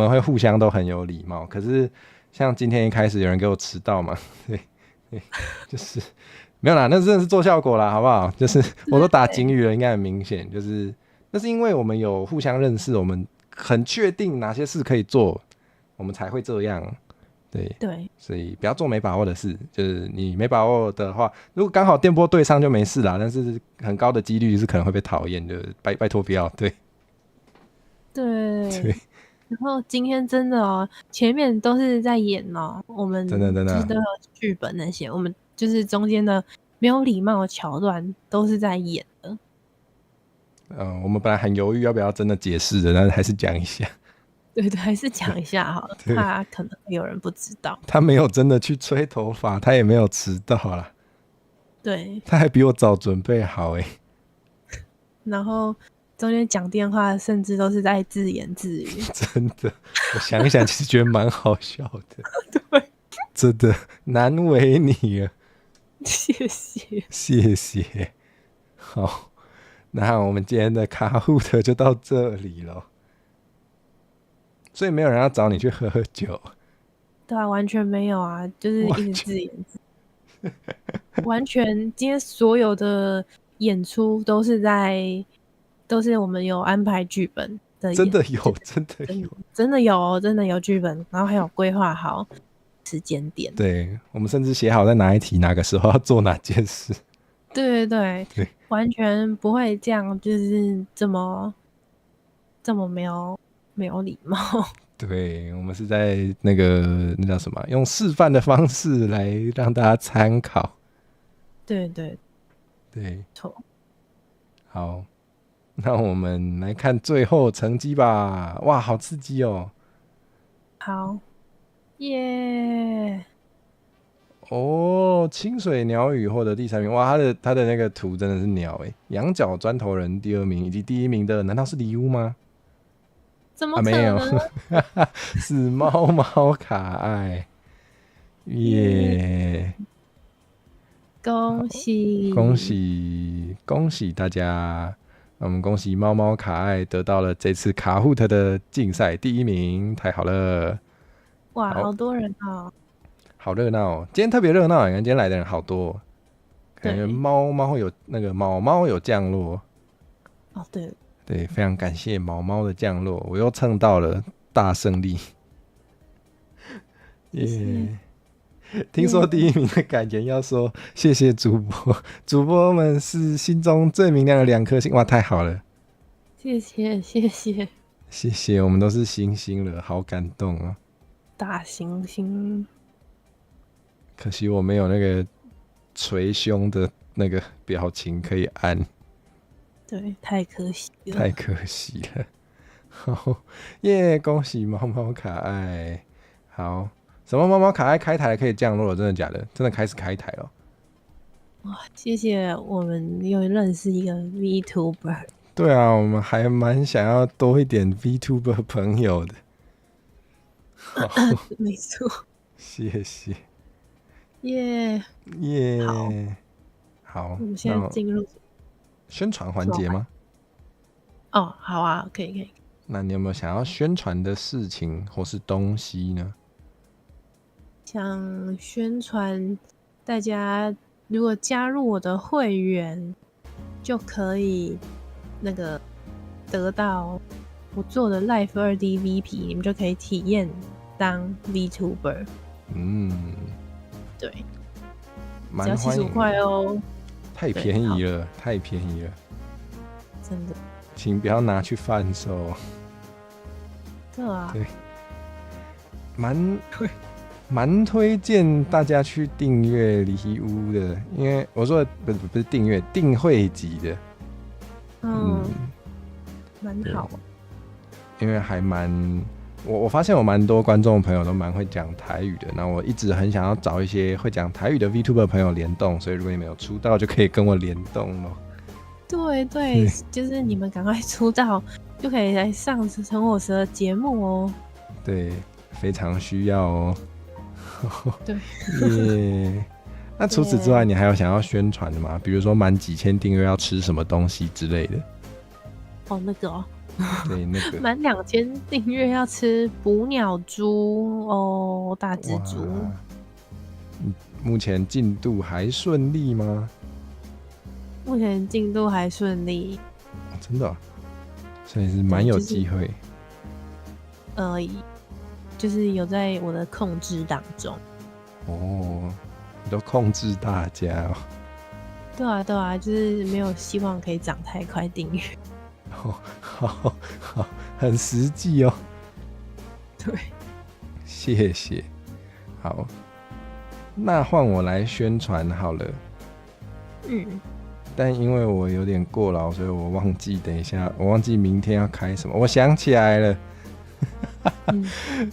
会互相都很有礼貌。可是像今天一开始有人给我迟到嘛，对，就是没有啦，那真的是做效果啦，好不好？就是我都打警语了，应该很明显。就是那是因为我们有互相认识，我们很确定哪些事可以做，我们才会这样。对，所以不要做没把握的事。就是你没把握的话，如果刚好电波对上就没事啦，但是很高的几率是可能会被讨厌，就拜托不要。对。然后今天真的前面都是在演我们真的就是都有剧本那些，我们就是中间的没有礼貌的桥段都是在演的。我们本来很犹豫要不要真的解释的，但是还是讲一下。对，还是讲一下好了，怕可能有人不知道。他没有真的去吹头发，他也没有迟到啦。对，他还比我早准备好然后中间讲电话，甚至都是在自言自语。真的，我想一想，其实觉得蛮好笑的。对，真的难为你了。谢谢。好，那我们今天的卡户的就到这里了。所以没有人要找你去喝酒。对啊，完全没有啊，就是一直自言自语。完全今天所有的演出都是我们有安排剧本的。真的有剧本，然后还有规划好时间点。对，我们甚至写好在哪一题哪个时候要做哪件事。对，完全不会这样，就是这么没有礼貌。对，我们是在那叫什么，用示范的方式来让大家参考。对，错。好，那我们来看最后成绩吧。哇，好刺激哦！好，耶！清水鸟语获得第3名。哇，他的那个图真的是鸟羊角砖头人第2名，以及第1名的难道是礼物吗？怎么可能？没有，是猫猫卡爱，耶！恭喜大家！我们恭喜猫猫卡爱得到了这次卡户特的竞赛第1名，太好了！哇，好多人啊！好热闹哦！今天特别热闹，你看今天来的人好多，感觉猫有那个猫有降落。哦，对，非常感谢猫的降落，我又蹭到了大胜利。耶！听说第1名的感言要说谢谢主播，主播们是心中最明亮的2颗星。哇，太好了！谢谢，我们都是星星了，好感动啊！大星星。可惜我没有那个捶胸的那个表情可以按。对，太可惜了。好耶！恭喜猫猫卡爱。好，什么猫猫卡在开台可以降落了？真的假的？真的开始开台了？哇，谢谢我们又认识一个 VTuber。对啊，我们还蛮想要多一点 VTuber 朋友的。好，没错，谢谢，耶、好，耶、好，我们现那在进入宣传环节吗？哦，好啊，可以。那你有没有想要宣传的事情或是东西呢？想宣传大家，如果加入我的会员，就可以那个得到我做的 Life 2D VP，你们就可以体验当 VTuber。嗯，对，只蛮要75块哦，太便宜了，太便宜了，真的。请不要拿去贩售。对啊，对，蛮推荐大家去订阅离屋的，因为我说的不是订阅，订会籍的，蛮好。因为还蛮我发现我蛮多观众朋友都蛮会讲台语的，那我一直很想要找一些会讲台语的 VTuber 朋友联动，所以如果你们有出道，就可以跟我联动咯。对，就是你们赶快出道，就可以来上成我蛇的节目哦。对，非常需要哦。对，耶。那除此之外，你还有想要宣传的吗？比如说满几千订阅要吃什么东西之类的？哦，那个哦，对，那个满2000订阅要吃捕鸟猪哦，大蜘蛛。目前进度还顺利吗？目前进度还顺利，真的哦，所以是蛮有机会。就是有在我的控制当中。哦，你都控制大家哦。对啊，就是没有希望可以涨太快订阅。好，很实际哦。对，谢谢。好，那换我来宣传好了。但因为我有点过劳，所以我忘记等一下，我忘记明天要开什么。我想起来了，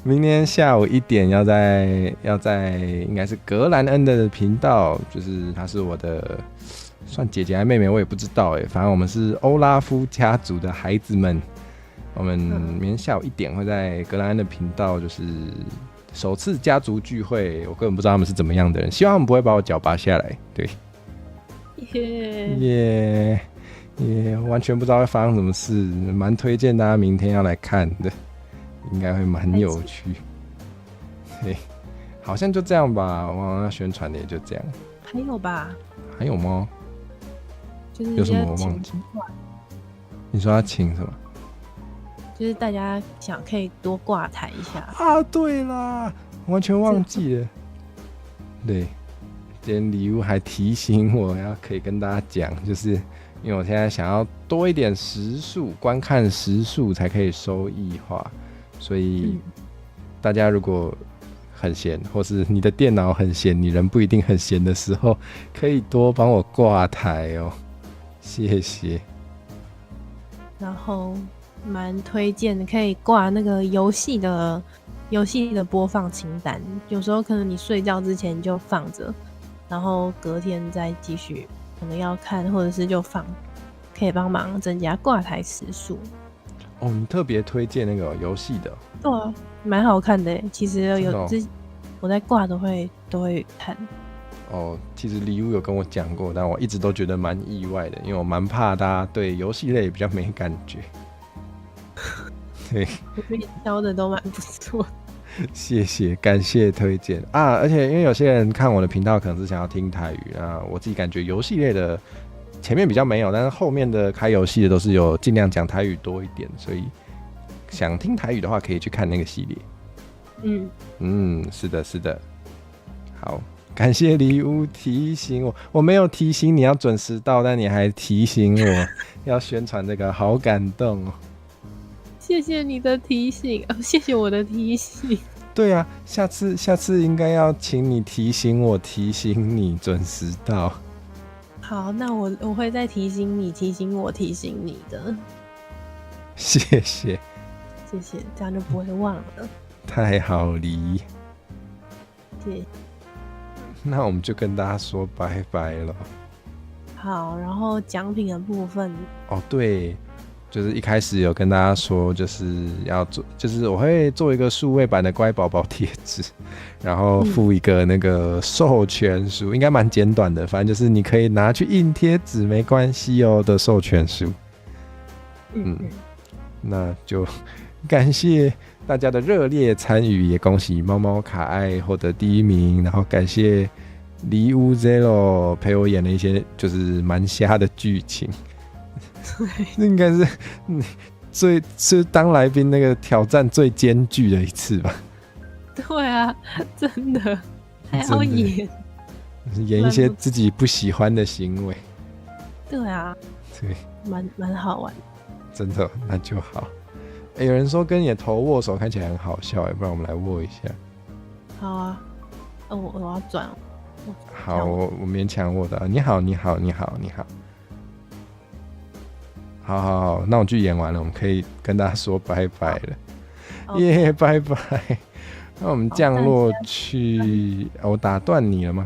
明天下午1点要在应该是格兰恩的频道，就是他是我的算姐姐还是妹妹，我也不知道哎。反正我们是欧拉夫家族的孩子们，我们明天下午1点会在格兰恩的频道，就是首次家族聚会。我根本不知道他们是怎么样的人，希望他们不会把我脚拔下来。对。耶，完全不知道会发生什么事，蛮推荐大家明天要来看的，应该会蛮有趣。对，好像就这样吧，我好像要宣传的也就这样。还有吧？还有吗？就是有什么我忘记？你说要请什么？就是大家可以多挂台一下啊！对啦，完全忘记了。对。今天礼物还提醒我要可以跟大家讲，就是因为我现在想要多一点时数，观看时数才可以收益化，所以大家如果很闲，或是你的电脑很闲，你人不一定很闲的时候，可以多帮我挂台哦，谢谢。然后蛮推荐的，可以挂那个游戏的播放清单，有时候可能你睡觉之前就放着。然后隔天再继续，可能要看，或者是就放，可以帮忙增加挂台时数。哦，你特别推荐那个游戏的？对啊，蛮好看的。其实我在挂都会看。哦，其实礼物有跟我讲过，但我一直都觉得蛮意外的，因为我蛮怕大家对游戏类比较没感觉。对，我觉得你挑的都蛮不错的。谢谢，感谢推荐啊！而且因为有些人看我的频道可能是想要听台语啊，我自己感觉游戏类的前面比较没有，但是后面的开游戏的都是有尽量讲台语多一点，所以想听台语的话可以去看那个系列。是的。好，感谢礼物提醒我没有提醒你要准时到，但你还提醒我要宣传这个，好感动哦。谢谢你的提醒，谢谢我的提醒。对啊，下次应该要请你提醒我，提醒你准时到。好，那我会再提醒你，提醒我，提醒你的。谢谢，这样就不会忘了。太好哩。谢谢。那我们就跟大家说拜拜了。好，然后奖品的部分，哦，对，就是一开始有跟大家说，就是要做，就是我会做一个数位版的乖宝宝贴纸，然后附一个那个授权书，应该蛮简短的，反正就是你可以拿去印贴纸没关系哦的授权书。那就感谢大家的热烈参与，也恭喜猫猫卡爱获得第1名，然后感谢离屋 Zero 陪我演了一些就是蛮瞎的剧情，那应该是是当来宾那个挑战最艰巨的一次吧？对啊，真的还要演一些自己不喜欢的行为。对啊，对，蛮好玩，真的，那就好。有人说跟你的头握手看起来很好笑，不然我们来握一下。好啊，我要转。好，我勉强握的。你好，你好，你好，你好。好，那我剧演完了，我们可以跟大家说拜拜了。耶，拜拜。那我们降落去，我打断你了吗？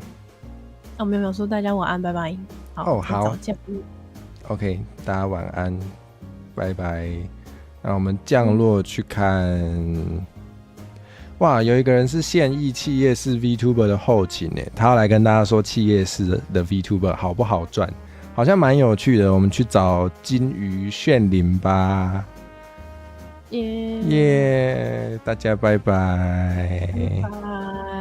没有，说大家晚安，拜拜。好。OK， 大家晚安，拜拜。那我们降落去看。哇，有一个人是现役企业式 VTuber 的后勤耶，他要来跟大家说企业式的 VTuber 好不好赚，好像蛮有趣的。我们去找金鱼炫灵吧。耶，大家拜拜。拜拜。